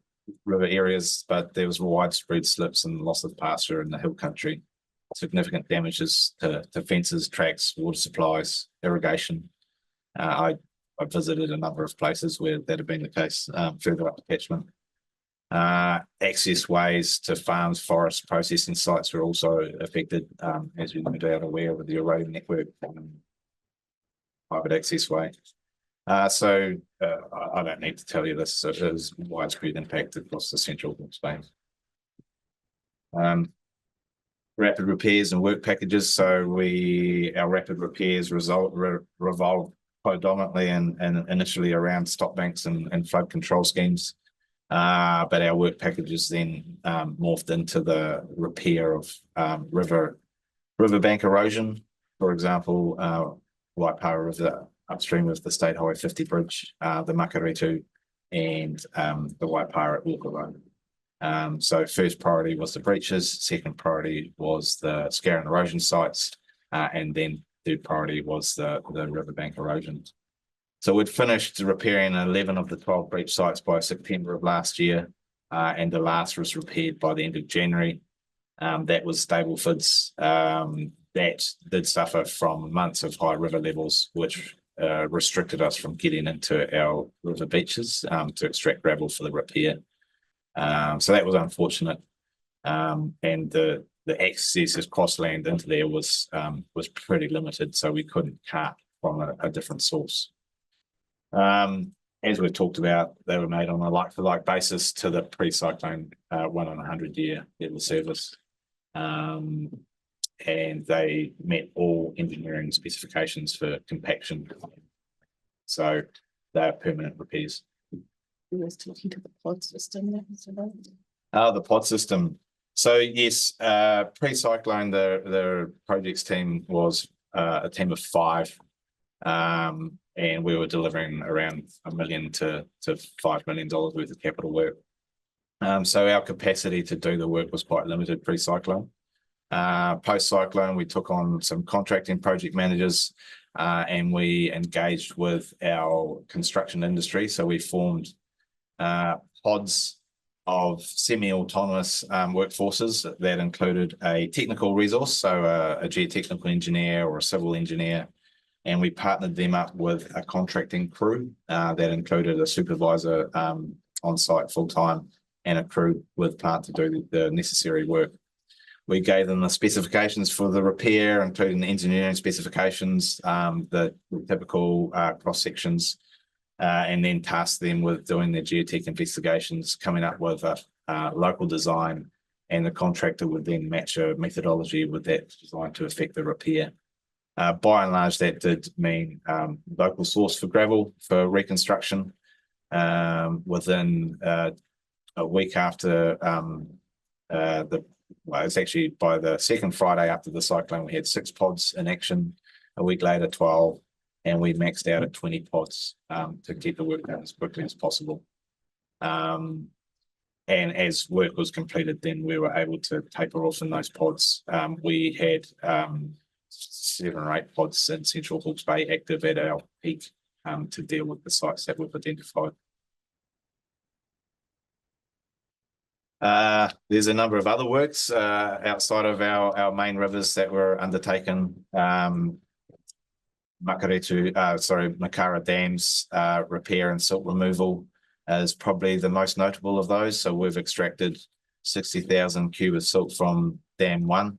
areas, but there was widespread slips and loss of pasture in the hill country, significant damages to fences, tracks, water supplies, irrigation. I visited a number of places where that had been the case further up the catchment. Access ways to farms, forests, processing sites were also affected, as you're no doubt aware of the road network, private access way. So I don't need to tell you this, it is widespread impact across the central Hawke's Bay. Rapid repairs and work packages. So our rapid repairs revolved predominantly and initially around stop banks and flood control schemes. But our work packages then morphed into the repair of riverbank erosion. For example, Waipara River upstream of the State Highway 50 bridge, the Makaretu, and the Waipara at Walker Road. So first priority was the breaches, second priority was the scour and erosion sites, and then third priority was the riverbank erosion. So we'd finished repairing 11 of the 12 breach sites by September of last year, and the last was repaired by the end of January. That was Stableford's. That did suffer from months of high river levels, which restricted us from getting into our river beaches to extract gravel for the repair. So that was unfortunate, and the access as crossland into there was pretty limited, so we couldn't cart from a different source. As we've talked about, they were made on a like-for-like basis to the pre-cyclone 1 in 100 year level service, and they met all engineering specifications for compaction. So they're permanent repairs. We was talking to the pod system. The pod system, So yes, pre-cyclone, the projects team was a team of 5. And we were delivering around $1 million to $5 million worth of capital work. So our capacity to do the work was quite limited pre-cyclone. Post-cyclone, we took on some contracting project managers, and we engaged with our construction industry. So we formed pods of semi-autonomous workforces that included a technical resource, so a geotechnical engineer or a civil engineer, and we partnered them up with a contracting crew that included a supervisor on site full-time and a crew with plant to do the necessary work. We gave them the specifications for the repair, including the engineering specifications, the typical cross sections, and then tasked them with doing their geotech investigations, coming up with a local design, and the contractor would then match a methodology with that design to affect the repair. By and large, that did mean local source for gravel for reconstruction. Within a week after well, it's actually by the second Friday after the cyclone, we had 6 pods in action. A week later, 12, and we maxed out at 20 pods to get the work done as quickly as possible. And as work was completed, then we were able to taper off in those pods. We had 7 or 8 pods in Central Hawke's Bay active at our peak to deal with the sites that we've identified. There's a number of other works outside of our main rivers that were undertaken. Makara Dam's repair and silt removal is probably the most notable of those. So we've extracted 60,000 cubic silt from Dam 1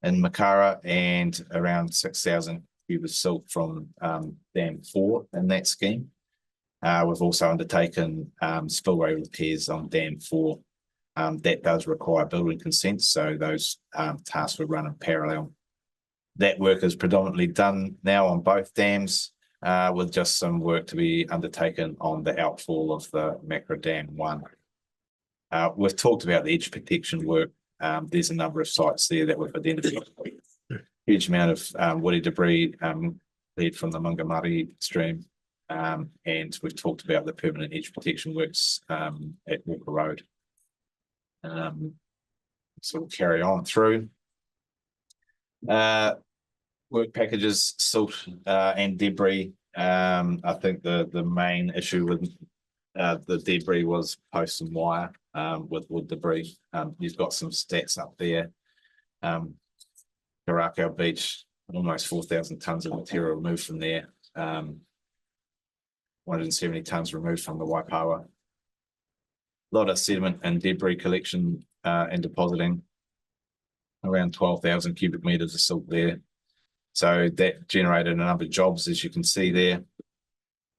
in Makara and around 6,000 cubic silt from Dam 4 in that scheme. We've also undertaken spillway repairs on Dam 4. That does require building consent, so those tasks will run in parallel. That work is predominantly done now on both dams, with just some work to be undertaken on the outfall of the Makara Dam 1. We've talked about the edge protection work. There's a number of sites there that we've identified. Huge amount of woody debris led from the Mungamari stream, and we've talked about the permanent edge protection works at Walker Road. So we'll carry on through. Work packages, silt and debris. I think the main issue with the debris was posts and wire with wood debris. You've got some stats up there. Karakia Beach, almost 4,000 tonnes of material removed from there. 170 tonnes removed from the Waipawa. A lot of sediment and debris collection and depositing. Around 12,000 cubic meters of silt there. So that generated a number of jobs, as you can see there,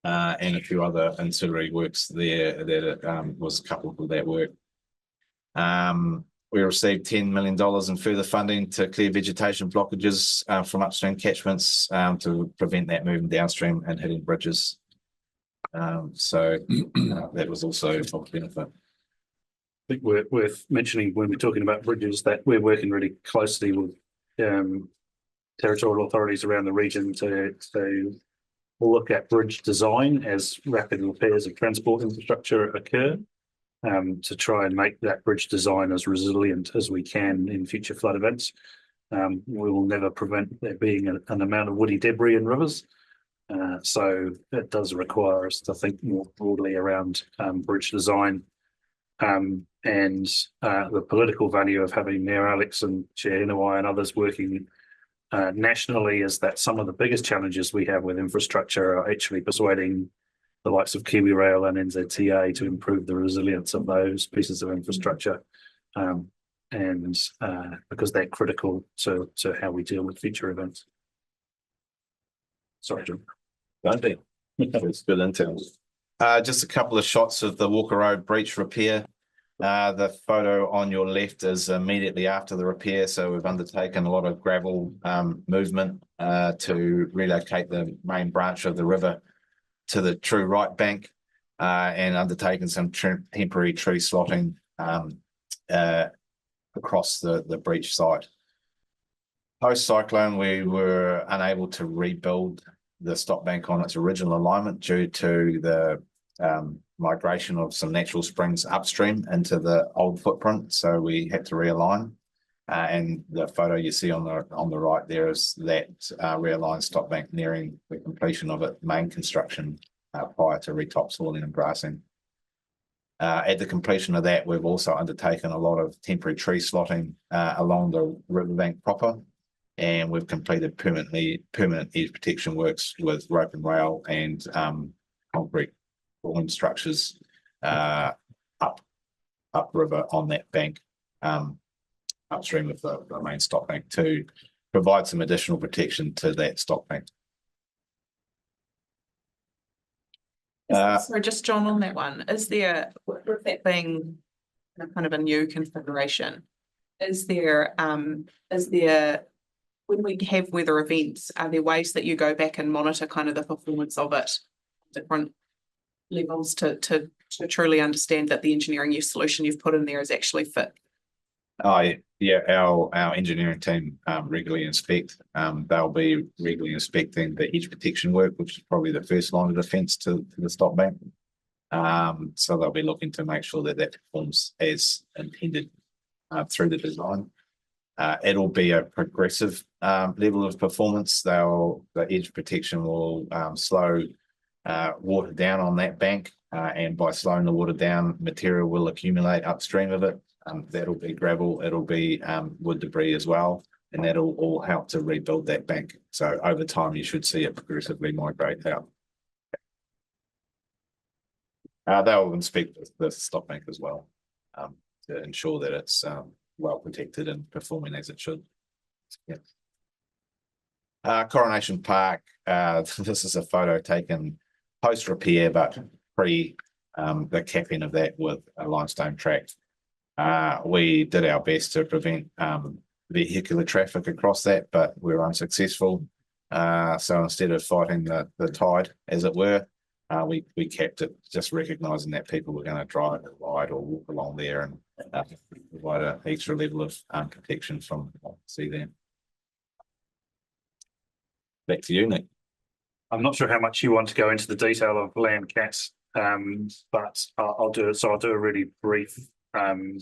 and a few other ancillary works there that was coupled with that work. We received $10 million in further funding to clear vegetation blockages from upstream catchments to prevent that moving downstream and hitting bridges. So that was also of benefit. I think worth mentioning when we're talking about bridges that we're working really closely with territorial authorities around the region to look at bridge design as rapid repairs of transport infrastructure occur, to try and make that bridge design as resilient as we can in future flood events. We will never prevent there being an amount of woody debris in rivers. So it does require us to think more broadly around bridge design. And the political value of having Mayor Alex and Chair Inouye and others working nationally is that some of the biggest challenges we have with infrastructure are actually persuading the likes of Kiwi Rail and NZTA to improve the resilience of those pieces of infrastructure, and because they're critical to how we deal with future events. Sorry, Jim. Don't be. It's good intel. Just a couple of shots of the Walker Road breach repair. The photo on your left is immediately after the repair. So we've undertaken a lot of gravel movement to relocate the main branch of the river to the true right bank, and undertaken some temporary tree slotting across the breach site. Post cyclone, we were unable to rebuild the stock bank on its original alignment due to the migration of some natural springs upstream into the old footprint. So we had to realign. And the photo you see on the right there is that realigned stock bank nearing the completion of its main construction prior to retopsoiling and grassing. At the completion of that, we've also undertaken a lot of temporary tree slotting along the riverbank proper, and we've completed permanent edge protection works with rope and rail and concrete falling structures upriver on that bank, upstream of the main stock bank to provide some additional protection to that stock bank. So just John, on that one, is there, with that being kind of a new configuration, is there, when we have weather events, are there ways that you go back and monitor kind of the performance of it, different levels to truly understand that the engineering solution you've put in there is actually fit? Yeah, our engineering team regularly inspect. They'll be regularly inspecting the edge protection work, which is probably the first line of defence to the stock bank. So they'll be looking to make sure that performs as intended through the design. It'll be a progressive level of performance. The edge protection will slow water down on that bank, and by slowing the water down, material will accumulate upstream of it. That'll be gravel, it'll be wood debris as well, and that'll all help to rebuild that bank. So over time, you should see it progressively migrate out. They'll inspect the stock bank as well to ensure that it's well protected and performing as it should. Yeah. Coronation Park, this is a photo taken post repair, but pre the capping of that with a limestone track. We did our best to prevent vehicular traffic across that, but we were unsuccessful. So instead of fighting the tide, as it were, we kept it, just recognising that people were going to drive, ride, or walk along there, and provide an extra level of protection from what we see there. Back to you, Nick. I'm not sure how much you want to go into the detail of land cats, but I'll do it. So I'll do a really brief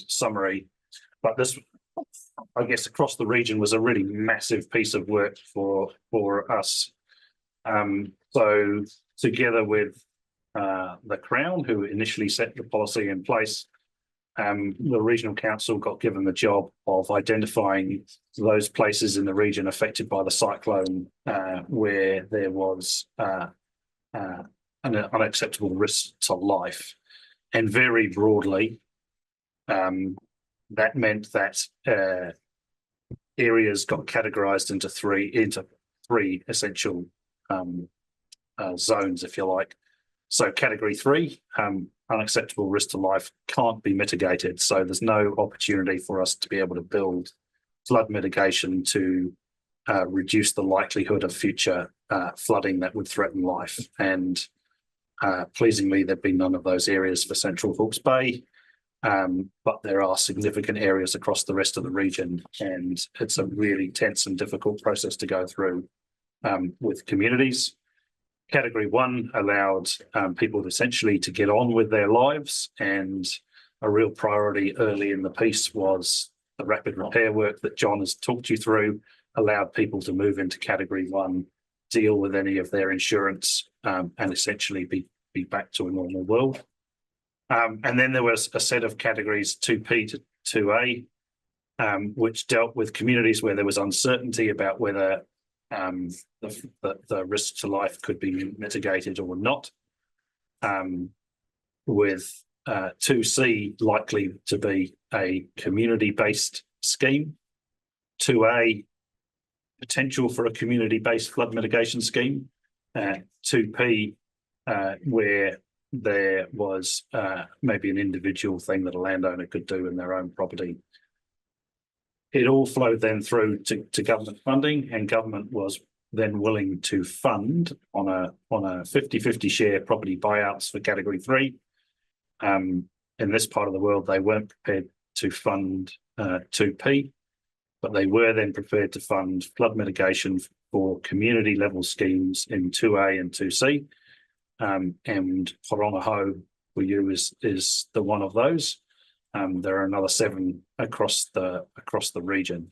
summary. But this, I guess, across the region was a really massive piece of work for us. So together with the Crown, who initially set the policy in place, the regional council got given the job of identifying those places in the region affected by the cyclone where there was an unacceptable risk to life. And very broadly, that meant that areas got categorized into three essential zones, if you like. So category 3, unacceptable risk to life, can't be mitigated. So there's no opportunity for us to be able to build flood mitigation to reduce the likelihood of future flooding that would threaten life. And pleasingly, there've been none of those areas for Central Hawke's Bay. But there are significant areas across the rest of the region, and it's a really tense and difficult process to go through with communities. Category 1 allowed people essentially to get on with their lives, and a real priority early in the piece was the rapid repair work that John has talked you through, allowed people to move into Category 1, deal with any of their insurance, and essentially be back to a normal world. And then there was a set of categories 2P to 2A, which dealt with communities where there was uncertainty about whether the risk to life could be mitigated or not, with 2C likely to be a community-based scheme, 2A potential for a community-based flood mitigation scheme, 2P where there was maybe an individual thing that a landowner could do in their own property. It all flowed then through to government funding, and government was then willing to fund on a 50-50 share property buyouts for Category 3. In this part of the world, they weren't prepared to fund 2P, but they were then prepared to fund flood mitigation for community level schemes in 2A and 2C. And Horongaho for you is the one of those. There are another 7 across the region.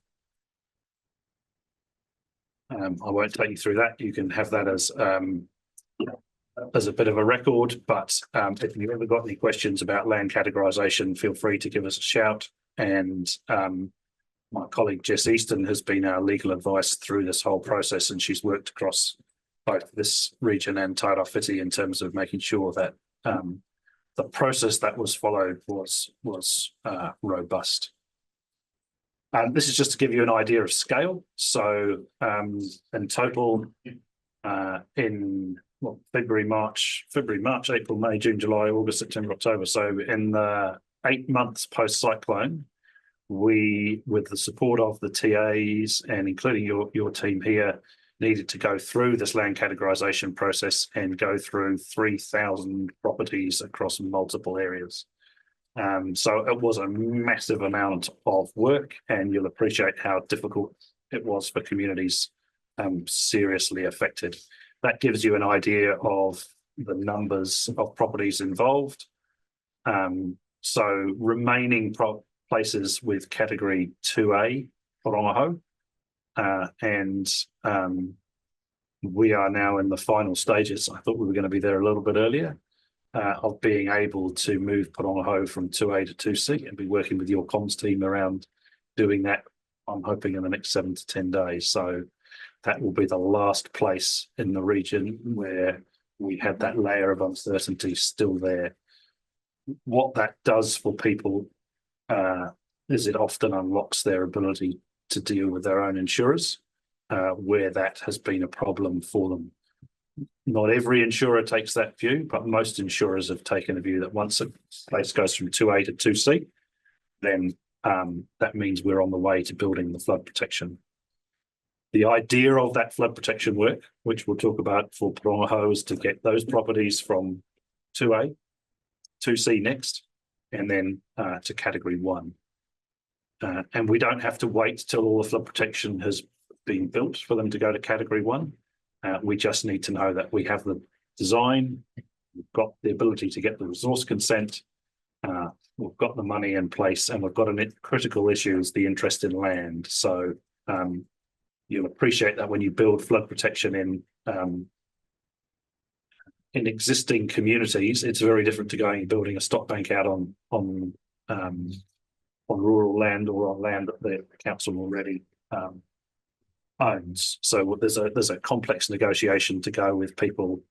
I won't take you through that. You can have that as a bit of a record, but if you've ever got any questions about land categorisation, feel free to give us a shout. And my colleague Jess Easton has been our legal advice through this whole process, and she's worked across both this region and Tairāwhiti in terms of making sure that the process that was followed was robust. This is just to give you an idea of scale. So in total, in February, March, April, May, June, July, August, September, October. So in the 8 months post cyclone, we, with the support of the TAs and including your team here, needed to go through this land categorisation process and go through 3,000 properties across multiple areas. So it was a massive amount of work, and you'll appreciate how difficult it was for communities seriously affected. That gives you an idea of the numbers of properties involved. So remaining places with category 2A, Horongaho, and we are now in the final stages. I thought we were going to be there a little bit earlier, of being able to move Horongaho from 2A to 2C and be working with your comms team around doing that, I'm hoping, in the next 7 to 10 days. So that will be the last place in the region where we had that layer of uncertainty still there. What that does for people is it often unlocks their ability to deal with their own insurers, where that has been a problem for them. Not every insurer takes that view, but most insurers have taken a view that once a place goes from 2A to 2C, then that means we're on the way to building the flood protection. The idea of that flood protection work, which we'll talk about for Horongaho, is to get those properties from 2A, 2C next, and then to category 1. And we don't have to wait till all the flood protection has been built for them to go to category 1. We just need to know that we have the design, we've got the ability to get the resource consent, we've got the money in place, and we've got a critical issue is the interest in land. So you'll appreciate that when you build flood protection in existing communities, it's very different to going and building a stock bank out on rural land or on land that the council already owns. So there's a complex negotiation to go with people.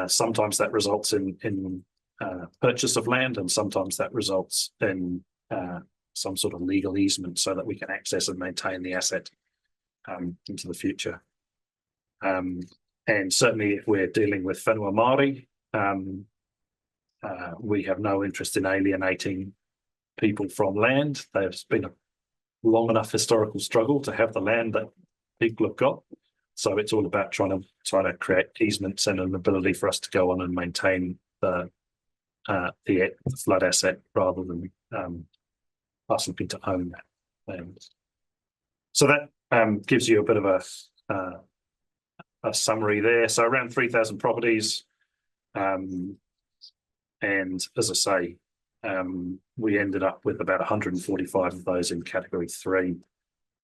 Sometimes that results in purchase of land, and sometimes that results in some sort of legal easement so that we can access and maintain the asset into the future. And certainly if we're dealing with whenua Māori, we have no interest in alienating people from land. There's been a long enough historical struggle to have the land that people have got. So it's all about trying to create easements and an ability for us to go on and maintain the flood asset rather than us looking to own that land. So that gives you a bit of a summary there. So around 3,000 properties, and as I say, we ended up with about 145 of those in category 3,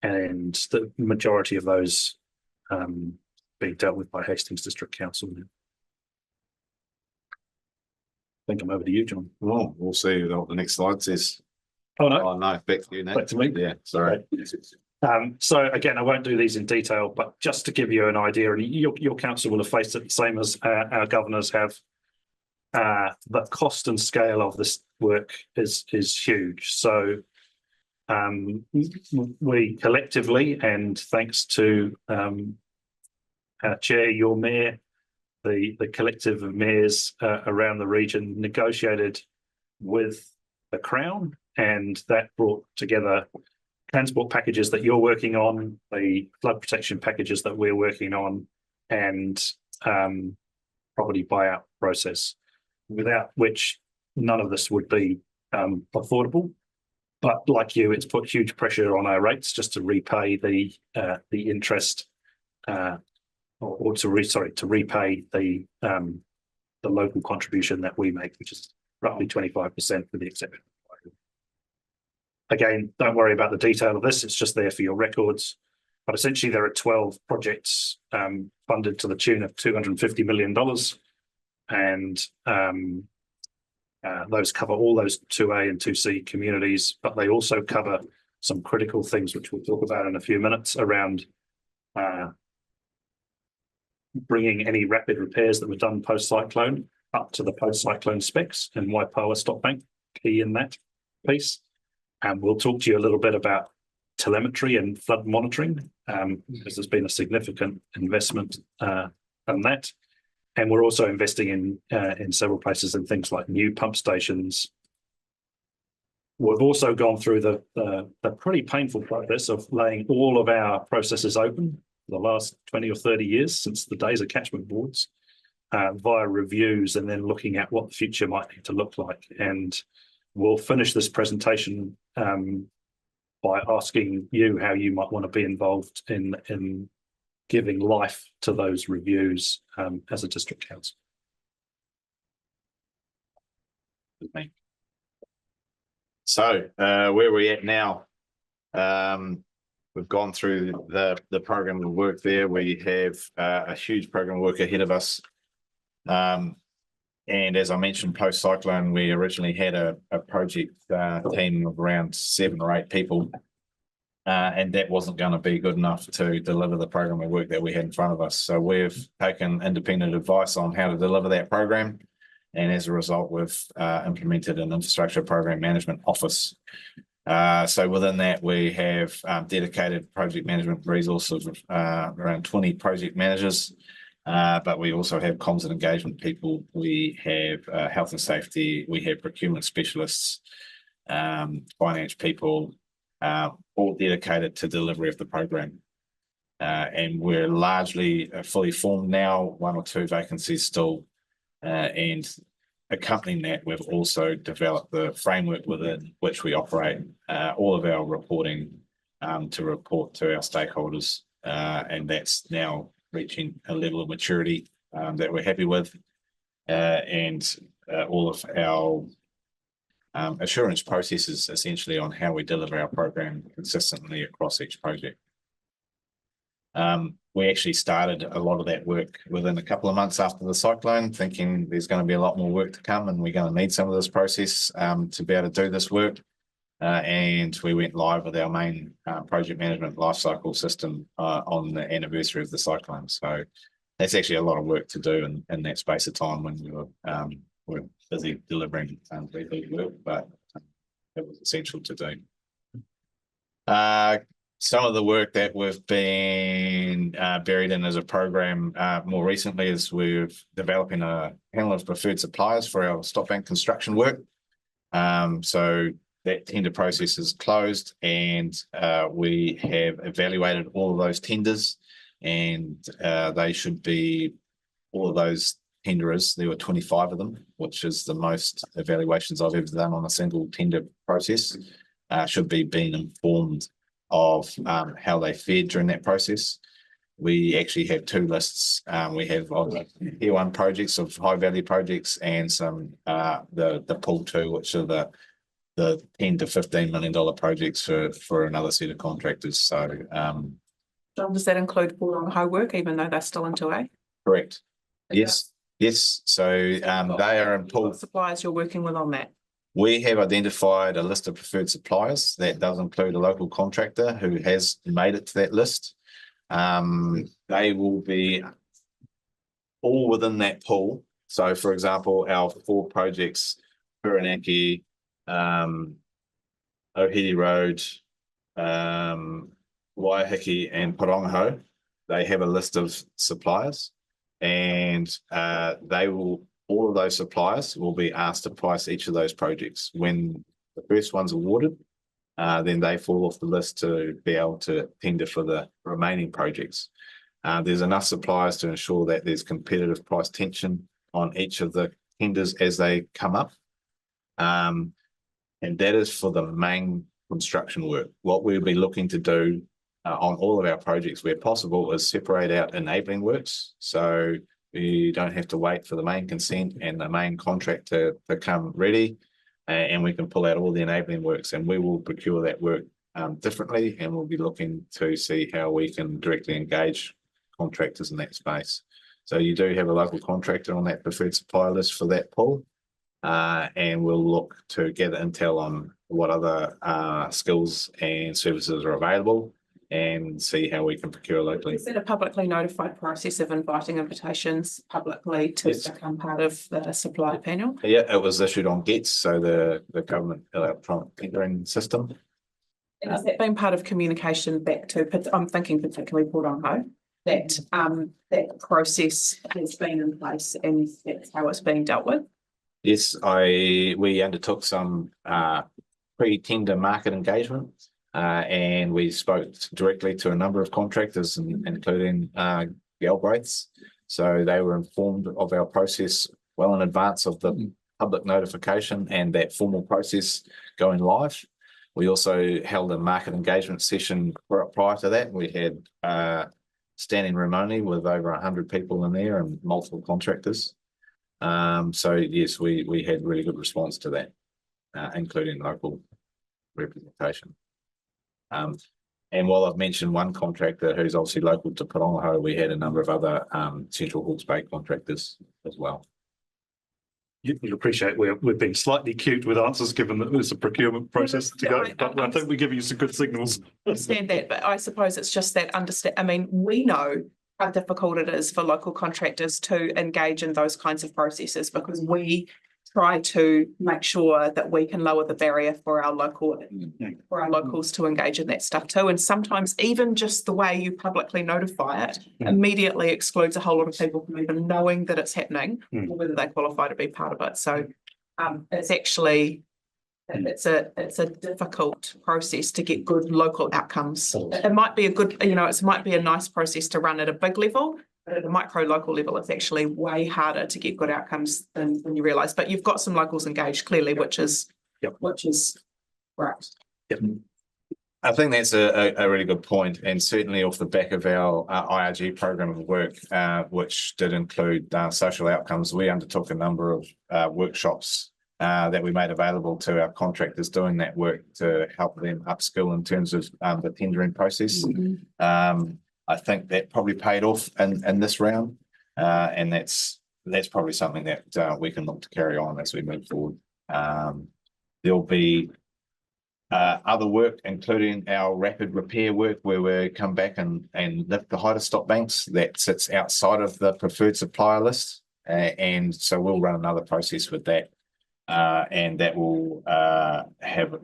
and the majority of those being dealt with by Hastings District Council. I think I'm over to you, John. Well, we'll see what the next slide says. Oh no, no, back to you, Nick. Back to me. Yeah, sorry. Okay. So again, I won't do these in detail, but just to give you an idea, and your council will have faced it the same as our governors have. The cost and scale of this work is huge. So we collectively, and thanks to our chair, your mayor, the collective of mayors around the region negotiated with the Crown, and that brought together transport packages that you're working on, the flood protection packages that we're working on, and property buyout process, without which none of this would be affordable. But like you, it's put huge pressure on our rates just to repay the interest, or to repay the local contribution that we make, which is roughly 25% with the exception. Again, don't worry about the detail of this, it's just there for your records. But essentially there are 12 projects funded to the tune of $250 million. And those cover all those 2A and 2C communities, but they also cover some critical things, which we'll talk about in a few minutes, around bringing any rapid repairs that were done post-cyclone up to the post-cyclone specs, and Waipawa Stop Bank, key in that piece. And we'll talk to you a little bit about telemetry and flood monitoring, because there's been a significant investment in that. And we're also investing in several places in things like new pump stations. We've also gone through the pretty painful process of laying all of our processes open for the last 20 or 30 years since the days of catchment boards, via reviews, and then looking at what the future might need to look like. And we'll finish this presentation by asking you how you might want to be involved in giving life to those reviews as a district council. So where are we at now? We've gone through the program of work there. We have a huge program of work ahead of us. And as I mentioned, post-cyclone, we originally had a project team of around 7 or 8 people. And that wasn't going to be good enough to deliver the program of work that we had in front of us. So we've taken independent advice on how to deliver that program. And as a result, we've implemented an infrastructure program management office. So within that, we have dedicated project management resources of around 20 project managers. But we also have comms and engagement people. We have health and safety. We have procurement specialists, finance people, all dedicated to delivery of the program. And we're largely fully formed now, 1 or 2 vacancies still. And accompanying that, we've also developed the framework within which we operate all of our reporting to report to our stakeholders. And that's now reaching a level of maturity that we're happy with. And all of our assurance processes essentially on how we deliver our program consistently across each project. We actually started a lot of that work within a couple of months after the cyclone, thinking there's going to be a lot more work to come and we're going to need some of this process to be able to do this work. And we went live with our main project management lifecycle system on the anniversary of the cyclone. So that's actually a lot of work to do in that space of time when we were busy delivering work, but it was essential to do. Some of the work that we've been buried in as a program more recently is we're developing a panel of preferred suppliers for our stop bank construction work. So that tender process is closed, and we have evaluated all of those tenders, and they should be, all of those tenderers, there were 25 of them, which is the most evaluations I've ever done on a single tender process, should be being informed of how they fared during that process. We actually have 2 lists. We have tier 1 projects of high value projects and some the pool 2, which are the $10 to $15 million projects for another set of contractors. So John, does that include Bull High work, even though they're still in 2A? Correct. Yes. So they are in pool. What suppliers you're working with on that? We have identified a list of preferred suppliers that does include a local contractor who has made it to that list. They will be all within that pool. So, for example, our 4 projects, Huranaki, Ohiri Road, Waiheke and Parongaho, they have a list of suppliers, and all of those suppliers will be asked to price each of those projects. When the first one's awarded, then they fall off the list to be able to tender for the remaining projects. There's enough suppliers to ensure that there's competitive price tension on each of the tenders as they come up. And that is for the main construction work. What we'll be looking to do on all of our projects where possible is separate out enabling works. So you don't have to wait for the main consent and the main contract to come ready. And we can pull out all the enabling works, and we will procure that work differently, and we'll be looking to see how we can directly engage contractors in that space. So you do have a local contractor on that preferred supplier list for that pool, and we'll look to gather intel on what other skills and services are available and see how we can procure locally. Is it a publicly notified process of inviting invitations publicly to become part of the supply panel? Yeah, it was issued on GETS, so the government electronic tendering system. And has that been part of communication back to, I'm thinking particularly Port Oho, that that process has been in place and that's how it's being dealt with? Yes, we undertook some pre-tender market engagement. And we spoke directly to a number of contractors, including Galbraiths. So they were informed of our process well in advance of the public notification and that formal process going live. We also held a market engagement session prior to that. We had standing room only with over 100 people in there and multiple contractors. So yes, we had really good response to that, including local representation. And while I've mentioned one contractor who's obviously local to Port Oho, we had a number of other Central Hawke's Bay contractors as well. You'll appreciate we've been slightly cute with answers given that there's a procurement process to go, but I think we're giving you some good signals. I understand that, but I suppose it's just that I mean, we know how difficult it is for local contractors to engage in those kinds of processes because we try to make sure that we can lower the barrier for our locals to engage in that stuff too. And sometimes even just the way you publicly notify it immediately excludes a whole lot of people from even knowing that it's happening or whether they qualify to be part of it. So it's actually it's a difficult process to get good local outcomes. It might be a good, it might be a nice process to run at a big level. But at a micro local level, it's actually way harder to get good outcomes than you realise. But you've got some locals engaged clearly, which is right. Yep. I think that's a really good point, and certainly off the back of our IRG program of work, which did include social outcomes, we undertook a number of workshops that we made available to our contractors doing that work to help them upskill in terms of the tendering process. I think that probably paid off in this round, and that's probably something that we can look to carry on as we move forward. There'll be other work, including our rapid repair work, where we come back and lift the height of stop banks that sits outside of the preferred supplier list, and so we'll run another process with that, and that will have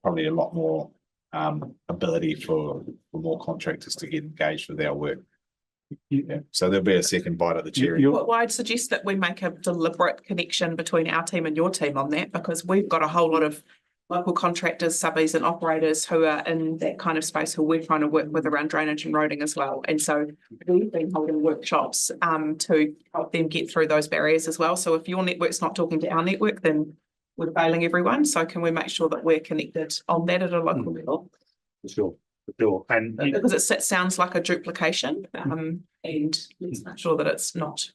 probably a lot more ability for more contractors to get engaged with our work. So there'll be a second bite at the cherry. Well, I'd suggest that we make a deliberate connection between our team and your team on that, because we've got a whole lot of local contractors, subbies and operators who are in that kind of space who we're trying to work with around drainage and roading as well. And so we've been holding workshops to help them get through those barriers as well. So if your network's not talking to our network, then we're failing everyone. So can we make sure that we're connected on that at a local level? For sure. And because it sounds like a duplication, and let's make sure that it's not.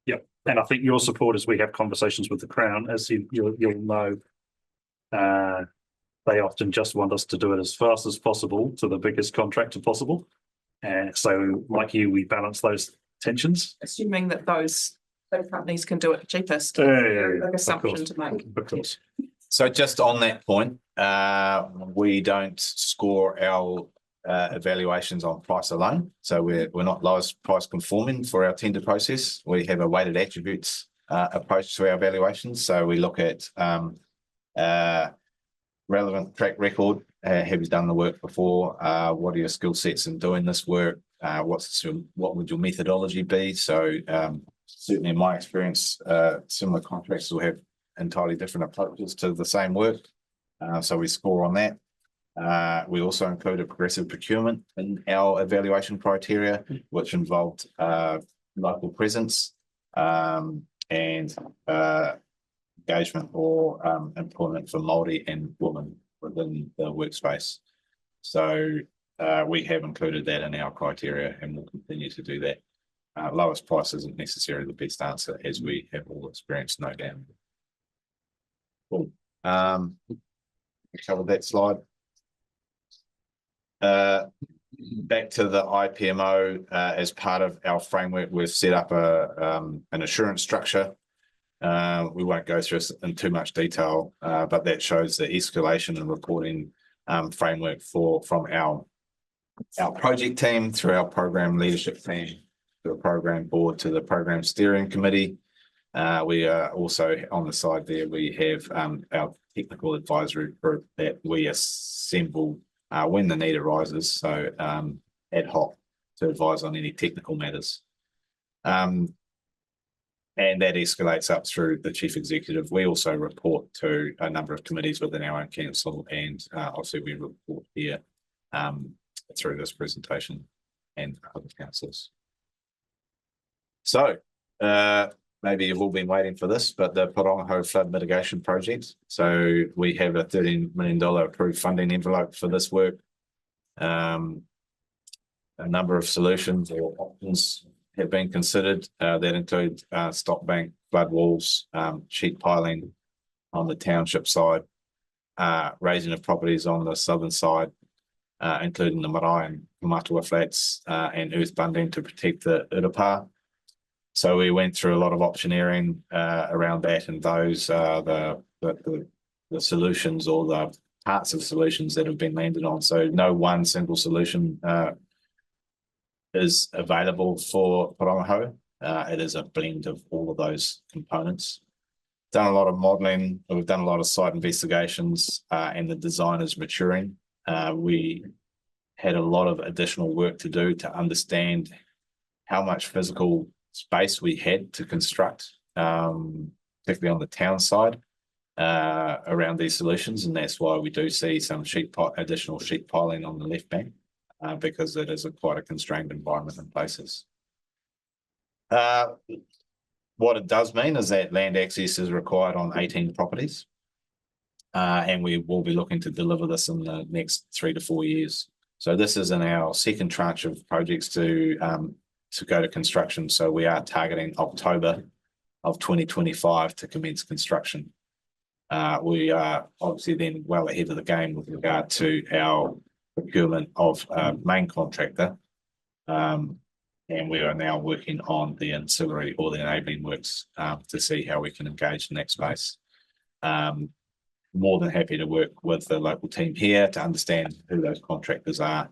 Yep. And I think your support as we have conversations with the Crown, as you'll know, they often just want us to do it as fast as possible to the biggest contractor possible. And so like you, we balance those tensions. Assuming that those companies can do it cheapest. Big assumption to make. Of course. So just on that point, we don't score our evaluations on price alone. So we're not lowest price conforming for our tender process. We have a weighted attributes approach to our evaluations. So we look at relevant track record. Have you done the work before? What are your skill sets in doing this work? What would your methodology be? So certainly in my experience, similar contractors will have entirely different approaches to the same work. So we score on that. We also include a progressive procurement in our evaluation criteria, which involved local presence and engagement or employment for Māori and women within the workspace. So we have included that in our criteria and will continue to do that. Lowest price isn't necessarily the best answer, as we have all experienced, no doubt. Cool. We covered that slide. Back to the IPMO, as part of our framework, we've set up an assurance structure. We won't go through this in too much detail, but that shows the escalation and reporting framework from our project team through our program leadership team to the program board to the program steering committee. We are also on the side there, we have our technical advisory group that we assemble when the need arises, so ad hoc to advise on any technical matters. And that escalates up through the chief executive. We also report to a number of committees within our own council, and obviously we report here through this presentation and other councils. So maybe you've all been waiting for this, but the Parongaho flood mitigation project. So we have a $13 million approved funding envelope for this work. A number of solutions or options have been considered that include stop bank, flood walls, sheet piling on the township side, raising of properties on the southern side, including the marae and Matua flats, and earth bunding to protect the urapa. So we went through a lot of optioneering around that, and those are the solutions or the parts of solutions that have been landed on. So no one single solution is available for Parongaho. It is a blend of all of those components. Done a lot of modelling, we've done a lot of site investigations, and the design is maturing. We had a lot of additional work to do to understand how much physical space we had to construct, particularly on the town side, around these solutions, and that's why we do see some additional sheet piling on the left bank, because it is quite a constrained environment in places. What it does mean is that land access is required on 18 properties, and we will be looking to deliver this in the next 3 to 4 years. So this is in our second tranche of projects to go to construction. So we are targeting October of 2025 to commence construction. We are obviously then well ahead of the game with regard to our procurement of main contractor. And we are now working on the ancillary or the enabling works to see how we can engage in that space. More than happy to work with the local team here to understand who those contractors are.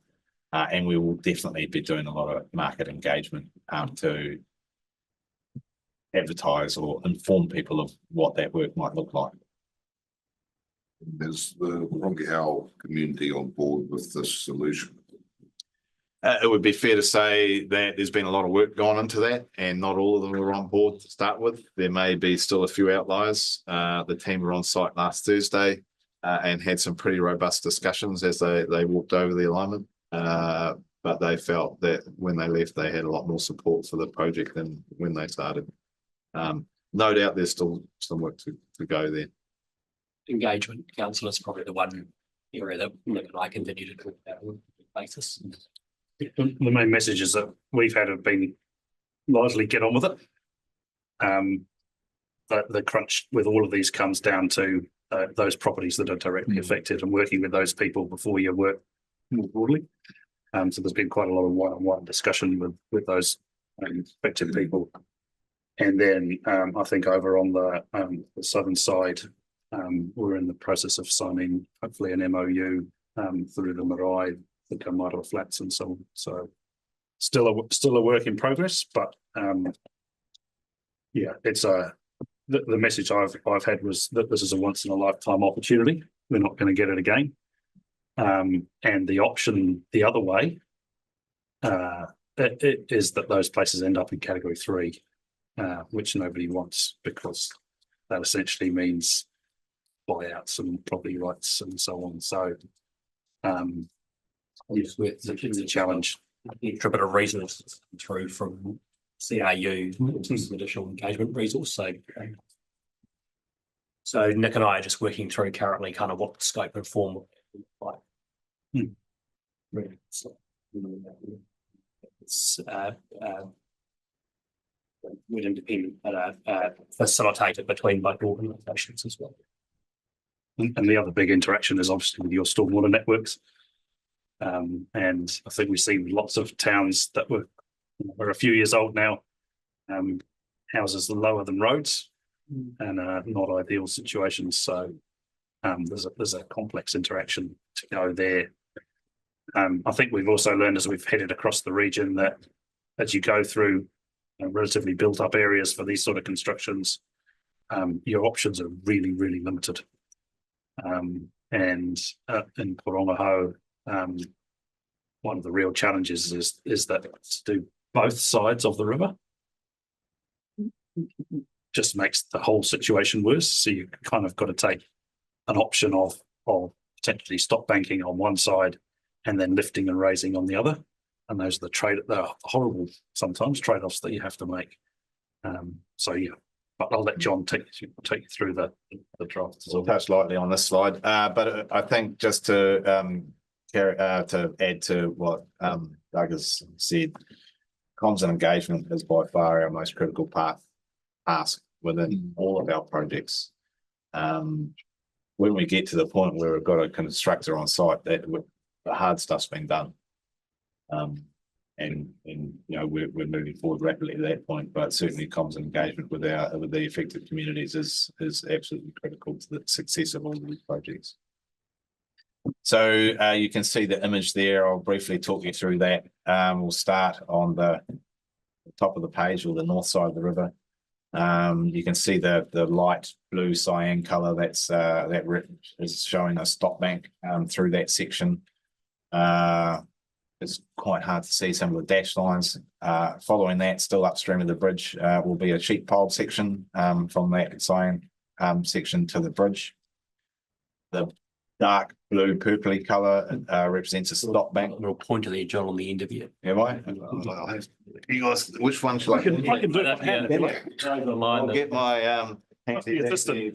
And we will definitely be doing a lot of market engagement to advertise or inform people of what that work might look like. Is the Rongohau community on board with this solution? It would be fair to say that there's been a lot of work gone into that, and not all of them are on board to start with. There may be still a few outliers. The team were on site last Thursday and had some pretty robust discussions as they walked over the alignment. But they felt that when they left, they had a lot more support for the project than when they started. No doubt there's still some work to go there. Engagement council is probably the one area that I continue to talk about on a basis. The main messages that we've had have been largely get on with it. But the crunch with all of these comes down to those properties that are directly affected and working with those people before you work more broadly. So there's been quite a lot of one-on-one discussion with those affected people. And then I think over on the southern side, we're in the process of signing hopefully an MOU through the marae, the Kaimara flats and so on. So still a work in progress, but yeah, it's the message I've had was that this is a once in a lifetime opportunity. We're not going to get it again. And the option the other way it is that those places end up in category 3, which nobody wants, because that essentially means buyouts and property rights and so on. So it's a challenge. A bit of resources through from CRU, some additional engagement resource. So So Nick and I are just working through currently kind of what the scope and form will look like. Really, it's would independent facilitate it between both organisations as well. And the other big interaction is obviously with your stormwater networks. And I think we see lots of towns that were a few years old now, houses lower than roads, and not ideal situations. So there's a complex interaction to go there. I think we've also learned as we've headed across the region that as you go through relatively built up areas for these sort of constructions, your options are really, really limited. And in Porongaho, one of the real challenges is that to do both sides of the river just makes the whole situation worse. So you kind of got to take an option of potentially stop banking on one side and then lifting and raising on the other. And those are the horrible sometimes trade-offs that you have to make. So yeah, but I'll let John take you through the drafts. We'll touch lightly on this slide, but I think just to add to what Doug has said, comms and engagement is by far our most critical task within all of our projects. When we get to the point where we've got a constructor on site, that the hard stuff's been done. And you know, we're moving forward rapidly at that point, but certainly comms and engagement with the affected communities is absolutely critical to the success of all of these projects. So you can see the image there. I'll briefly talk you through that. We'll start on the top of the page, or the north side of the river. You can see the light blue cyan color that is showing a stop bank through that section. It's quite hard to see some of the dash lines. Following that, still upstream of the bridge, will be a sheep pole section from that cyan section to the bridge. The dark blue purpley color represents a stop bank. We'll point to the John on the end of you. Am I? You guys, which one should I can do it. I'll get my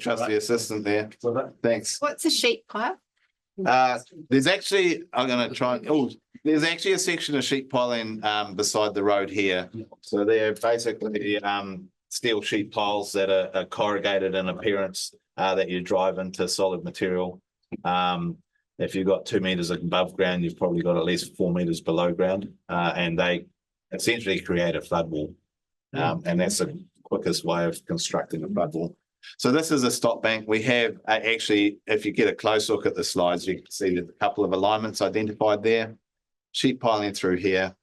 trusty assistant there. Thanks. What's a sheep pipe? There's actually, I'm going to try. There's actually a section of sheep piling beside the road here. So they're basically steel sheep piles that are corrugated in appearance that you drive into solid material. If you've got 2 meters above ground, you've probably got at least 4 meters below ground, and they essentially create a flood wall. And that's the quickest way of constructing a flood wall. So this is a stop bank. We have actually, if you get a close look at the slides, you can see a couple of alignments identified there. Sheep piling through here,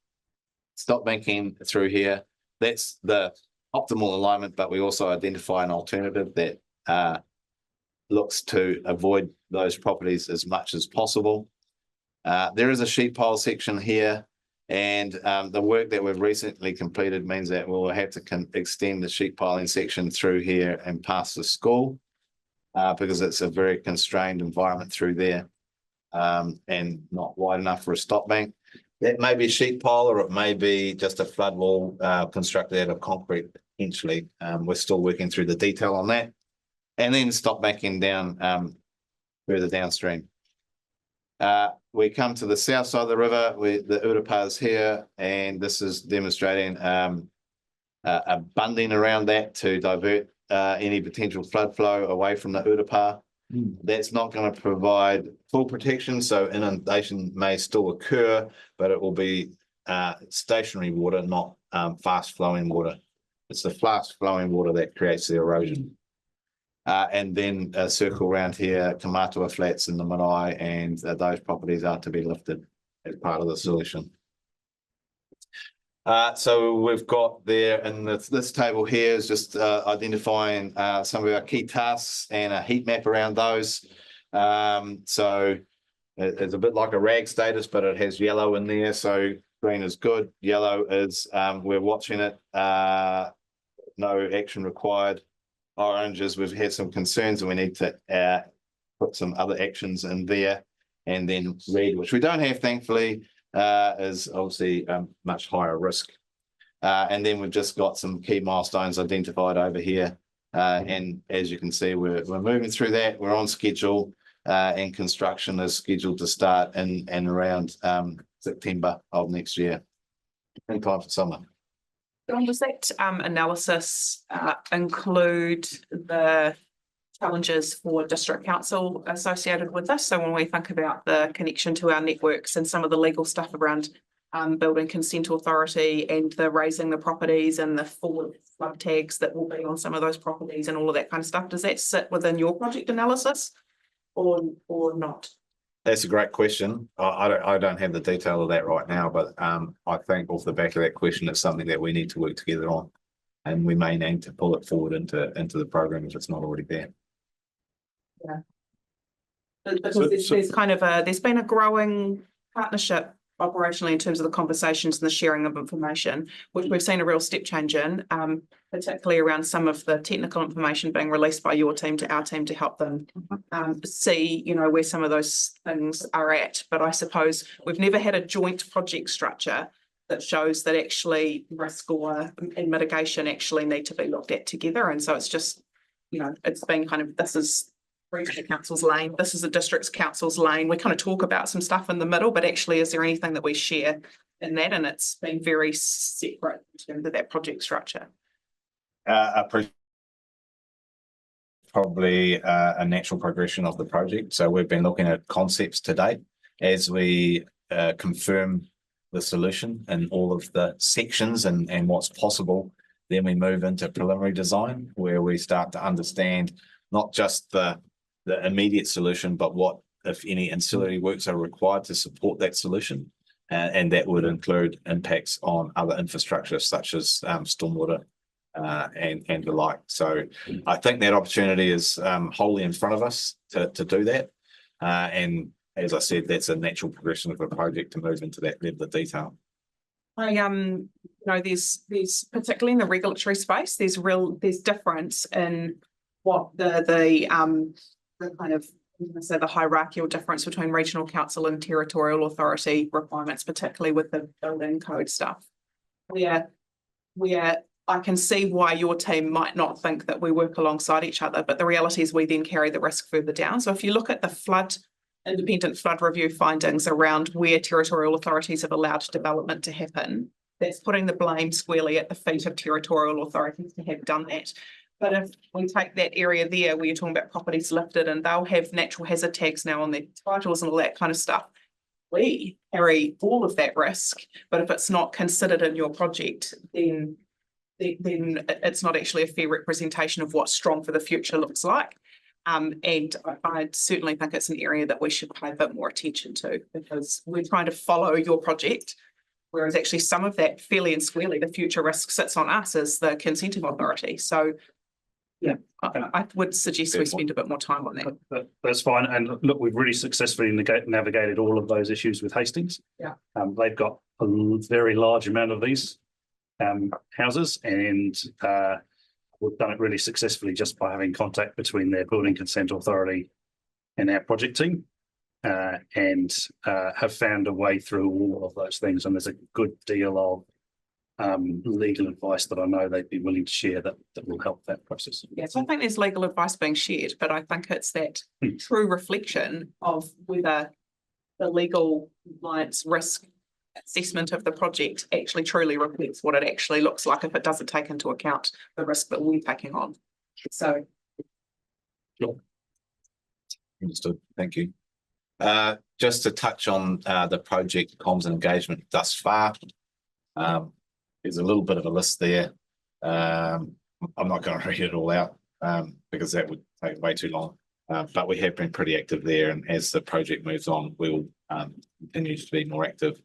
stop banking through here. That's the optimal alignment, but we also identify an alternative that looks to avoid those properties as much as possible. There is a sheep pile section here, and the work that we've recently completed means that we'll have to extend the sheep piling section through here and past the school because it's a very constrained environment through there and not wide enough for a stop bank. That may be sheep pile, or it may be just a flood wall constructed out of concrete potentially. We're still working through the detail on that. And then stop banking down further downstream. We come to the south side of the river, where the Urapa is here, and this is demonstrating a bunding around that to divert any potential flood flow away from the Urapa. That's not going to provide full protection, so inundation may still occur, but it will be stationary water, not fast flowing water. It's the fast flowing water that creates the erosion. And then a circle around here, Kamatua Flats in the Marae, and those properties are to be lifted as part of the solution. So we've got there, and this table here is just identifying some of our key tasks and a heat map around those. So it's a bit like a RAG status, but it has yellow in there. So green is good, yellow is we're watching it, no action required. Orange is we've had some concerns and we need to put some other actions in there. And then red, which we don't have, thankfully, is obviously much higher risk. And then we've just got some key milestones identified over here And as you can see, we're moving through that. We're on schedule, and construction is scheduled to start in and around September of next year, in time for summer. John, does that analysis include the challenges for district council associated with this? So when we think about the connection to our networks and some of the legal stuff around building consent authority and the raising the properties and the forward flood tags that will be on some of those properties and all of that kind of stuff, does that sit within your project analysis or not? That's a great question. I don't have the detail of that right now, but I think off the back of that question, it's something that we need to work together on, and we may need to pull it forward into the program if it's not already there. Yeah. Because there's been a growing partnership operationally in terms of the conversations and the sharing of information, which we've seen a real step change in, particularly around some of the technical information being released by your team to our team to help them see, where some of those things are at. But I suppose we've never had a joint project structure that shows that actually risk and mitigation actually need to be looked at together. And so it's just, it's been kind of, this is regional council's lane, this is the district's council's lane. We kind of talk about some stuff in the middle, but actually is there anything that we share in that? And it's been very separate in terms of that project structure. Probably a natural progression of the project. So we've been looking at concepts to date. As we confirm the solution in all of the sections and what's possible, then we move into preliminary design, where we start to understand not just the immediate solution, but what, if any, ancillary works are required to support that solution. And that would include impacts on other infrastructure such as stormwater and the like. So I think that opportunity is wholly in front of us to do that. And as I said, that's a natural progression of a project to move into that level of detail. There's particularly in the regulatory space, there's difference in what the kind of, the hierarchical difference between regional council and territorial authority requirements, particularly with the building code stuff, where I can see why your team might not think that we work alongside each other, but the reality is we then carry the risk further down. So if you look at the independent flood review findings around where territorial authorities have allowed development to happen, that's putting the blame squarely at the feet of territorial authorities to have done that. But if we take that area there where you're talking about properties lifted and they'll have natural hazard tags now on their titles and all that kind of stuff, we carry all of that risk. But if it's not considered in your project, then it's not actually a fair representation of what strong for the future looks like. And I certainly think it's an area that we should pay a bit more attention to, because we're trying to follow your project, whereas actually some of that fairly and squarely, the future risk sits on us as the consenting authority. So yeah, I would suggest we spend a bit more time on that. That's fine. And look, we've really successfully navigated all of those issues with Hastings. Yeah. They've got a very large amount of these houses, and we've done it really successfully just by having contact between their building consent authority and our project team, and have found a way through all of those things. And there's a good deal of legal advice that I know they'd be willing to share that will help that process. Yes, I think there's legal advice being shared, but I think it's that true reflection of whether the legal compliance risk assessment of the project actually truly reflects what it actually looks like if it doesn't take into account the risk that we're taking on. So sure. Understood. Thank you. Just to touch on the project comms and engagement thus far. There's a little bit of a list there. I'm not going to read it all out because that would take way too long. But we have been pretty active there, and as the project moves on, we'll continue to be more active.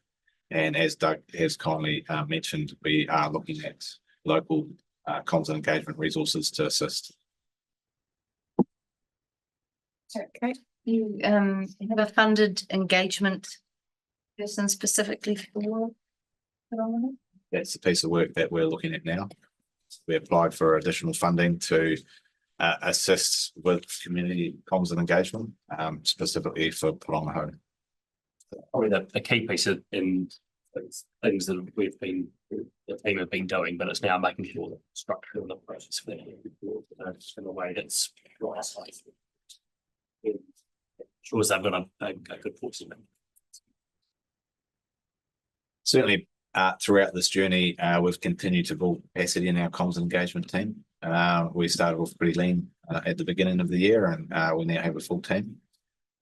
And as Doug has kindly mentioned, we are looking at local comms and engagement resources to assist. Okay, you have a funded engagement person specifically for it? That's the piece of work that we're looking at now. We applied for additional funding to assist with community comms and engagement, specifically for Parongaho. Probably the key piece in things that the team have been doing, but it's now making sure that the structure and the process for that in a way that's right. Sure as they've got a good force in them. Certainly, throughout this journey, we've continued to build capacity in our comms engagement team. We started off pretty lean at the beginning of the year, and we now have a full team.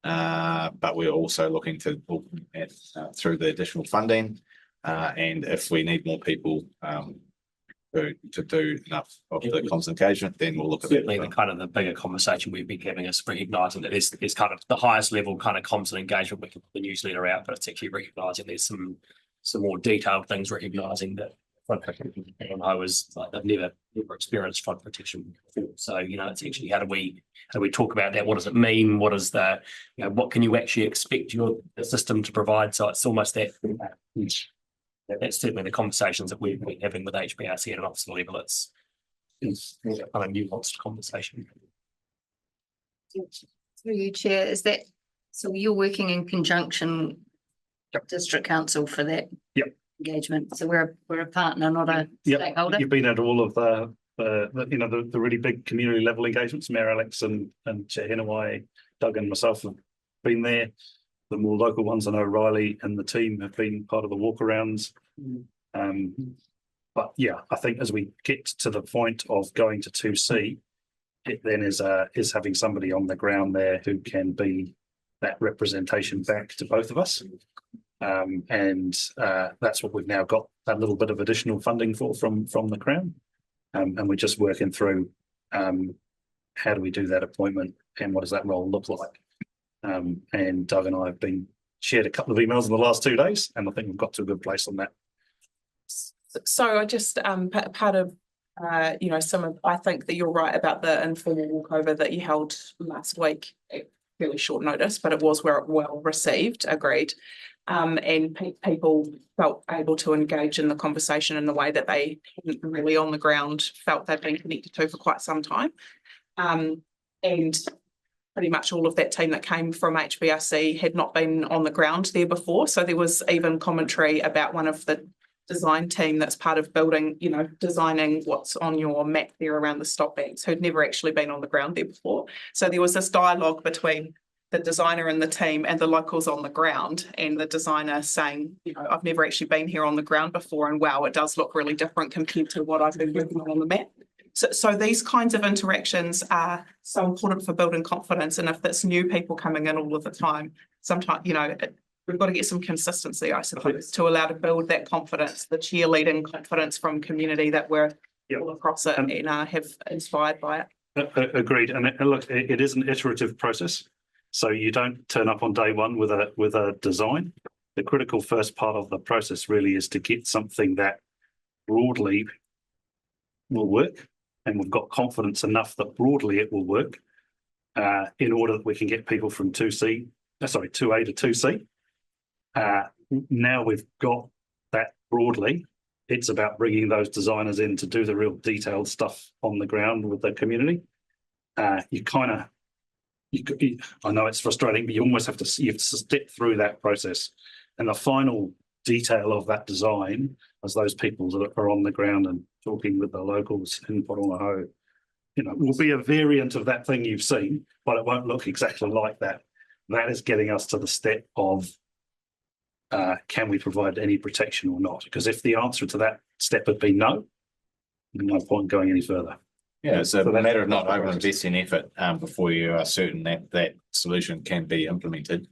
But we're also looking to augment through the additional funding, and if we need more people to do enough of the comms engagement, then we'll look at Certainly that. the kind of the bigger conversation we've been having is recognising that it's kind of the highest level kind of comms and engagement. We can put the newsletter out, but it's actually recognising there's some more detailed things, recognising that front protection, and I was like, I've never experienced front protection before. So, you know, it's actually how do we talk about that? What does it mean? What is the, you know, what can you actually expect the system to provide? So it's almost that. That's certainly the conversations that we've been having with HBRC at an officer level. It's kind of nuanced conversation. Through you, Chair, is that, so you're working in conjunction with District Council for that engagement? So we're a partner, not a stakeholder? You've been at all of the really big community level engagements. Mayor Alex and Chair Henaway, Doug and myself have been there. The more local ones, I know Riley and the team have been part of the walkarounds. But yeah, I think as we get to the point of going to 2C, it then is having somebody on the ground there who can be that representation back to both of us. And that's what we've now got a little bit of additional funding for from the Crown. And we're just working through how do we do that appointment and what does that role look like? And Doug and I have shared a couple of emails in the last 2 days, and I think we've got to a good place on that. So I just part of you know, I think that you're right about the informal walkover that you held last week at fairly short notice, but it was well received, agreed. And people felt able to engage in the conversation in the way that they hadn't really on the ground felt they'd been connected to for quite some time. And pretty much all of that team that came from HBRC had not been on the ground there before. So there was even commentary about one of the design team that's part of building, you know, designing what's on your map there around the stop banks, who'd never actually been on the ground there before. So there was this dialogue between the designer and the team and the locals on the ground, and the designer saying, you know, I've never actually been here on the ground before, and wow, it does look really different compared to what I've been working on the map. So these kinds of interactions are so important for building confidence. And if it's new people coming in all of the time, sometimes, you know, we've got to get some consistency, I suppose, to allow to build that confidence, the cheerleading confidence from community that we're all across it and have inspired by it. Agreed. And look, it is an iterative process. So you don't turn up on day one with a design. The critical first part of the process really is to get something that broadly will work. And we've got confidence enough that broadly it will work in order that we can get people from 2A to 2C. Now we've got that broadly, it's about bringing those designers in to do the real detailed stuff on the ground with the community. I know it's frustrating, but you almost have to step through that process. And the final detail of that design, as those people that are on the ground and talking with the locals in Porongaho, you know, will be a variant of that thing you've seen, but it won't look exactly like that. That is getting us to the step of can we provide any protection or not? Because if the answer to that step had been no, no point going any further. Yeah, it's a matter of not over-investing effort before you are certain that that solution can be implemented,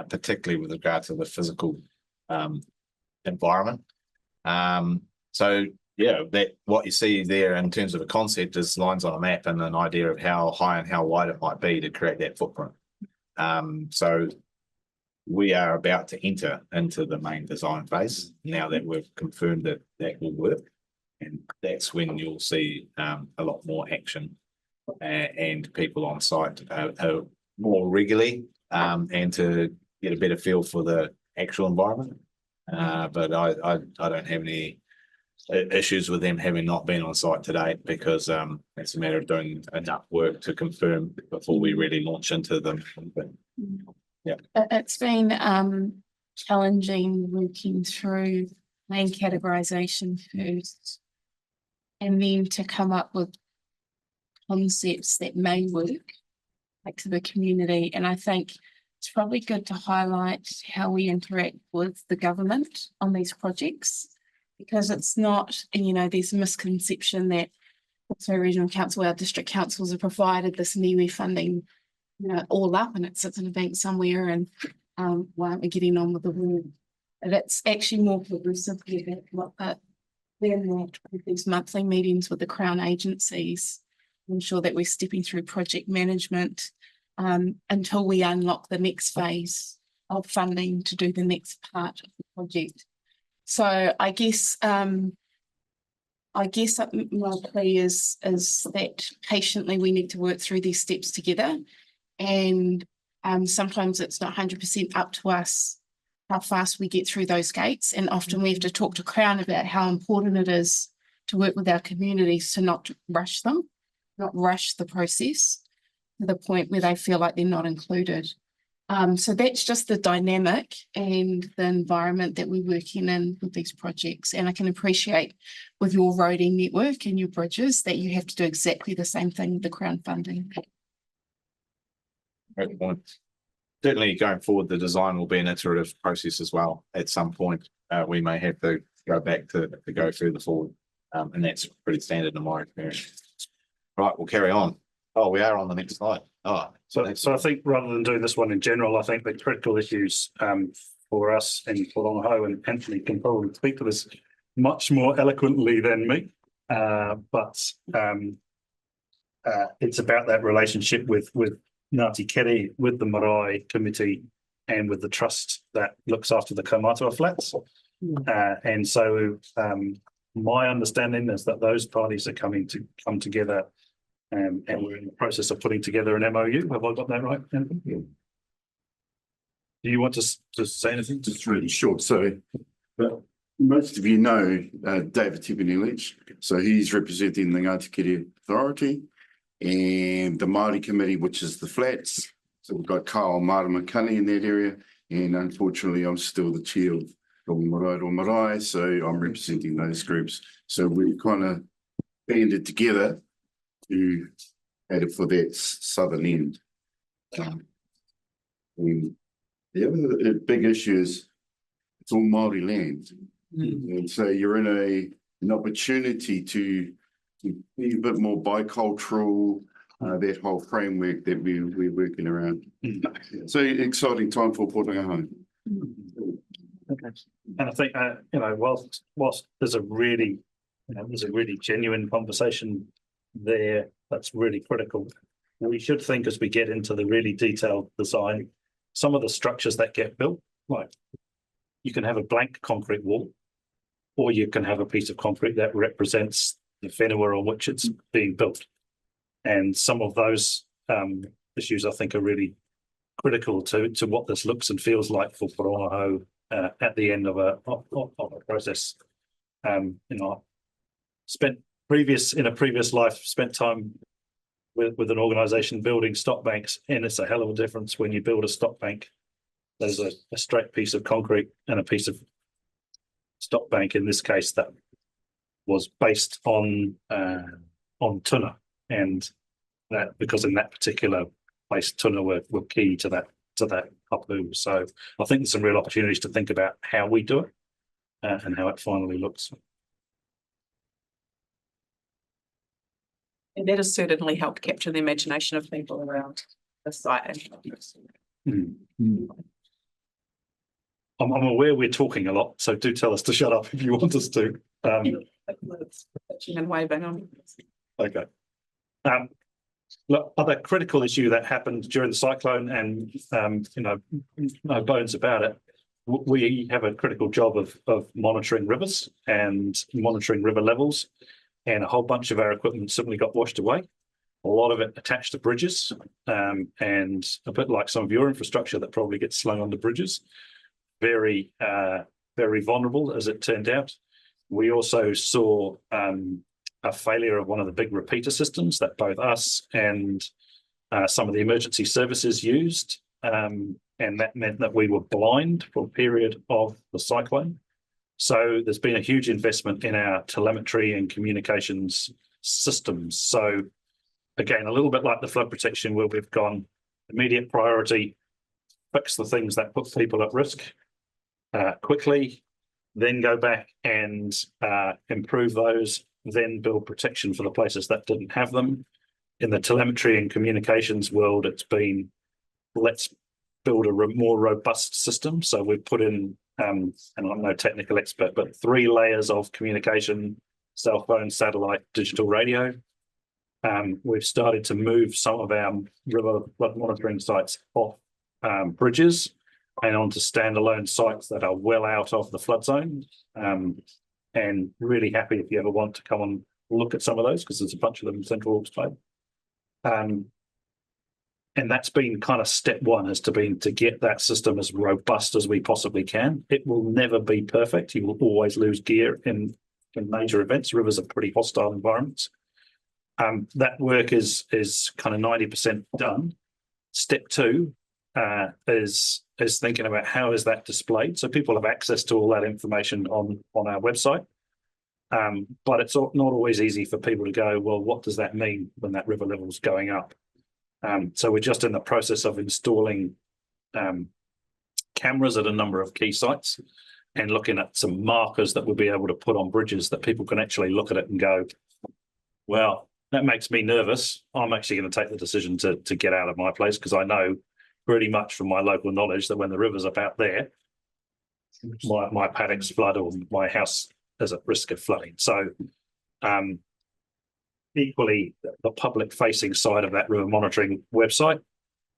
particularly with regard to the physical environment. So yeah, that what you see there in terms of a concept is lines on a map and an idea of how high and how wide it might be to create that footprint. So we are about to enter into the main design phase now that we've confirmed that that will work. And that's when you'll see a lot more action and people on site more regularly and to get a better feel for the actual environment. But I don't have any issues with them having not been on site today because it's a matter of doing enough work to confirm before we really launch into them. But, yeah, it's been challenging working through main categorization first, and then to come up with concepts that may work like to the community. And I think it's probably good to highlight how we interact with the government on these projects, because it's not, you know, there's a misconception that also regional council, our district councils have provided this NIWI funding, you know, all up and it sits in a bank somewhere, and why aren't we getting on with the work? And it's actually more progressive than that with these monthly meetings with the Crown agencies, ensure that we're stepping through project management until we unlock the next phase of funding to do the next part of the project. So I guess my plea is that patiently we need to work through these steps together, and sometimes it's not 100% up to us how fast we get through those gates, and often we have to talk to Crown about how important it is to work with our communities to not rush them, not rush the process to the point where they feel like they're not included. So that's just the dynamic and the environment that we're working in with these projects. And I can appreciate with your roading network and your bridges that you have to do exactly the same thing with the Crown funding. Great point. Certainly going forward, the design will be an iterative process as well. At some point, we may have to go back to go further forward. And that's pretty standard in my experience. Right, we'll carry on. Oh, we are on the next slide. Oh, so I think rather than doing this one in general, I think the critical issues for us in Whangaho, and Anthony can probably speak to this much more eloquently than me, but it's about that relationship with Ngāti Kere, with the Marae Committee, and with the trust that looks after the Kaumātua flats. And so my understanding is that those parties are come together, and we're in the process of putting together an MOU. Have I got that right, Anthony? Yeah. Do you want to say anything? Just really short. So, but most of you know David Tibanilic. So he's representing the Ngāti Kere Authority and the Māori Committee, which is the flats. So we've got Kyle Maramakani in that area. And unfortunately, I'm still the chair of Marae, so I'm representing those groups. So we kind of banded together to add it for that southern end. And the other big issue is it's all Māori land. And so you're in an opportunity to be a bit more bicultural, that whole framework that we're working around. So exciting time for Pōtanga. Okay. And I think, you know, whilst there's a really genuine conversation there that's really critical, we should think as we get into the really detailed design, some of the structures that get built, like you can have a blank concrete wall, or you can have a piece of concrete that represents the whenua on which it's being built. And some of those issues I think are really critical to what this looks and feels like for Whangaho at the end of a process. You know, in a previous life, spent time with an organisation building stock banks, and it's a hell of a difference when you build a stock bank. There's a straight piece of concrete and a piece of stock bank, in this case, that was based on tuna, and that because in that particular place tuna were key to that hapu. So I think there's some real opportunities to think about how we do it and how it finally looks. And that has certainly helped capture the imagination of people around the site. I'm aware we're talking a lot, so do tell us to shut up if you want us to. And waving on. Okay. Look, other critical issue that happened during the cyclone, and you know, no bones about it. We have a critical job of monitoring rivers and monitoring river levels, and a whole bunch of our equipment simply got washed away. A lot of it attached to bridges, and a bit like some of your infrastructure that probably gets slung onto bridges. Very vulnerable, as it turned out. We also saw a failure of one of the big repeater systems that both us and some of the emergency services used, and that meant that we were blind for a period of the cyclone. So there's been a huge investment in our telemetry and communications systems. So again, a little bit like the flood protection, where we've gone immediate priority, fix the things that put people at risk quickly, then go back and improve those, then build protection for the places that didn't have them. In the telemetry and communications world, it's been, let's build a more robust system. So we've put in, and I'm no technical expert, but 3 layers of communication: cell phone, satellite, digital radio. We've started to move some of our river flood monitoring sites off bridges and onto standalone sites that are well out of the flood zone. And really happy if you ever want to come and look at some of those, because there's a bunch of them in Central Hawke's Bay. And that's been kind of step one, is to get that system as robust as we possibly can. It will never be perfect. You will always lose gear in major events. Rivers are pretty hostile environments. That work is kind of 90% done. Step 2 is thinking about how is that displayed. So people have access to all that information on our website. But it's not always easy for people to go, well, what does that mean when that river level is going up? So we're just in the process of installing cameras at a number of key sites and looking at some markers that we'll be able to put on bridges that people can actually look at it and go, well, that makes me nervous. I'm actually going to take the decision to get out of my place, because I know pretty much from my local knowledge that when the river's up out there, my paddocks flood or my house is at risk of flooding. So equally, the public-facing side of that river monitoring website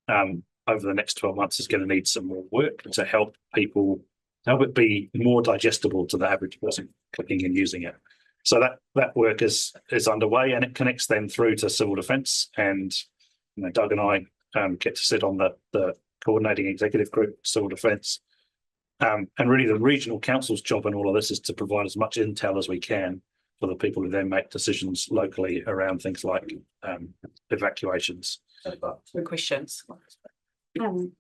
over the next 12 months is going to need some more work to help people, help it be more digestible to the average person clicking and using it. So that work is underway, and it connects then through to civil defence. And Doug and I get to sit on the coordinating executive group, civil defence. And really the regional council's job in all of this is to provide as much intel as we can for the people who then make decisions locally around things like evacuations. Good questions.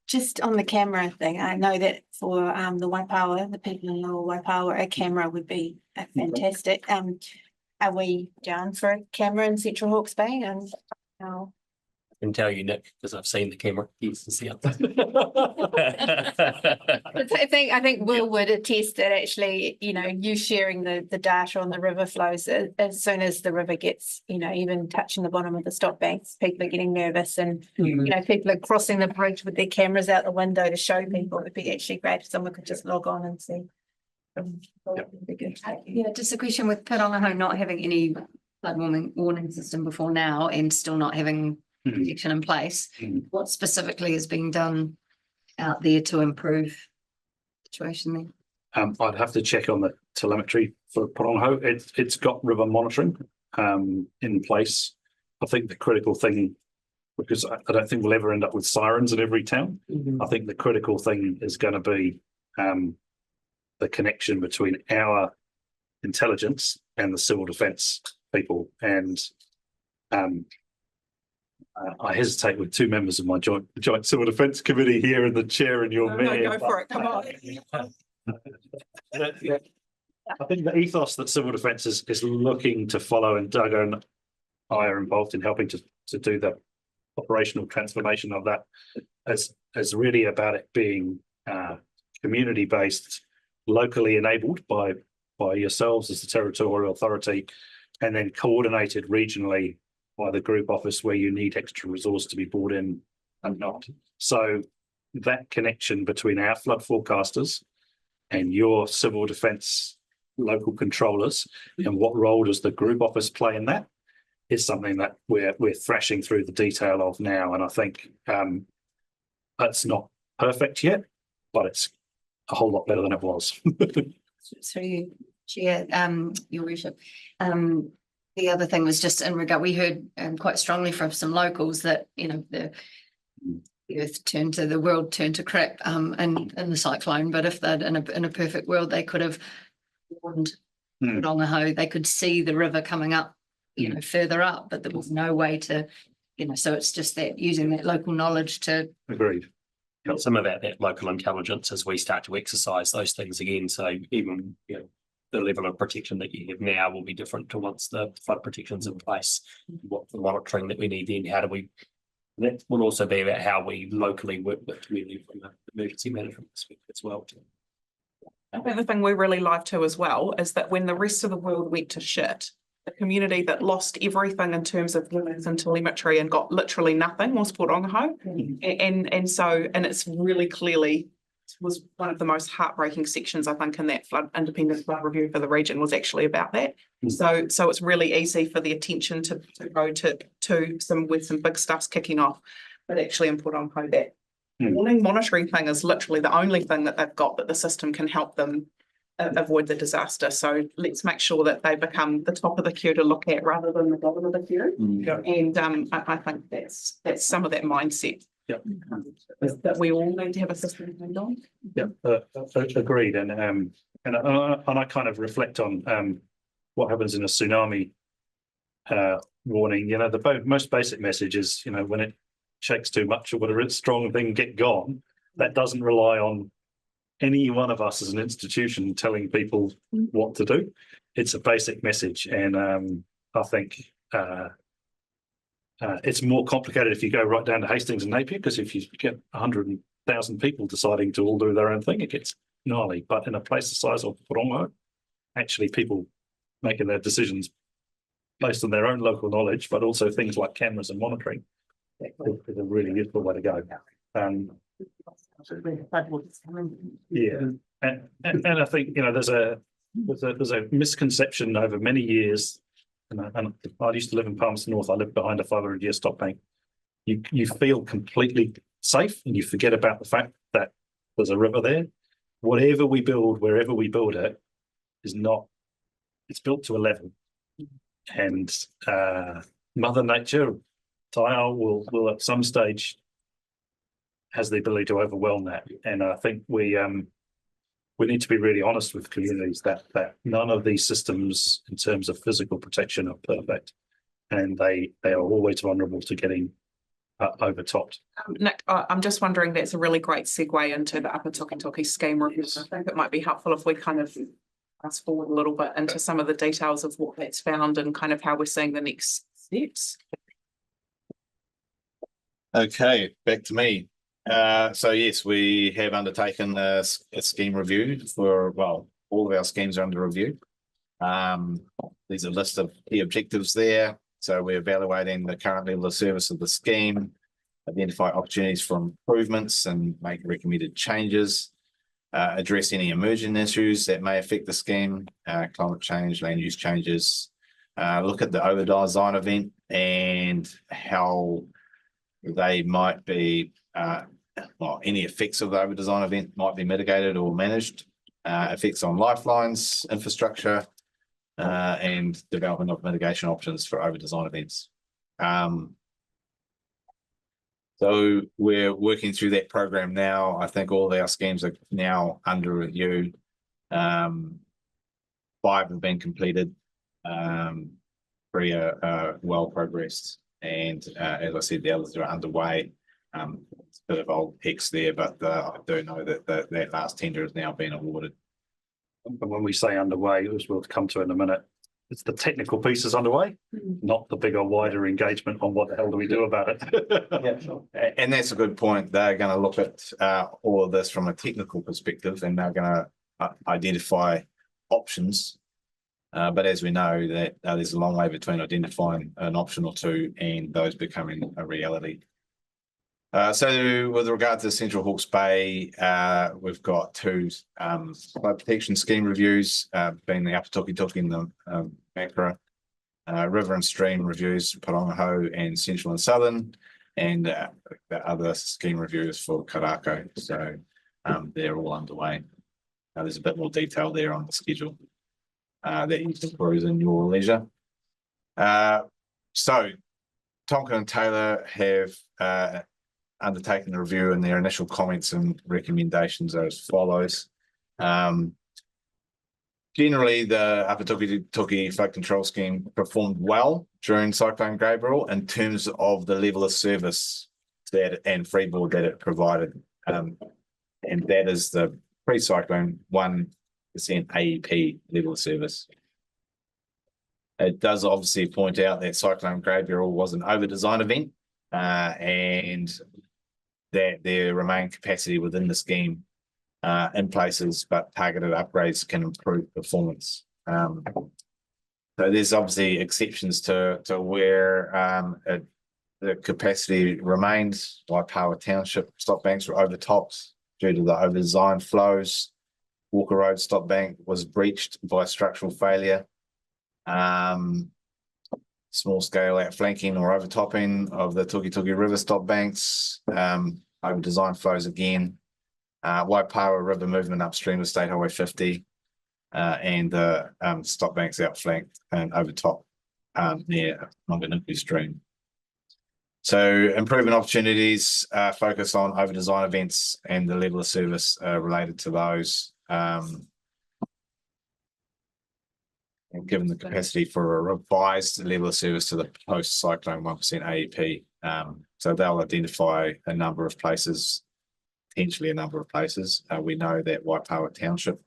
Just on the camera thing, I know that for the Waipawa, the people in Lower Waipawa, a camera would be fantastic. Are we down for a camera in Central Hawke's Bay? And how? I can tell you, Nick, because I've seen the camera. Yes, see it. I think Will would attest that actually, you sharing the data on the river flows, as soon as the river gets, even touching the bottom of the stop banks, people are getting nervous, and people are crossing the bridge with their cameras out the window to show people. It'd be actually great if someone could just log on and see. Yeah, just a question with Karangaho not having any flood warning system before now and still not having protection in place. What specifically is being done out there to improve the situation there? I'd have to check on the telemetry for Karangaho. It's got river monitoring in place. I think the critical thing, because I don't think we'll ever end up with sirens in every town. I think the critical thing is going to be the connection between our intelligence and the civil defence people. And I hesitate with 2 members of my joint civil defence committee here, and the chair and your mayor. No, go for it. Come on. I think the ethos that civil defence is looking to follow, and Doug and I are involved in helping to do the operational transformation of that, is really about it being community based, locally enabled by yourselves as the territorial authority, and then coordinated regionally by the group office where you need extra resource to be brought in and not. So that connection between our flood forecasters and your civil defence local controllers, and what role does the group office play in that, is something that we're thrashing through the detail of now. And I think it's not perfect yet, but it's a whole lot better than it was. Through you, Chair, Your Worship. The other thing was just in regard, we heard quite strongly from some locals that, the earth turned to, the world turned to crap in the cyclone, but if they'd in a perfect world, they could have warned Karangaho, they could see the river coming up, further up, but there was no way to, so it's just that using that local knowledge to. Agreed. Some of that local intelligence as we start to exercise those things again. So even, the level of protection that you have now will be different to once the flood protection's in place. What the monitoring that we need then, how do we, that will also be about how we locally work with community from an emergency management perspective as well. I think the thing we really like too as well is that when the rest of the world went to shit, the community that lost everything in terms of units and telemetry and got literally nothing was Porongaho. And it's really clearly was one of the most heartbreaking sections, I think, in that independent flood review for the region was actually about that. So it's really easy for the attention to go to some with some big stuff's kicking off, but actually in Porongaho that warning monitoring thing is literally the only thing that they've got that the system can help them avoid the disaster. So let's make sure that they become the top of the queue to look at rather than the bottom of the queue. And I think that's some of that mindset. That we all need to have a system on. Agreed. And I kind of reflect on what happens in a tsunami warning. You know, the most basic message is, you know, when it shakes too much or whatever, it's strong thing, get gone. That doesn't rely on any one of us as an institution telling people what to do. It's a basic message, and I think it's more complicated if you go right down to Hastings and Napier, because if you get 100,000 people deciding to all do their own thing, it gets gnarly. But in a place the size of Porongaho, actually people making their decisions based on their own local knowledge, but also things like cameras and monitoring is a really useful way to go. Yeah, and I think, you know, there's a misconception over many years. And I used to live in Palmerston North. I lived behind a 500-year stop bank. You feel completely safe, and you forget about the fact that there's a river there. Whatever we build, wherever we build it, it's built to a level, and Mother Nature, Taiao will at some stage has the ability to overwhelm that. And I think we need to be really honest with communities that none of these systems in terms of physical protection are perfect, and they are always vulnerable to getting overtopped. Nick, I'm just wondering, that's a really great segue into the Upper Toki scheme review. I think it might be helpful if we kind of fast forward a little bit into some of the details of what that's found and kind of how we're seeing the next steps. Okay, back to me. So yes, we have undertaken a scheme review for, well, all of our schemes are under review. There's a list of key objectives there. So we're evaluating the current level of service of the scheme, identify opportunities for improvements and make recommended changes, address any emerging issues that may affect the scheme, climate change, land use changes, look at the over design event and how they might be well, any effects of the over design event might be mitigated or managed, effects on lifelines, infrastructure, and development of mitigation options for over design events. So we're working through that program now. I think all of our schemes are now under review. 5 have been completed, 3 are well progressed, and as I said, the others are underway. It's a bit of old hex there, but I do know that that last tender has now been awarded. But when we say underway, as we'll come to in a minute, it's the technical pieces underway, not the bigger, wider engagement on what the hell do we do about it. And that's a good point. They're going to look at all of this from a technical perspective, and they're going to identify options. But as we know, that there's a long way between identifying an option or two and those becoming a reality. So with regard to Central Hawke's Bay, we've got 2 flood protection scheme reviews, being the Upper Toki and the Makara, river and stream reviews, Porongaho and Central and Southern, and the other scheme reviews for Karakia. So they're all underway. There's a bit more detail there on the schedule that you can peruse in your leisure. So Tonkin and Taylor have undertaken a review, and their initial comments and recommendations are as follows. Generally, the Upper Toki flood control scheme performed well during Cyclone Gabrielle in terms of the level of service that and freeboard that it provided. And that is the pre-cyclone 1 AEP level of service. It does obviously point out that Cyclone Gabrielle was an over-design event, and that there remain capacity within the scheme in places, but targeted upgrades can improve performance. So there's obviously exceptions to where the capacity remains. Waipawa Township stop banks were overtopped due to the over-design flows. Walker Road stop bank was breached by structural failure. Small scale outflanking or overtopping of the Tukituki River stop banks. Over design flows again. Waipawa River movement upstream of State Highway 50. And the stop banks outflanked and overtop near Manganuku Stream. So improvement opportunities focus on over design events and the level of service related to those. And given the capacity for a revised level of service to the post-cyclone 1% AEP. So they'll identify a number of places, potentially a number of places. We know that Waipawa Township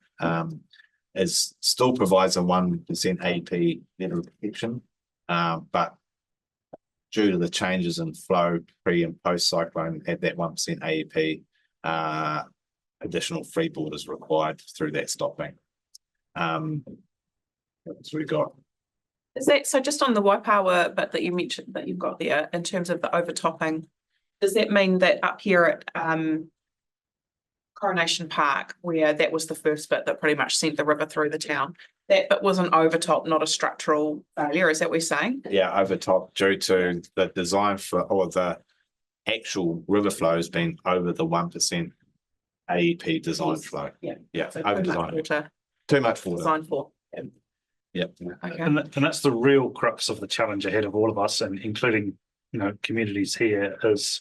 still provides a 1% AEP level of protection, but due to the changes in flow pre and post-cyclone at that 1% AEP, additional freeboard is required through that stop bank. That's what we got. Is that so? Just on the Waipawa bit that you mentioned that you've got there in terms of the overtopping, does that mean that up here at Coronation Park, where that was the first bit that pretty much sent the river through the town, that bit was an overtop, not a structural failure? Is that what you're saying? Yeah, overtop due to the design for or the actual river flows being over the 1% AEP design flow. Yeah, So over design. Too much water. Design for. Yep. Okay. And that's the real crux of the challenge ahead of all of us, and including, communities here, is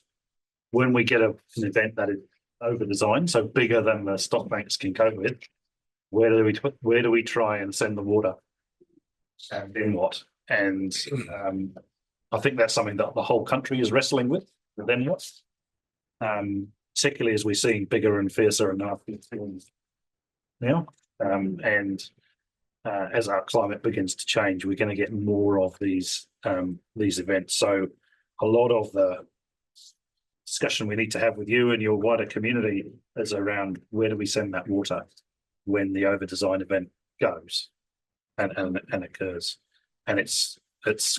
when we get an event that is over designed, so bigger than the stop banks can cope with, where do we try and send the water, and then what? And I think that's something that the whole country is wrestling with. Then what? Particularly as we're seeing bigger and fiercer and nasty storms now, and as our climate begins to change, we're going to get more of these events. So a lot of the discussion we need to have with you and your wider community is around where do we send that water when the over design event goes and occurs. And it's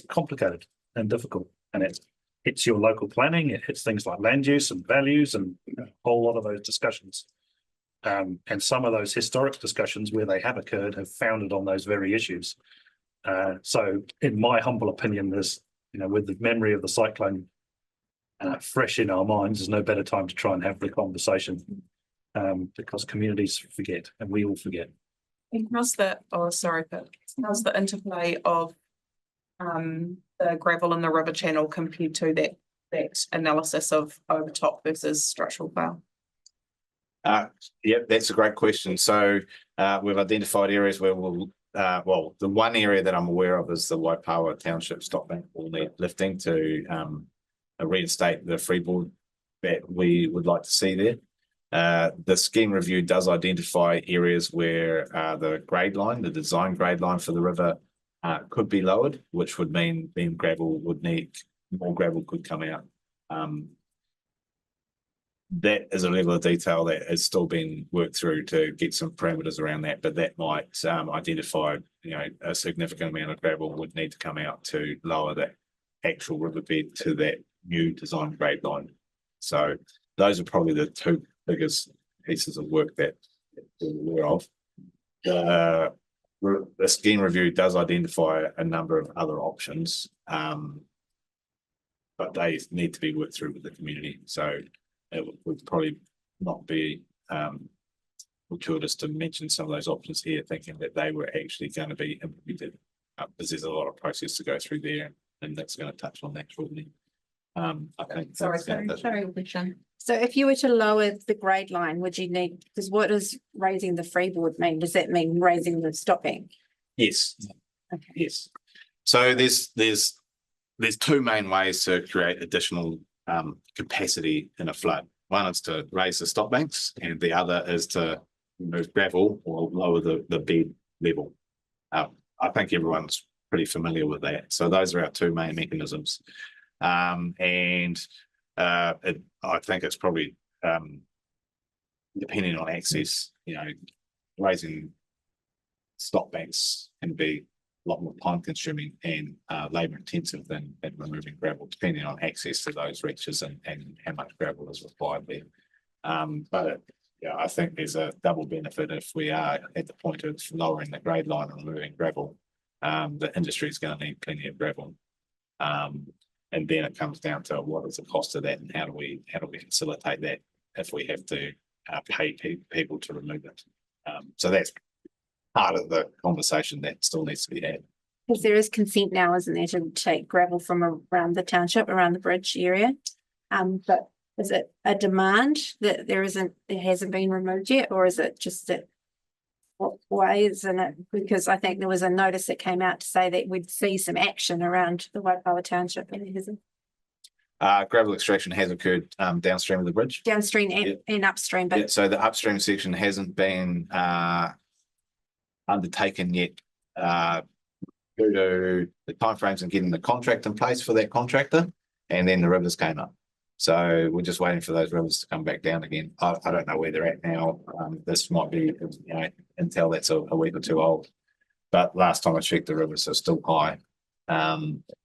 complicated and difficult, and it's your local planning, it hits things like land use and values and a whole lot of those discussions. And some of those historic discussions where they have occurred have founded on those very issues. So in my humble opinion, there's, with the memory of the cyclone fresh in our minds, there's no better time to try and have the conversation, because communities forget and we all forget. And how's the interplay of the gravel in the river channel compared to that analysis of overtop versus structural fail? Yep, that's a great question. So we've identified areas where the one area that I'm aware of is the Waipawa Township stop bank will need lifting to reinstate the freeboard that we would like to see there. The scheme review does identify areas where the design grade line for the river could be lowered, which would mean more gravel could come out. That is a level of detail that is still being worked through to get some parameters around that, but that might identify, a significant amount of gravel would need to come out to lower that actual riverbed to that new design grade line. So those are probably the two biggest pieces of work that we're aware of. The scheme review does identify a number of other options, but they need to be worked through with the community. So it would probably not be fortuitous to mention some of those options here, thinking that they were actually going to be implemented, because there's a lot of process to go through there, and that's going to touch on that shortly. I think. Sorry. So if you were to lower the grade line, would you need, because what does raising the freeboard mean? Does that mean raising the stop bank? Yes. Okay. Yes. So there's two main ways to create additional capacity in a flood. One is to raise the stop banks, and the other is to remove gravel or lower the bed level. I think everyone's pretty familiar with that. So those are our two main mechanisms. I think it's probably depending on access, raising stock banks can be a lot more time consuming and labour intensive than removing gravel, depending on access to those reaches and how much gravel is required there. But I think there's a double benefit if we are at the point of lowering the grade line and removing gravel. The industry is going to need plenty of gravel. And then it comes down to what is the cost of that and how do we facilitate that if we have to pay people to remove it. So that's part of the conversation that still needs to be had. Because there is consent now, isn't there, to take gravel from around the township, around the bridge area. But is it a demand that it hasn't been removed yet, or is it just that what way isn't it? Because I think there was a notice that came out to say that we'd see some action around the Waipawa township, and it hasn't. Gravel extraction has occurred downstream of the bridge. Downstream and upstream, but So the upstream section hasn't been undertaken yet due to the timeframes and getting the contract in place for that contractor, and then the rivers came up. So we're just waiting for those rivers to come back down again. I don't know where they're at now. This might be, until that's a week or two old. But last time I checked, the rivers are still high.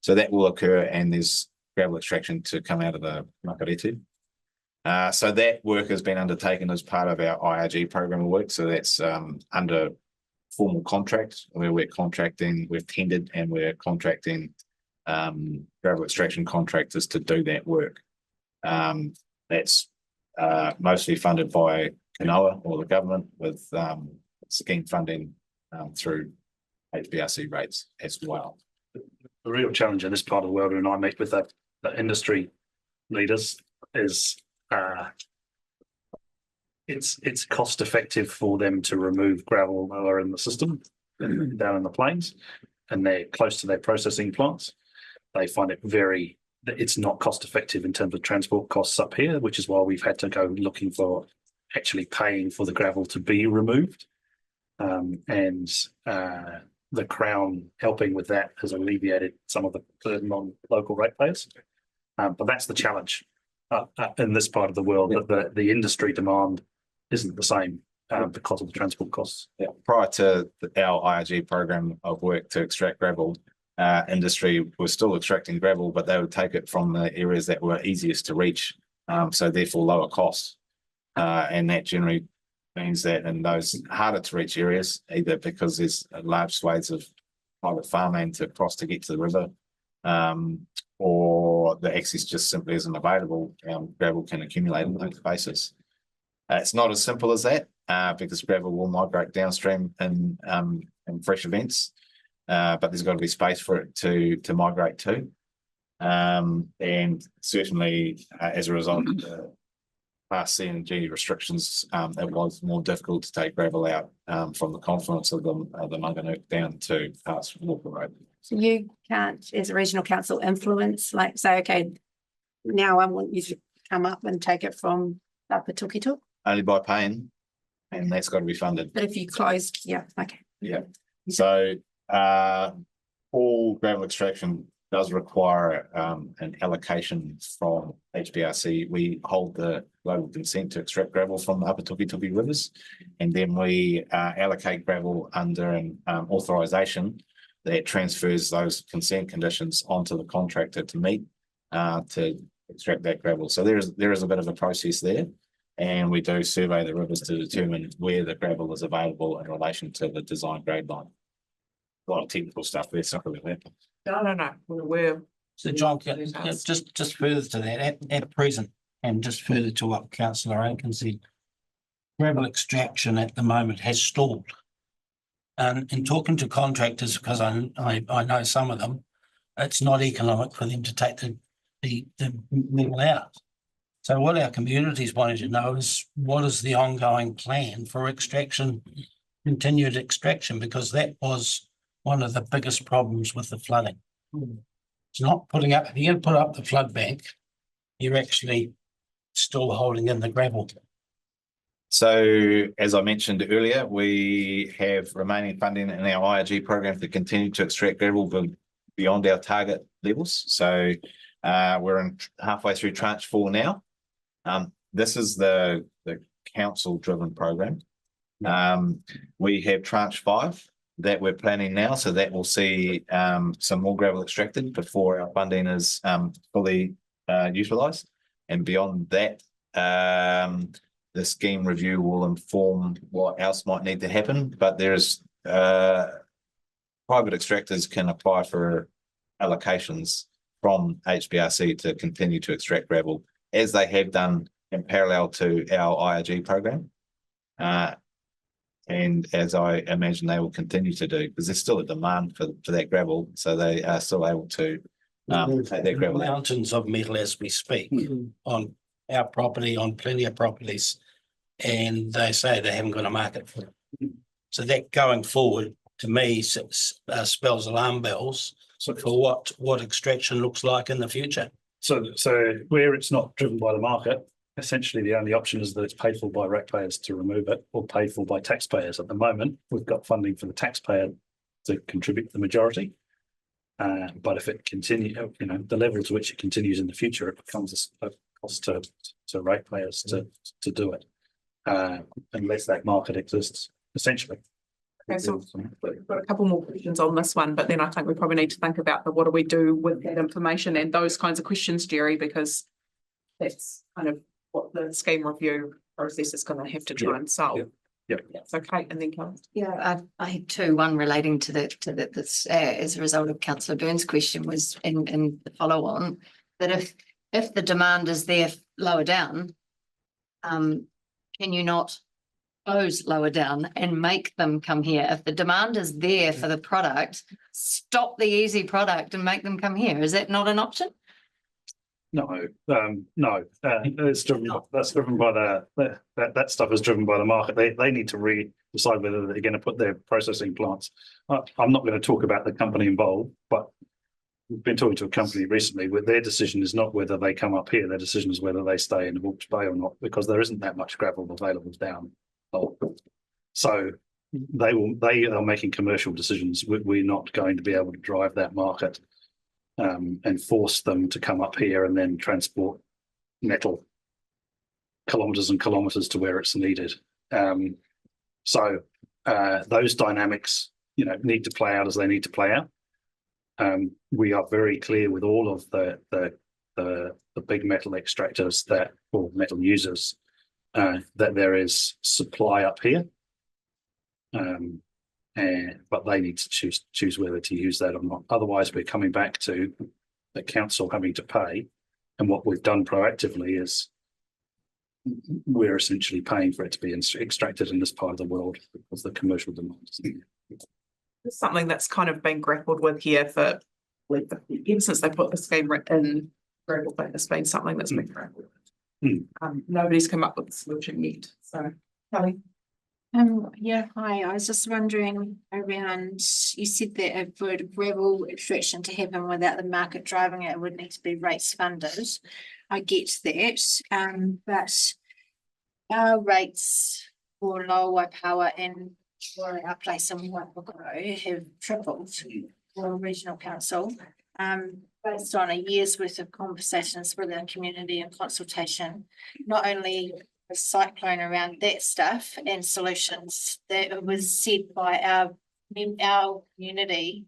So that will occur, and there's gravel extraction to come out of the Makarete. So that work has been undertaken as part of our IRG program of work. So that's under formal contract where we're contracting, we've tendered and we're contracting gravel extraction contractors to do that work. That's mostly funded by Kanoa or the government with scheme funding through HBRC rates as well. The real challenge in this part of the world, when I meet with the industry leaders, is it's cost effective for them to remove gravel lower in the system down in the plains, and they're close to their processing plants. They find it's not cost effective in terms of transport costs up here, which is why we've had to go looking for actually paying for the gravel to be removed. The Crown helping with that has alleviated some of the burden on local ratepayers. But that's the challenge in this part of the world, that the industry demand isn't the same because of the transport costs. Yeah. Prior to our IRG program of work to extract gravel, industry was still extracting gravel, but they would take it from the areas that were easiest to reach, so therefore lower costs. And that generally means that in those harder to reach areas, either because there's large swathes of private farmland to cross to get to the river, or the access just simply isn't available, gravel can accumulate in those places. It's not as simple as that, because gravel will migrate downstream in fresh events, but there's got to be space for it to migrate to. And certainly as a result of the past CNG restrictions, it was more difficult to take gravel out from the confluence of the Manganuk down to past Walker Road. so you can't, as a regional council, influence, like say, okay, now I want you to come up and take it from Patukito. Only by paying, and that's got to be funded. But if you closed, yeah, okay. Yeah. So all gravel extraction does require an allocation from HBRC. We hold the global consent to extract gravel from the upper Tukituki rivers, and then we allocate gravel under an authorization that transfers those consent conditions onto the contractor to meet to extract that gravel. So there is a bit of a process there, and we do survey the rivers to determine where the gravel is available in relation to the design grade line. A lot of technical stuff there, sorry about that. No. We're So John, just further to that, at present, and just further to what Councillor Aiken said, gravel extraction at the moment has stalled. And in talking to contractors, because I know some of them, it's not economic for them to take the metal out. So what our communities wanted to know is what is the ongoing plan for extraction, continued extraction, because that was one of the biggest problems with the flooding. It's not putting up, if you're going to put up the flood bank, you're actually still holding in the gravel. So as I mentioned earlier, we have remaining funding in our IRG program to continue to extract gravel beyond our target levels. So we're halfway through tranche 4 now. This is the council driven program. We have tranche 5 that we're planning now, so that will see some more gravel extracted before our funding is fully utilised. And beyond that, the scheme review will inform what else might need to happen, but there's private extractors can apply for allocations from HBRC to continue to extract gravel, as they have done in parallel to our IRG program. And as I imagine they will continue to do, because there's still a demand for that gravel, so they are still able to take that gravel out. Mountains of metal as we speak on our property, on plenty of properties, and they say they haven't got a market for it. So that going forward, to me, spells alarm bells for what extraction looks like in the future. So where it's not driven by the market, essentially the only option is that it's paid for by ratepayers to remove it, or paid for by taxpayers. At the moment, we've got funding for the taxpayer to contribute the majority. But if it continues, the level to which it continues in the future, it becomes a cost to ratepayers to do it, unless that market exists, essentially. Okay, so we've got a couple more questions on this one, but then I think we probably need to think about what do we do with that information and those kinds of questions, Jerry, because that's kind of what the scheme review process is going to have to try and solve. Yeah. So Kate and then Kelly. Yeah, I had two. One relating to this as a result of Councillor Byrne's question was in the follow on that if the demand is there lower down, can you not close lower down and make them come here? If the demand is there for the product, stop the easy product and make them come here. Is that not an option? No, it's driven. That's driven by that stuff is driven by the market. They need to decide whether they're going to put their processing plants. I'm not going to talk about the company involved, but we've been talking to a company recently where their decision is not whether they come up here. Their decision is whether they stay in Hawke's Bay or not, because there isn't that much gravel available down. So they are making commercial decisions. We're not going to be able to drive that market. And force them to come up here and then transport metal kilometres and kilometres to where it's needed. So those dynamics, need to play out as they need to play out. We are very clear with all of the big metal extractors or metal users that there is supply up here. But they need to choose whether to use that or not. Otherwise, we're coming back to the council having to pay. And what we've done proactively is we're essentially paying for it to be extracted in this part of the world because the commercial demand is there. It's something that's kind of been grappled with here for ever since they put the scheme in. It's been something that's been grappled with. Nobody's come up with a solution yet. So, Kelly. Yeah, hi. I was just wondering around, you said that for gravel extraction to happen without the market driving it, it would need to be rates funded. I get that, but our rates for lower power and for our place in Waipokoro have tripled for regional council, based on a year's worth of conversations with our community and consultation, not only a Cyclone around that stuff and solutions that was said by our community.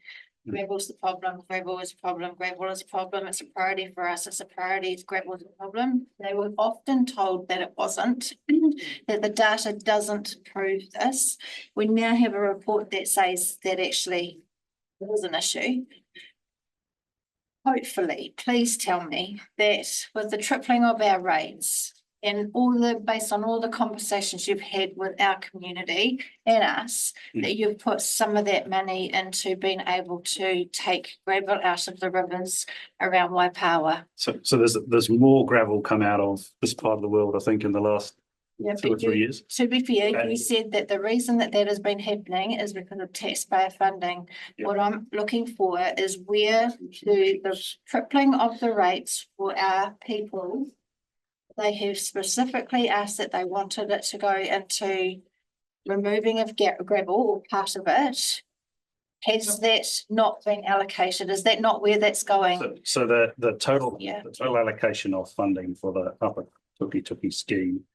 Gravel's the problem, gravel is a problem, gravel is a problem, it's a priority for us, it's a priority, it's gravel is a problem. They were often told that it wasn't, that the data doesn't prove this. We now have a report that says that actually it is an issue. Hopefully, please tell me that with the tripling of our rates, and based on all the conversations you've had with our community and us, that you've put some of that money into being able to take gravel out of the rivers around Waipawa. So there's more gravel come out of this part of the world, I think, in the last 2 or 3 years. To be fair, you said that the reason that has been happening is because of taxpayer funding. What I'm looking for is where the tripling of the rates for our people they have specifically asked that they wanted it to go into removing of gravel or part of it. Has that not been allocated? Is that not where that's going? So the total, Yeah. the total allocation of funding for the Upper Tuki scheme,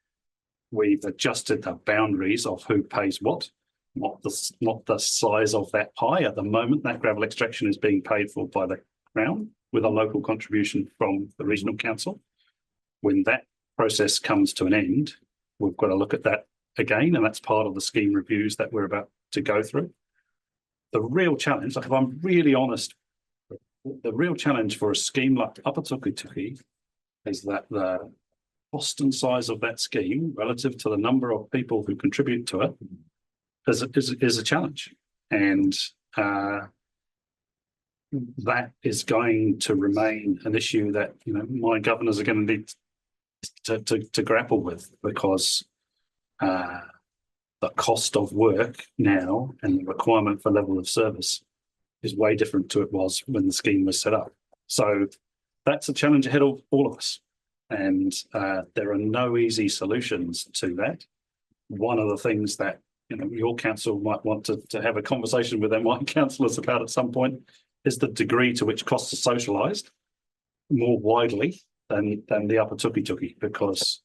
we've adjusted the boundaries of who pays what, not the size of that pie. At the moment, that gravel extraction is being paid for by the Crown with a local contribution from the regional council. When that process comes to an end, we've got to look at that again, and that's part of the scheme reviews that we're about to go through. The real challenge, if I'm really honest, the real challenge for a scheme like Upper Tuki is that the cost and size of that scheme relative to the number of people who contribute to it is a challenge. And that is going to remain an issue that, you know, my governors are going to need to grapple with, because the cost of work now and the requirement for level of service is way different to it was when the scheme was set up. So that's a challenge ahead of all of us. And there are no easy solutions to that. One of the things that, you know, your council might want to have a conversation with their mine councillors about at some point is the degree to which costs are socialised more widely than the Upper Tuki, because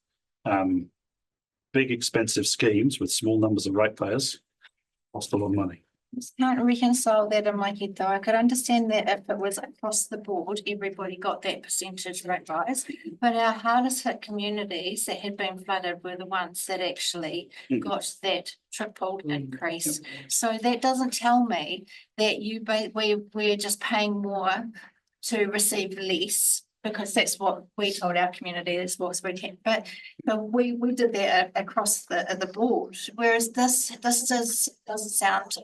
big expensive schemes with small numbers of ratepayers cost a lot of money. Just can't reconcile that in my head though. I could understand that if it was across the board, everybody got that percentage rate rise. But our hardest hit communities that had been flooded were the ones that actually got that tripled increase. So that doesn't tell me that we're just paying more to receive less, because that's what we told our community is what we can. But we did that across the board. Whereas this doesn't sound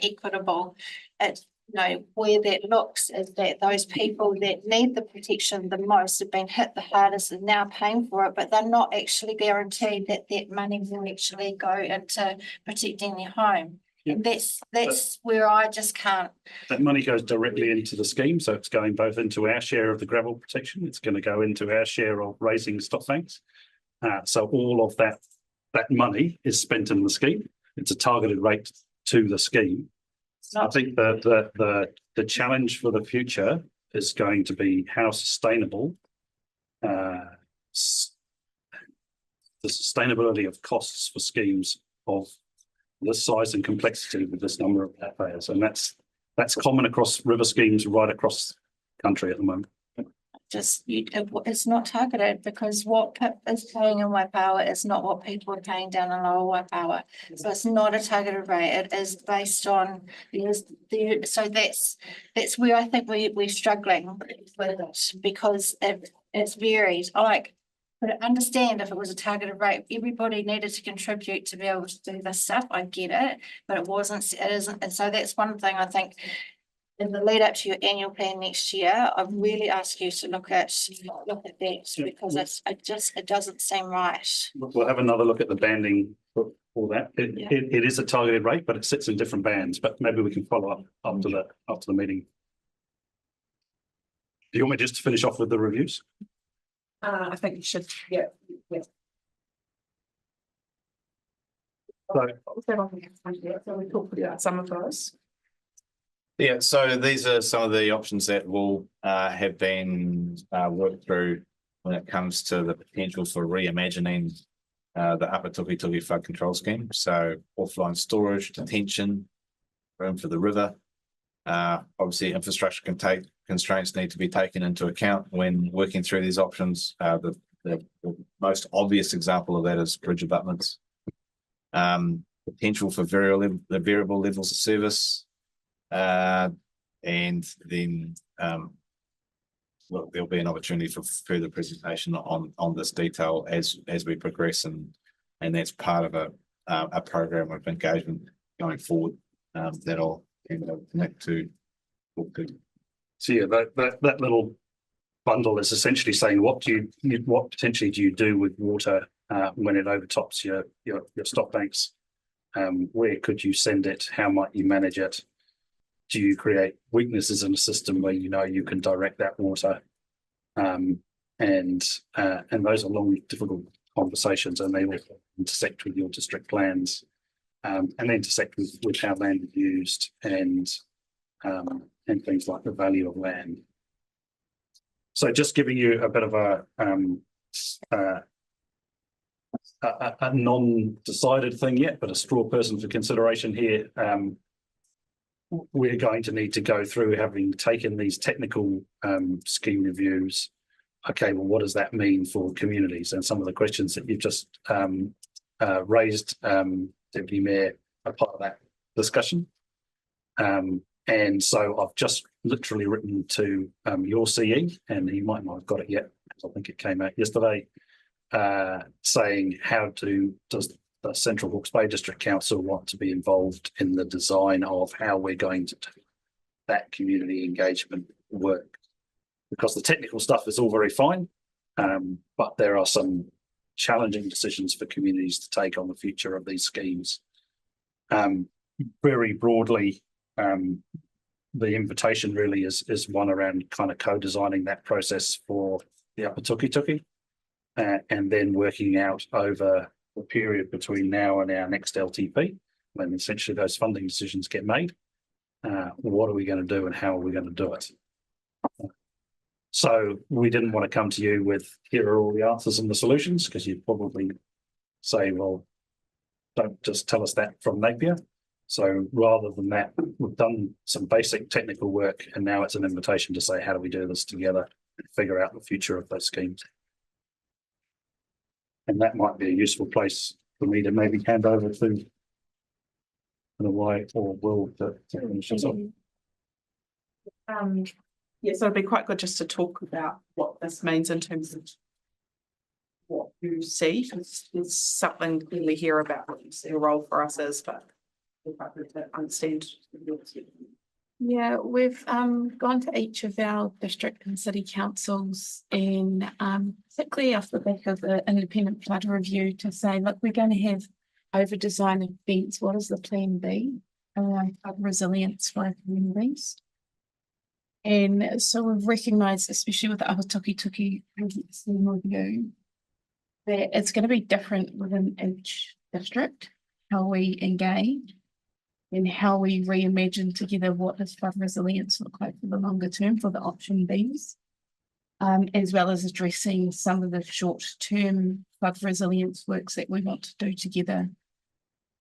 equitable. It, you know, where that looks is that those people that need the protection the most have been hit the hardest and now paying for it, but they're not actually guaranteed that that money will actually go into protecting their home. And that's where I just can't. That money goes directly into the scheme, so it's going both into our share of the gravel protection. It's going to go into our share of raising stop banks. So all of that money is spent in the scheme. It's a targeted rate to the scheme. I think the challenge for the future is going to be how sustainable the sustainability of costs for schemes of this size and complexity with this number of ratepayers, and that's common across river schemes right across the country at the moment. It's not targeted, because what PIP is paying in Waipawa is not what people are paying down in Lower Waipawa. So it's not a targeted rate. It is based on so that's where I think we're struggling with it, because it's varied. But understand if it was a targeted rate, everybody needed to contribute to be able to do this stuff. I get it, but it isn't. And so that's one thing I think in the lead up to your annual plan next year, I really ask you to look at that, because it doesn't seem right. We'll have another look at the banding for that. It is a targeted rate, but it sits in different bands, but maybe we can follow up after the meeting. Do you want me just to finish off with the reviews? I think you should, yeah. So we talked about some of those. Yeah, so these are some of the options that will have been worked through when it comes to the potential for reimagining the Upper Tuki flood control scheme. So offline storage, detention, room for the river. Obviously, infrastructure constraints need to be taken into account when working through these options. The most obvious example of that is bridge abutments. Potential for variable levels of service. And then there'll be an opportunity for further presentation on this detail as we progress, and that's part of a program of engagement going forward that'll connect to. So yeah, that little bundle is essentially saying what potentially do you do with water when it overtops your stop banks? Where could you send it? How might you manage it? Do you create weaknesses in a system where you know you can direct that water? and those are long, difficult conversations, and they will intersect with your district plans, and intersect with how land is used and things like the value of land. So just giving you a bit of a non-decided thing yet, but a straw person for consideration here. We're going to need to go through, having taken these technical scheme reviews. Okay, well, what does that mean for communities? And some of the questions that you've just raised, Deputy Mayor, are part of that discussion. And so I've just literally written to your CE, and he might not have got it yet, because I think it came out yesterday, saying does the Central Hawke's Bay District Council want to be involved in the design of how we're going to do that community engagement work? Because the technical stuff is all very fine, but there are some challenging decisions for communities to take on the future of these schemes. Very broadly, the invitation really is one around kind of co-designing that process for the Upper Tukituki, and then working out over the period between now and our next LTP, when essentially those funding decisions get made. What are we going to do and how are we going to do it? So we didn't want to come to you with, here are all the answers and the solutions, because you'd probably say, well, don't just tell us that from Napier. So rather than that, we've done some basic technical work, and now it's an invitation to say, how do we do this together and figure out the future of those schemes? And that might be a useful place for me to maybe hand over to, in a way, or Will to finish this off. Yes, it'd be quite good just to talk about what this means in terms of what you see, because there's something clearly here about what you see a role for us is, but we'd like to understand. Yeah, we've gone to each of our district and city councils, and particularly off the back of the independent flood review, to say, look, we're going to have over design events. What is the plan B around flood resilience for our communities? And so we've recognised, especially with the Upper Tukituki scheme review, that it's going to be different within each district, how we engage and how we reimagine together what does flood resilience look like for the longer term for the option Bs, as well as addressing some of the short-term flood resilience works that we want to do together.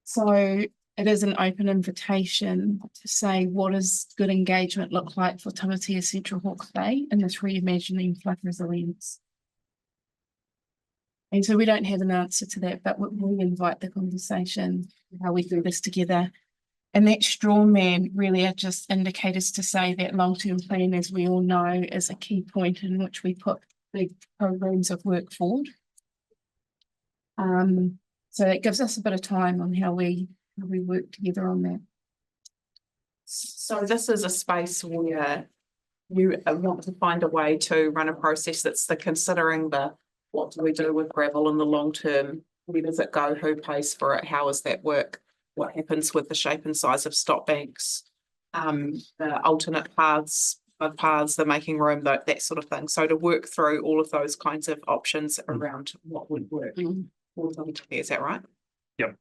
So it is an open invitation to say, what does good engagement look like for Tamatea Central Hawke's Bay in this reimagining flood resilience? And so we don't have an answer to that, but we invite the conversation, how we do this together. And that straw man really are just indicators to say that long-term plan, as we all know, is a key point in which we put big programs of work forward. So it gives us a bit of time on how we work together on that. So this is a space where you want to find a way to run a process that's considering what do we do with gravel in the long term? Where does it go? Who pays for it? How does that work? What happens with the shape and size of stop banks? The alternate paths, the making room, that sort of thing. So to work through all of those kinds of options around what would work. Is that right? Yep.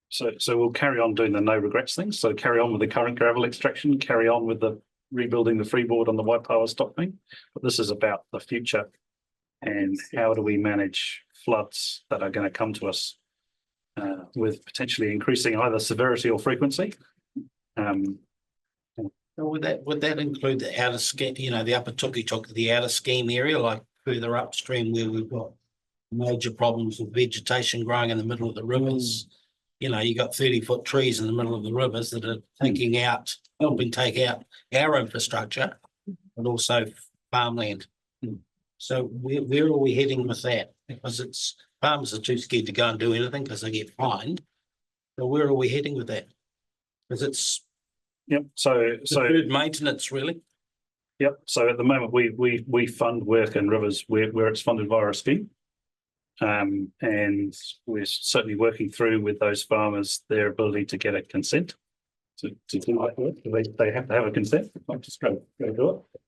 So we'll carry on doing the no regrets things. So carry on with the current gravel extraction, carry on with the rebuilding the freeboard on the Waipawa stop bank. But this is about the future and how do we manage floods that are going to come to us with potentially increasing either severity or frequency. Would that include the outer scheme, the Upper Tukituki, the outer scheme area, like further upstream where we've got major problems with vegetation growing in the middle of the rivers? You got 30-foot trees in the middle of the rivers that are helping take out our infrastructure, but also farmland. So where are we heading with that? Because farmers are too scared to go and do anything because they get fined. So where are we heading with that? Because it's so maintenance really. Yep. So at the moment we fund work in rivers where it's funded via a scheme. And we're certainly working through with those farmers their ability to get a consent to do that work. They have to have a consent, not just go do it.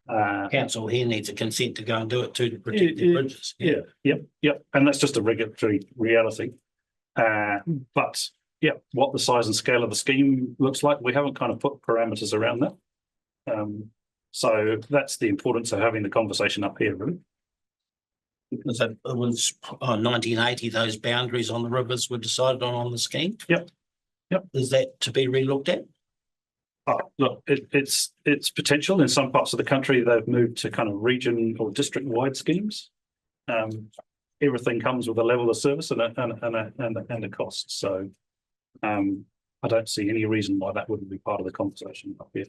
Council here needs a consent to go and do it too, to protect the bridges. Yep, and that's just a regulatory reality. But yeah, what the size and scale of the scheme looks like, we haven't kind of put parameters around that. So that's the importance of having the conversation up here, really. Because it was 1980, those boundaries on the rivers were decided on the scheme. Yep. Is that to be relooked at? Oh, look, it's potential. In some parts of the country, they've moved to kind of region or district-wide schemes. Everything comes with a level of service and a cost. So I don't see any reason why that wouldn't be part of the conversation up here.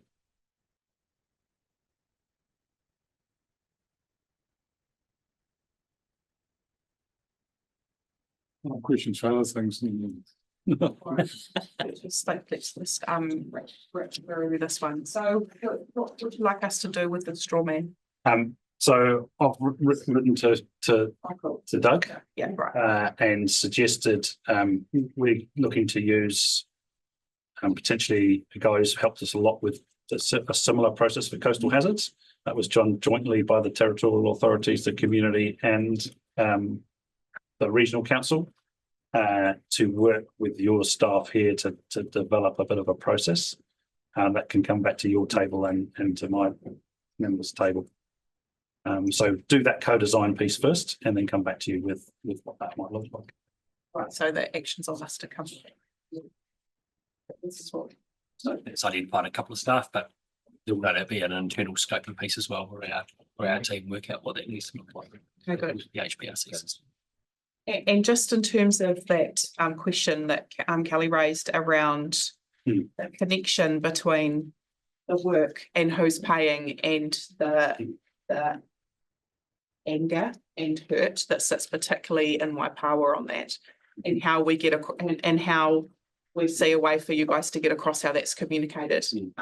Questions for other things. Let's review this one. So what would you like us to do with the straw man? So I've written to Doug, Yeah, right. and suggested we're looking to use potentially a guy who's helped us a lot with a similar process for coastal hazards. That was done jointly by the territorial authorities, the community, and the regional council, to work with your staff here to develop a bit of a process that can come back to your table and to my members' table. So do that co-design piece first, and then come back to you with what that might look like. Right, so the actions on us to come. This is what. So it's identified a couple of staff, but there'll no doubt be an internal scoping piece as well, where our team work out what that needs to look like. Okay, good. The HBRC system. And just in terms of that question that Kelly raised around the connection between the work and who's paying and the anger and hurt that sits particularly in Waipawa on that, and how we get and how we see a way for you guys to get across how that's communicated to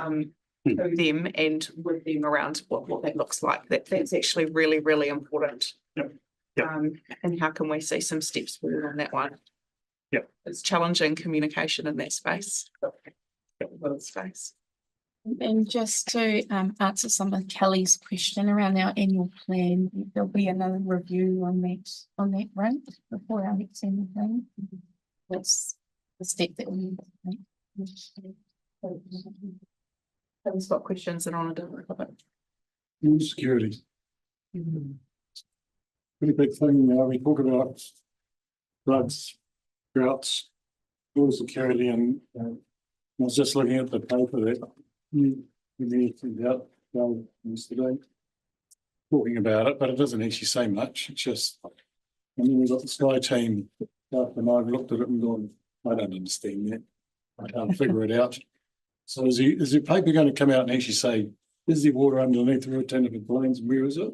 them and with them around what that looks like. That's actually really, really important. And how can we see some steps forward on that one? It's challenging communication in that space. Space. And just to answer some of Kelly's question around our annual plan, there'll be another review on that front before our next annual plan. That's the step that we need to take. Have got questions that I want to do? Security. Pretty big thing. We talk about floods, droughts, water security, and I was just looking at the paper that you sent out yesterday, talking about it, but it doesn't actually say much. It's just, we've got the Sky team up, and I've looked at it and gone, I don't understand that. I can't figure it out. So is your paper going to come out and actually say, is there water underneath the Tenerife Plains, and where is it?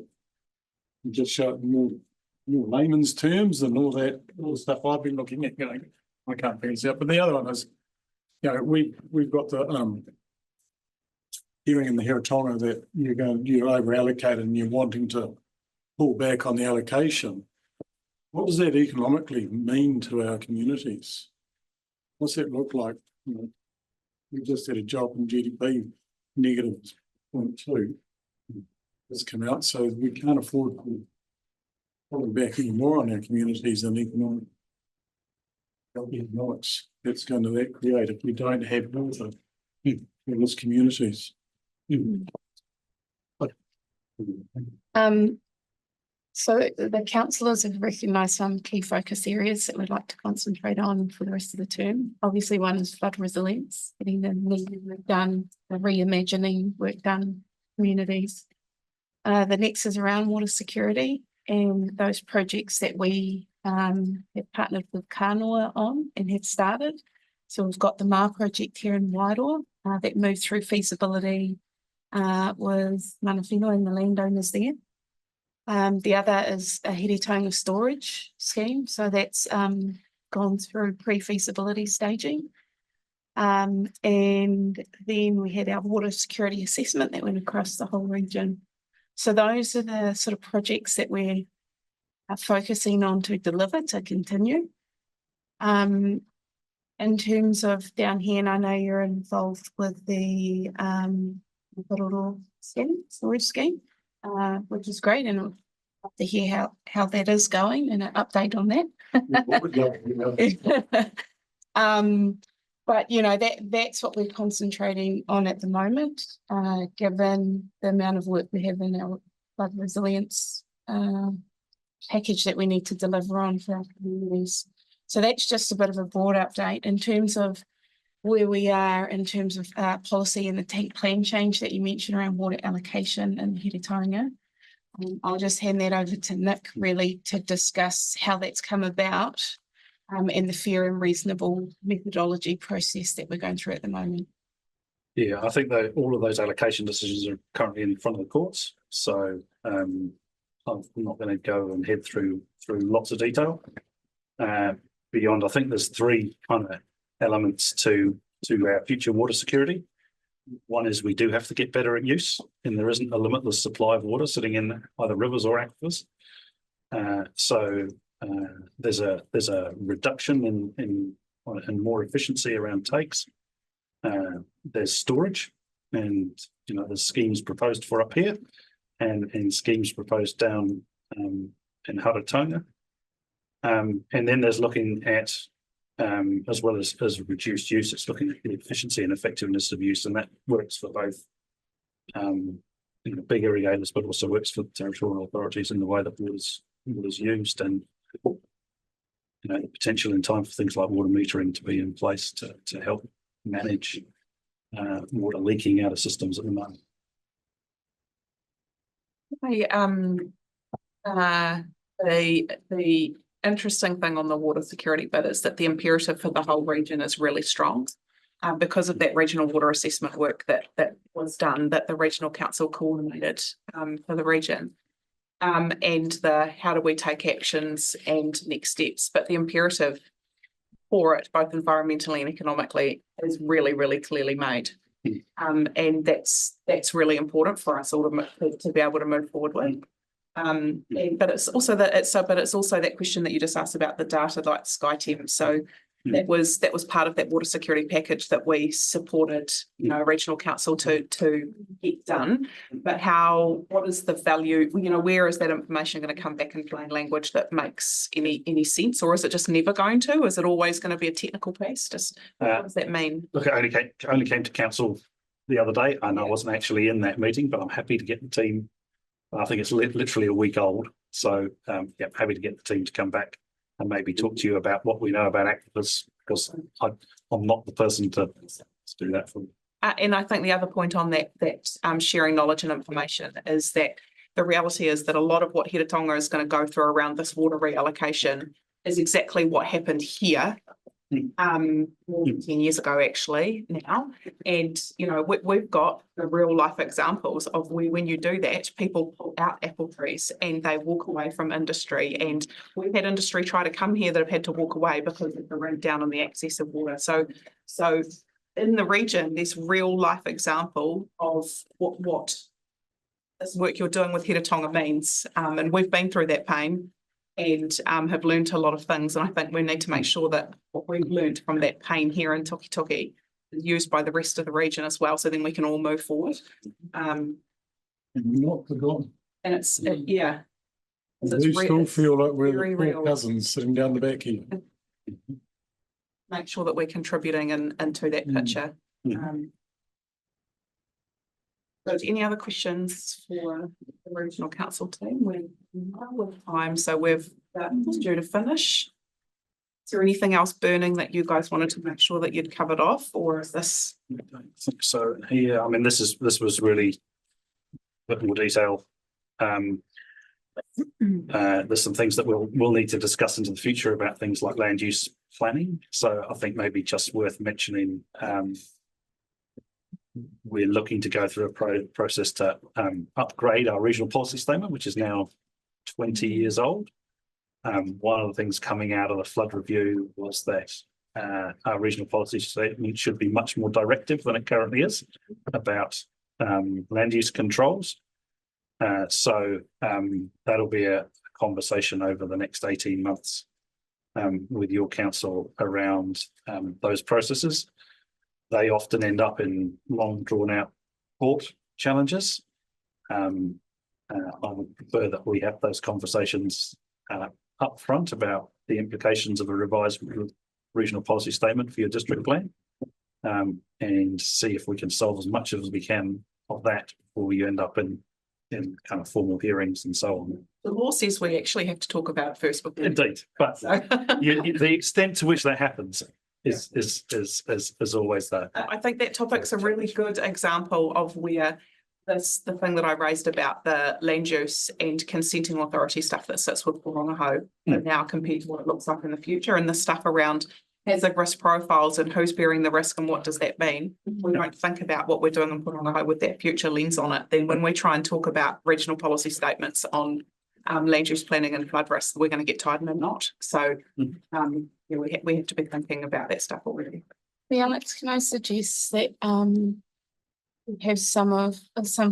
And just show it in more layman's terms and all the stuff I've been looking at going, I can't figure this out. But the other one is, we've got the hearing in the Hiratonga that you're over allocated and you're wanting to pull back on the allocation. What does that economically mean to our communities? What's that look like? We just had a job in GDP negative 0.2. Has come out, so we can't afford to pull back any more on our communities and economics that's going to create if we don't have water in those communities. So the councillors have recognised some key focus areas that we'd like to concentrate on for the rest of the term. Obviously, one is flood resilience, getting the needed work done, the reimagining work done, communities. The next is around water security and those projects that we have partnered with Kanoa on and have started. So we've got the MAR project here in Wairoa that moved through feasibility with Mana Whenua and the landowners there. The other is a Hiritonga storage scheme. So that's gone through pre-feasibility staging. And then we had our water security assessment that went across the whole region. So those are the sort of projects that we're focusing on to deliver, to continue. In terms of down here, and I know you're involved with the storage scheme. which is great, and I'd love to hear how that is going and an update on that. But you know, that's what we're concentrating on at the moment, given the amount of work we have in our flood resilience package that we need to deliver on for our communities. So that's just a bit of a broad update in terms of where we are in terms of policy and the tank plan change that you mentioned around water allocation in Heretaunga. I'll just hand that over to Nick really to discuss how that's come about and the fair and reasonable methodology process that we're going through at the moment. Yeah, I think that all of those allocation decisions are currently in front of the courts. So I'm not going to go and head through lots of detail. Beyond, I think there's three kind of elements to our future water security. One is we do have to get better at use, and there isn't a limitless supply of water sitting in either rivers or aquifers. So there's a reduction in more efficiency around takes. There's storage, and you know there's schemes proposed for up here, and schemes proposed down in Heretaunga. And then there's looking at as well as reduced use, it's looking at the efficiency and effectiveness of use, and that works for both big irrigators, but also works for territorial authorities in the way that water's used, and you know the potential in time for things like water metering to be in place to help manage water leaking out of systems at the moment. The interesting thing on the water security bit is that the imperative for the whole region is really strong because of that regional water assessment work that was done, that the regional council coordinated for the region, and the how do we take actions and next steps. But the imperative for it, both environmentally and economically, is really, really clearly made. And that's really important for us all to be able to move forward with. But it's also that question that you just asked about the data like SkyTem. So that was part of that water security package that we supported, you know, regional council to get done. But what is the value? You know, where is that information going to come back in plain language that makes any sense, or is it just never going to? Is it always going to be a technical piece? Just what does that mean? Look, it only came to council the other day, and I wasn't actually in that meeting, but I'm happy to get the team. I think it's literally a week old, so yeah, happy to get the team to come back and maybe talk to you about what we know about aquifers, because I'm not the person to do that for. And I think the other point on that sharing knowledge and information is that the reality is that a lot of what Heretaunga is going to go through around this water reallocation is exactly what happened here 10 years ago actually now. And you know we've got the real life examples of when you do that, people pull out apple trees and they walk away from industry, and we've had industry try to come here that have had to walk away because of the run down on the access of water. So in the region there's real life example of what this work you're doing with Heretaunga means, and we've been through that pain and have learned a lot of things, and I think we need to make sure that what we've learned from that pain here in Toki is used by the rest of the region as well, so then we can all move forward. And we're not forgotten. And it's yeah. We still feel like we're the poor cousins sitting down the back here. Make sure that we're contributing into that picture. So any other questions for the regional council team? We're with time, so we've due to finish. Is there anything else burning that you guys wanted to make sure that you'd covered off, or is this? I don't think so. Yeah, I mean, this was really a bit more detail. There's some things that we'll need to discuss into the future about things like land use planning. So I think maybe just worth mentioning. We're looking to go through a process to upgrade our regional policy statement, which is now 20 years old. One of the things coming out of the flood review was that our regional policy statement should be much more directive than it currently is about land use controls. So that'll be a conversation over the next 18 months with your council around those processes. They often end up in long drawn out court challenges. I would prefer that we have those conversations up front about the implications of a revised regional policy statement for your district plan. And see if we can solve as much as we can of that before you end up in kind of formal hearings and so on. The law says we actually have to talk about it first. Indeed, but the extent to which that happens is always there. I think that topic's a really good example of where the thing that I raised about the land use and consenting authority stuff that sits with Porongaho now compared to what it looks like in the future, and the stuff around hazard risk profiles and who's bearing the risk and what does that mean. We don't think about what we're doing in Porongaho with that future lens on it. Then when we try and talk about regional policy statements on land use planning and flood risk, we're going to get tired in a knot. So yeah, we have to be thinking about that stuff already. Yeah, Alex, can I suggest that we have some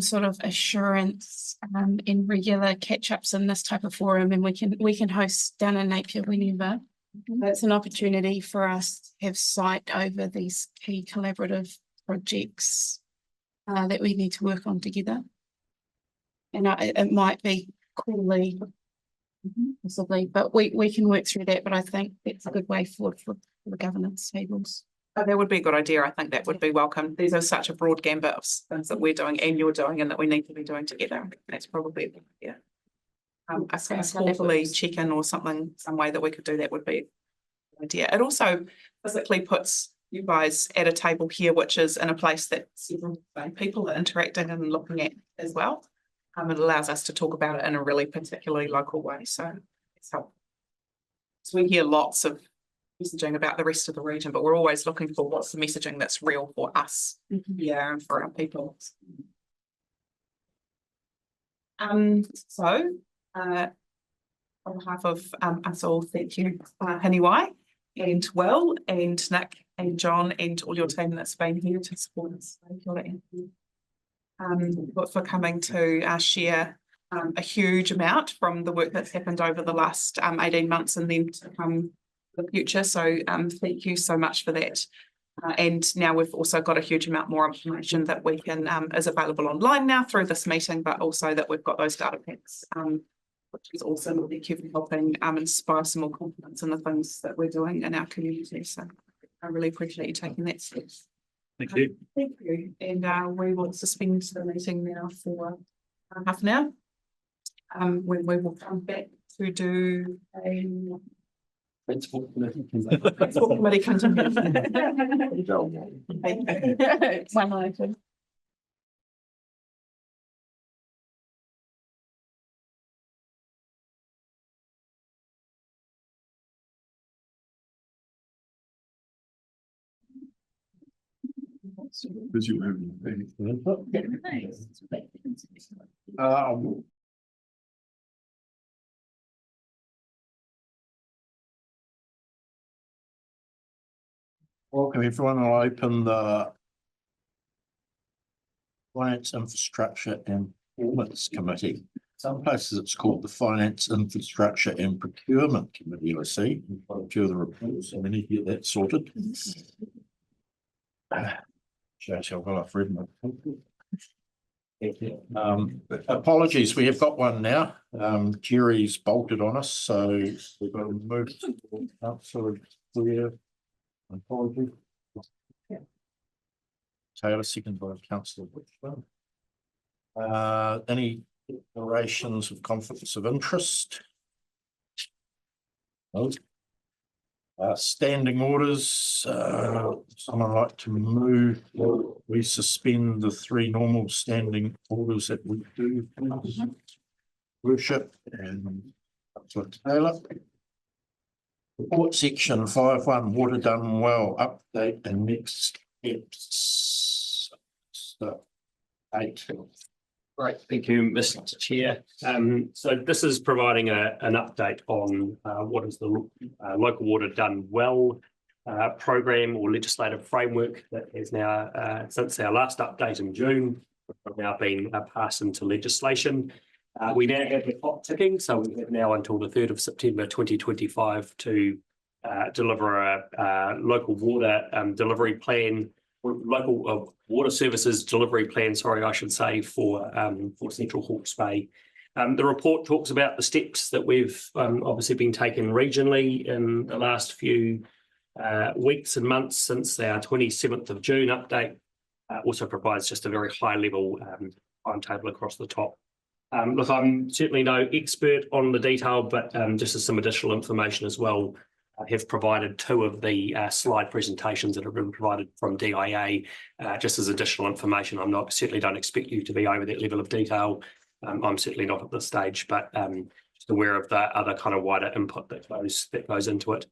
sort of assurance in regular catch-ups in this type of forum, and we can host down in Napier whenever. That's an opportunity for us to have sight over these key collaborative projects that we need to work on together. And it might be quarterly, possibly, but we can work through that. But I think that's a good way forward for the governance tables. Oh, that would be a good idea. I think that would be welcome. These are such a broad gambit of things that we're doing and you're doing and that we need to be doing together. That's probably a good idea. A quarterly check-in or something, some way that we could do that would be a good idea. It also physically puts you guys at a table here, which is in a place that several people are interacting and looking at as well. It allows us to talk about it in a really particularly local way. So it's helpful. So we hear lots of messaging about the rest of the region, but we're always looking for what's the messaging that's real for us here and for our people. So on behalf of us all, thank you, Haniwai and Will and Nick and John and all your team that's been here to support us. Thank you, for coming to share a huge amount from the work that's happened over the last 18 months and then to come the future. So thank you so much for that. And now we've also got a huge amount more information that we can is available online now through this meeting, but also that we've got those data packs, which is also thank you for helping inspire some more confidence in the things that we're doing in our community. So I really appreciate you taking that step. Thank you. Thank you. And we will suspend the meeting now for half an hour. When we will come back to do a Transport committee comes in. One item. Because you have welcome everyone. I'll open the Finance, Infrastructure and Performance Committee. Some places it's called the Finance, Infrastructure and Procurement Committee, I see. We've got a few of the reports, so we need to get that sorted. Shows how well I've read my apologies, we have got one now. Jerry's bolted on us, so we've got to move up sort of clear. Apology. Taylor, second by Councillor Richmond. Any declarations of conflicts of interest? No. Standing orders. Someone like to move. We suspend the 3 normal standing orders that we do. Worship and Councillor Taylor. Report section 5.1 water done well, update and next steps. So 8. Great, thank you, Mr. Chair. So this is providing an update on what is the local water done well program or legislative framework that has now, since our last update in June, now been passed into legislation. We now have the clock ticking, so we have now until the 3rd of September 2025 to deliver a local water delivery plan, local water services delivery plan, sorry, I should say, for Central Hawke's Bay The report talks about the steps that we've obviously been taking regionally in the last few weeks and months since our 27th of June update. Also provides just a very high level timetable across the top. Look, I'm certainly no expert on the detail, but just as some additional information as well, I have provided 2 of the slide presentations that have been provided from DIA, just as additional information. Certainly don't expect you to be over that level of detail. I'm certainly not at this stage, but just aware of the other kind of wider input that goes into it.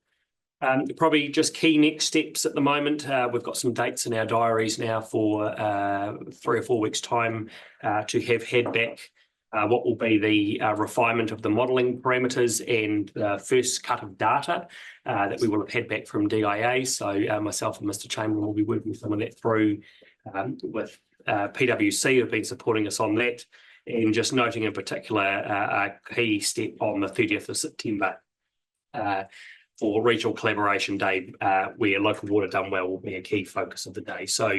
Probably just key next steps at the moment. We've got some dates in our diaries now for 3 or 4 weeks' time to have head back what will be the refinement of the modelling parameters and the first cut of data that we will have had back from DIA. So myself and Mr. Chamberlain will be working some of that through with PwC, who have been supporting us on that, and just noting in particular a key step on the 30th of September for Regional Collaboration Day, where local water done well will be a key focus of the day. So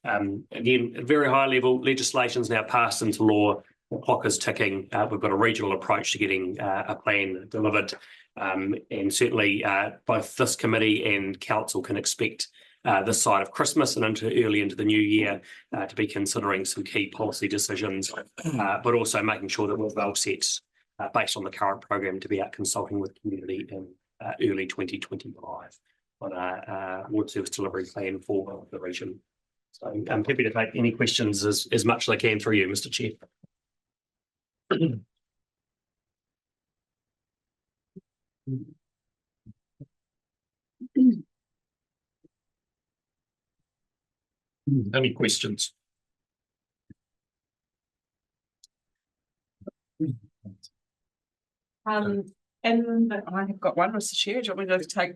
again, at very high level, legislation's now passed into law. The clock is ticking. We've got a regional approach to getting a plan delivered, and certainly both this committee and council can expect this side of Christmas and early into the new year to be considering some key policy decisions, but also making sure that we're well set based on the current program to be out consulting with community in early 2025 on a water service delivery plan for the region. So I'm happy to take any questions as much as I can through you, Mr. Chair. Any questions? And I have got one, Mr. Chair. Do you want me to take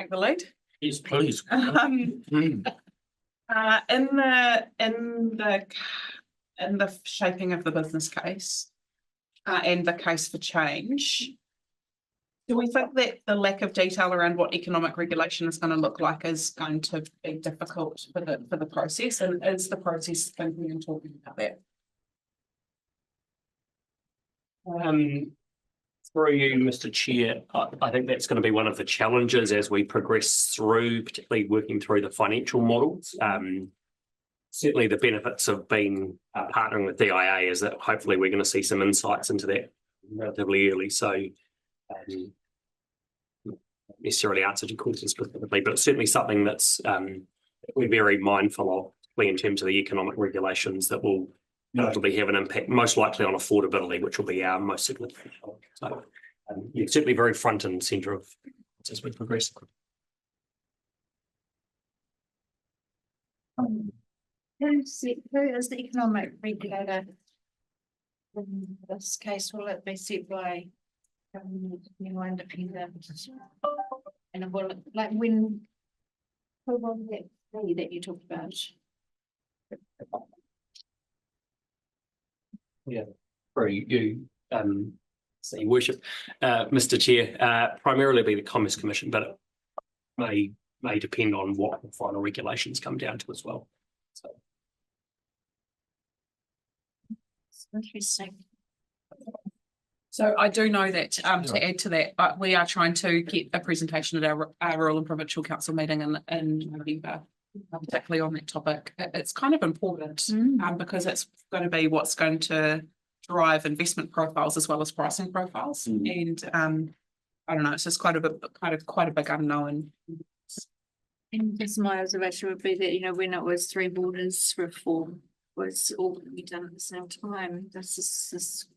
the lead? Yes, please. In the shaping of the business case and the case for change, do we think that the lack of detail around what economic regulation is going to look like is going to be difficult for the process? And is the process thinking and talking about that? Through you, Mr. Chair, I think that's going to be one of the challenges as we progress through, particularly working through the financial models. Certainly the benefits of being partnering with DIA is that hopefully we're going to see some insights into that relatively early. So necessarily answered your question specifically, but it's certainly something that's we're very mindful of in terms of the economic regulations that will notably have an impact, most likely on affordability, which will be our most significant challenge. So yeah, certainly very front and centre of as we progress. Who is the economic regulator? In this case, will it be set by independent? And will it, like when, who will that be that you talked about? Yeah, for you, so your worship, Mr. Chair, primarily be the Commerce Commission, but it may depend on what the final regulations come down to as well. So. Interesting. So I do know that to add to that, we are trying to get a presentation at our Rural and Provincial Council meeting in November, particularly on that topic. It's kind of important because it's going to be what's going to drive investment profiles as well as pricing profiles. And I don't know, it's just quite a big unknown. And just my observation would be that, when it was Three Borders reform was all going to be done at the same time. This is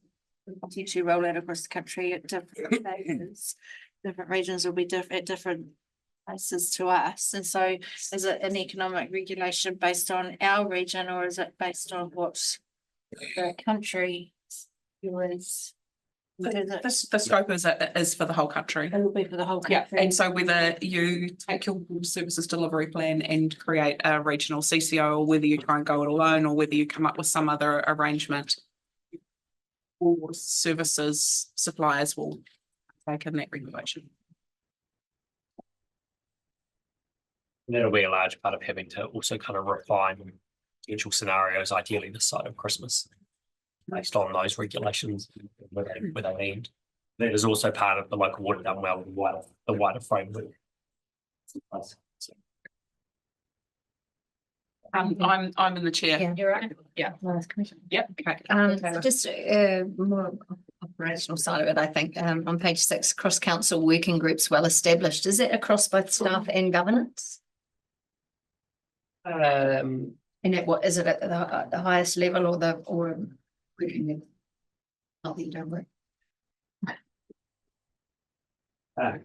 potentially roll out across the country at different phases. Different regions will be at different places to us. And so is it an economic regulation based on our region, or is it based on what the country is? The scope is for the whole country. It will be for the whole country. Yeah, and so whether you take your services delivery plan and create a regional CCO, or whether you try and go it alone, or whether you come up with some other arrangement, all services suppliers will take in that regulation. That'll be a large part of having to also kind of refine potential scenarios, ideally this side of Christmas, based on those regulations, where they land. That is also part of the local water done well, the wider framework. I'm in the chair. Yeah. You're right. Yeah. Yep. Okay. So just more operational side of it, I think, on page 6, cross-council working groups well established. Is it across both staff and governance? And at what, is it at the highest level or working level? Not that you don't work.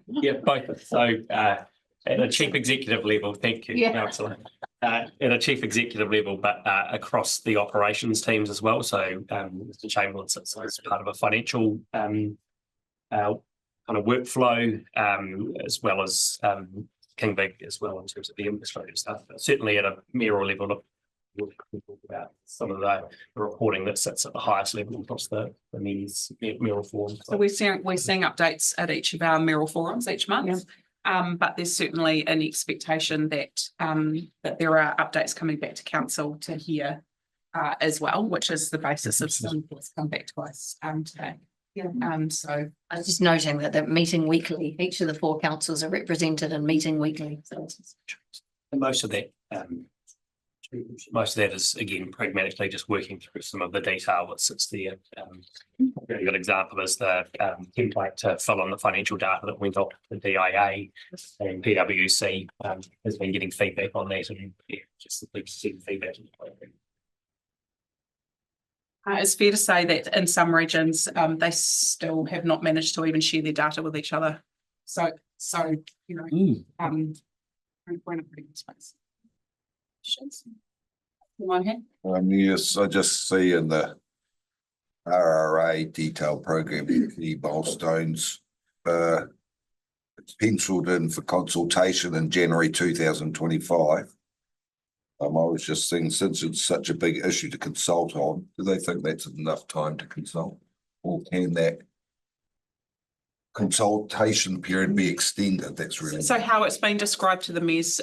Yeah, both. So at a chief executive level, thank you, Yeah. Councillor. At a chief executive level, but across the operations teams as well. So Mr. Chamberlain sits as part of a financial kind of workflow, as well as King Big as well in terms of the infrastructure stuff. But certainly at a mayoral level, we'll talk about some of the reporting that sits at the highest level across the mayoral forums. So we're seeing updates at each of our mayoral forums each month. But there's certainly an expectation that that there are updates coming back to council to hear as well, which is the basis of some that's come back to us today. So I was just noting that they're meeting weekly. Each of the 4 councils are represented and meeting weekly. So and most of that is again pragmatically just working through some of the detail that sits there. A really good example is the template to fill in the financial data that went off to the DIA, and PwC has been getting feedback on that, and just simply seeing feedback. It's fair to say that in some regions, they still have not managed to even share their data with each other. So you know, we're in a pretty good space. Yes, I just see in the RRA detailed program key milestones. It's penciled in for consultation in January 2025. I was just thinking, since it's such a big issue to consult on, do they think that's enough time to consult? Or can that consultation period be extended? That's really. So how it's been described to the Mayor's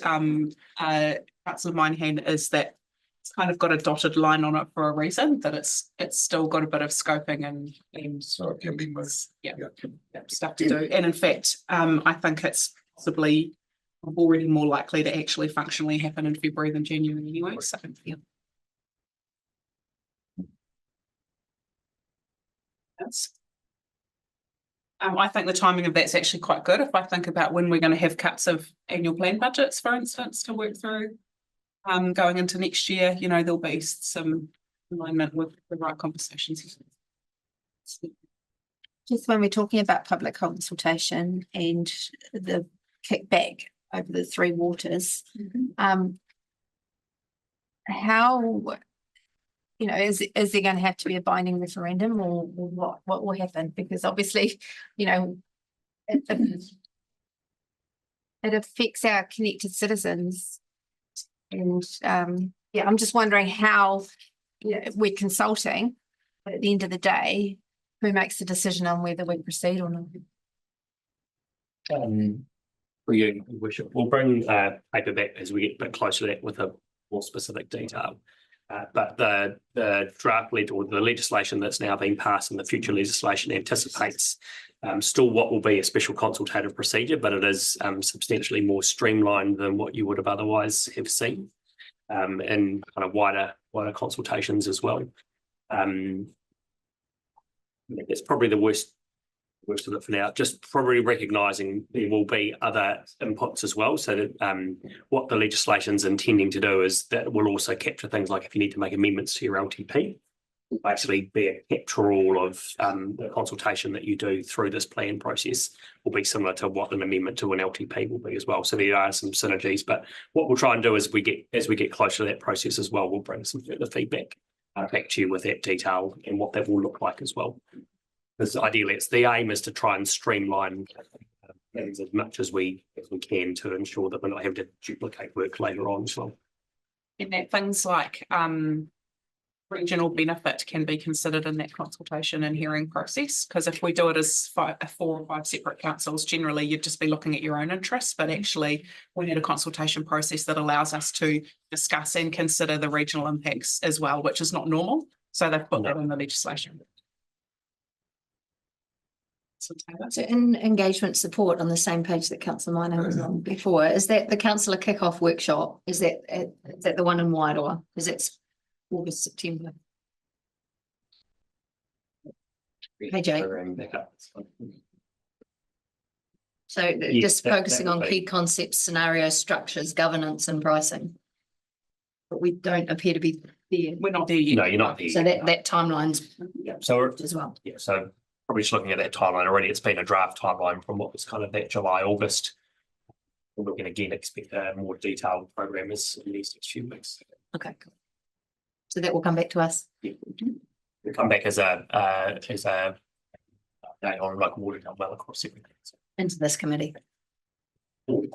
Councillor Moynihan is that it's kind of got a dotted line on it for a reason, that it's still got a bit of scoping and so it can be moved. Stuff to do. And in fact, I think it's possibly already more likely to actually functionally happen in February than January anyway. So I think the timing of that's actually quite good. If I think about when we're going to have cuts of annual plan budgets, for instance, to work through, going into next year, you know, there'll be some alignment with the right conversations. Just when we're talking about public consultation and the kickback over the 3 waters, how, you know, is there going to have to be a binding referendum, or what will happen? Because obviously, you know, it affects our connected citizens, and I'm just wondering how, you know, if we're consulting, but at the end of the day, who makes the decision on whether we proceed or not? We'll bring paper back as we get a bit closer to that with a more specific detail. But the draft or the legislation that's now being passed and the future legislation anticipates still what will be a special consultative procedure, but it is substantially more streamlined than what you would have otherwise have seen in kind of wider consultations as well. It's probably the worst of it for now, just probably recognising there will be other inputs as well. So that what the legislation's intending to do is that will also capture things like if you need to make amendments to your LTP, basically be a capture-all of the consultation that you do through this plan process will be similar to what an amendment to an LTP will be as well. So there are some synergies, but what we'll try and do is as we get closer to that process as well, we'll bring some further feedback back to you with that detail and what that will look like as well. Because ideally, it's the aim is to try and streamline things as much as we can to ensure that we're not having to duplicate work later on as well. And that things like regional benefit can be considered in that consultation and hearing process, because if we do it as 4 or 5 separate councils, generally you'd just be looking at your own interests, but actually we need a consultation process that allows us to discuss and consider the regional impacts as well, which is not normal. So they've put that in the legislation. So in engagement support on the same page that Councillor Minor was on before, is that the councillor kick-off workshop? Is that the one in Wairoa? Because it's August, September. Hey, Jay. So Yes, just that focusing on would key be- concepts, scenarios, structures, governance and pricing. But we don't appear to be there. We're not there yet. No, you're not there. So that timeline's So as well. yeah, so probably just looking at that timeline already, it's been a draft timeline from what was kind of that July, August. We're going to again expect a more detailed program as in these next few weeks. Okay, cool. So that will come back to us. We'll come back as a update on local water done well across everything. Into this committee. Okay,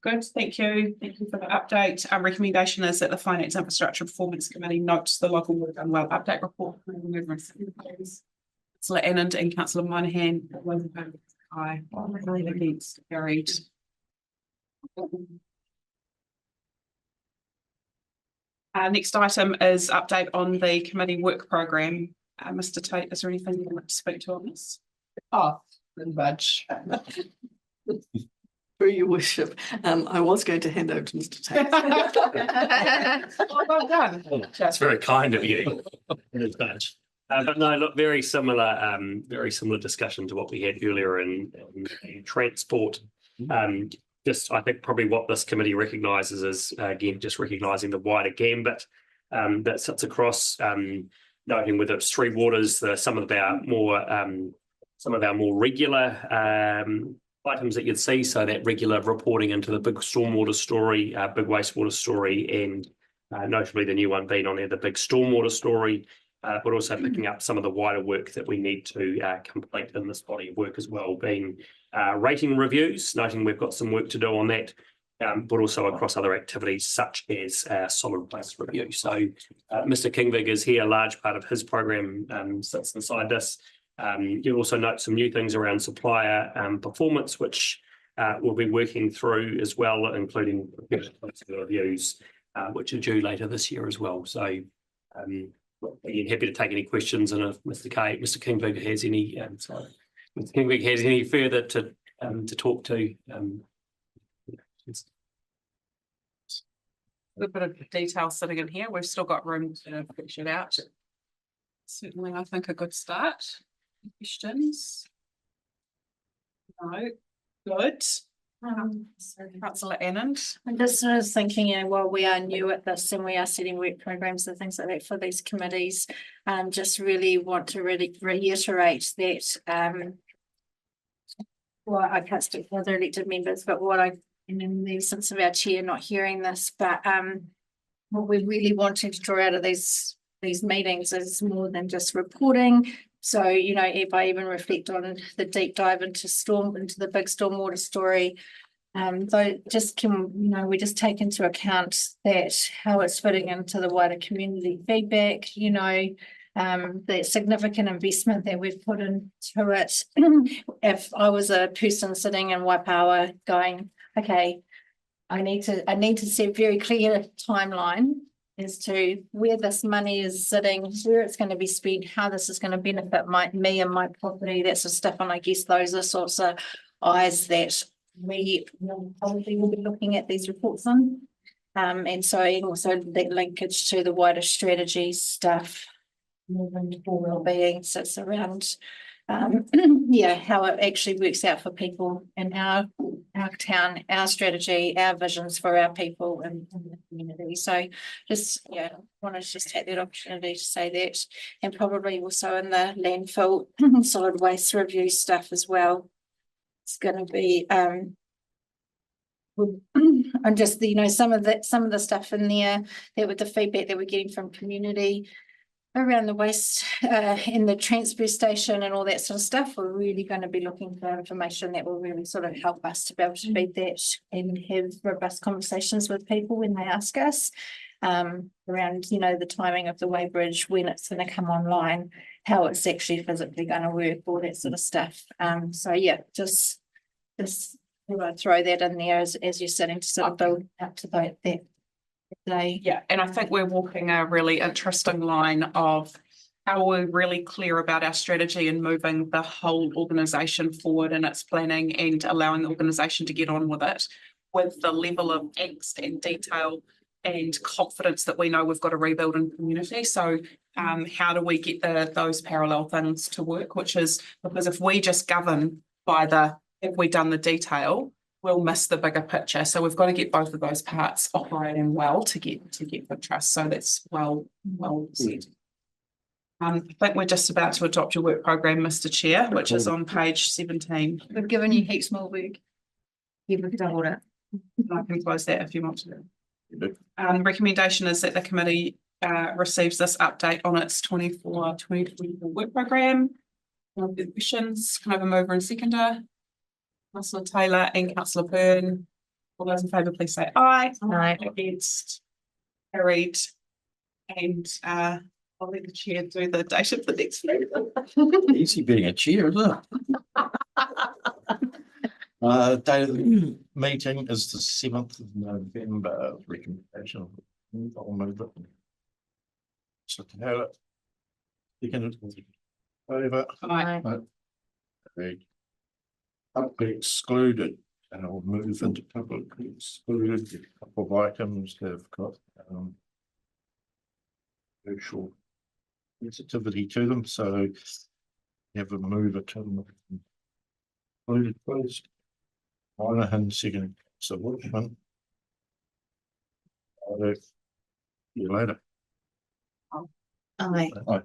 good, thank you. Thank you for the update. Our recommendation is that the Finance Infrastructure Performance Committee notes the local water done well update report. Councillor Annand and Councillor Monahan. Aye. Against, carried. Next item is update on the committee work programme. Mr. Tate, is there anything you'd like to speak to on this? Oh, very much. Through your worship, I was going to hand over to Mr. Tate. Well done. That's very kind of you. It is much. But no, look, very similar discussion to what we had earlier in transport. Just I think probably what this committee recognises is again just recognising the wider gambit that sits across, noting whether it's Three Waters, some of our more regular items that you'd see, so that regular reporting into the big stormwater story, big wastewater story, and notably the new one being on there, the big stormwater story, but also picking up some of the wider work that we need to complete in this body of work as well, being rating reviews, noting we've got some work to do on that, but also across other activities such as solid waste review. So Mr. Kingvig is here, a large part of his program sits inside this. You'll also note some new things around supplier performance, which we'll be working through as well, including reviews, which are due later this year as well. So again, happy to take any questions, and if Mr. Kingvig has any, Mr. Kingvig has any further to talk to. A little bit of detail sitting in here. We've still got room to fix it out. Certainly, I think a good start. Questions? No, good. Councillor Annand. I'm just sort of thinking, while we are new at this and we are setting work programs and things like that for these committees, just really want to reiterate that, well, I can't speak for other elected members, but what in the sense of our chair not hearing this, but what we really wanting to draw out of these meetings is more than just reporting. So, if I even reflect on the deep dive into the big stormwater story, though we just take into account that how it's fitting into the wider community feedback, the significant investment that we've put into it. If I was a person sitting in Waipawa going, okay, I need to see a very clear timeline as to where this money is sitting, where it's going to be spent, how this is going to benefit me and my property, that sort of stuff. And I guess those are sorts of eyes that we probably will be looking at these reports on. And also that linkage to the wider strategy stuff, moving for wellbeing sits around how it actually works out for people in our town, our strategy, our visions for our people and the community. So want to just take that opportunity to say that, and probably also in the landfill solid waste review stuff as well. It's going to be and just some of the stuff in there, that with the feedback that we're getting from community around the waste in the transfer station and all that sort of stuff. We're really going to be looking for information that will really sort of help us to be able to feed that and have robust conversations with people when they ask us around the timing of the Weybridge, when it's going to come online, how it's actually physically going to work, all that sort of stuff. Just throw that in there as you're sitting to sort of build up to that day. Yeah, and I think we're walking a really interesting line of how we're really clear about our strategy and moving the whole organisation forward in its planning and allowing the organisation to get on with it with the level of angst and detail and confidence that we know we've got to rebuild in community. So how do we get those parallel things to work, which is because if we just govern by if we done the detail, we'll miss the bigger picture. So we've got to get both of those parts operating well to get good trust. So that's well said. I think we're just about to adopt your work program, Mr. Chair, which is on page 17. We've given you heaps more work. You've doubled it. I can close that if you want to. The recommendation is that the committee receives this update on its 2024 work program. The questions, can I have a mover and seconder? Councillor Taylor and Councillor Byrne. All those in favour, please say aye. Aye. Against, carried. And I'll let the chair do the date of the next meeting. Easy being a chair, isn't it? Date of the meeting is the 7th of November. Recommendation. I'll move it. So to have it. You can. Over. Aye. Agreed. Public excluded, and I'll move into public excluded. A couple of items have got virtual sensitivity to them, so have a move it to included first. Monahan second, so Watchman. See you later. Aye. Aye.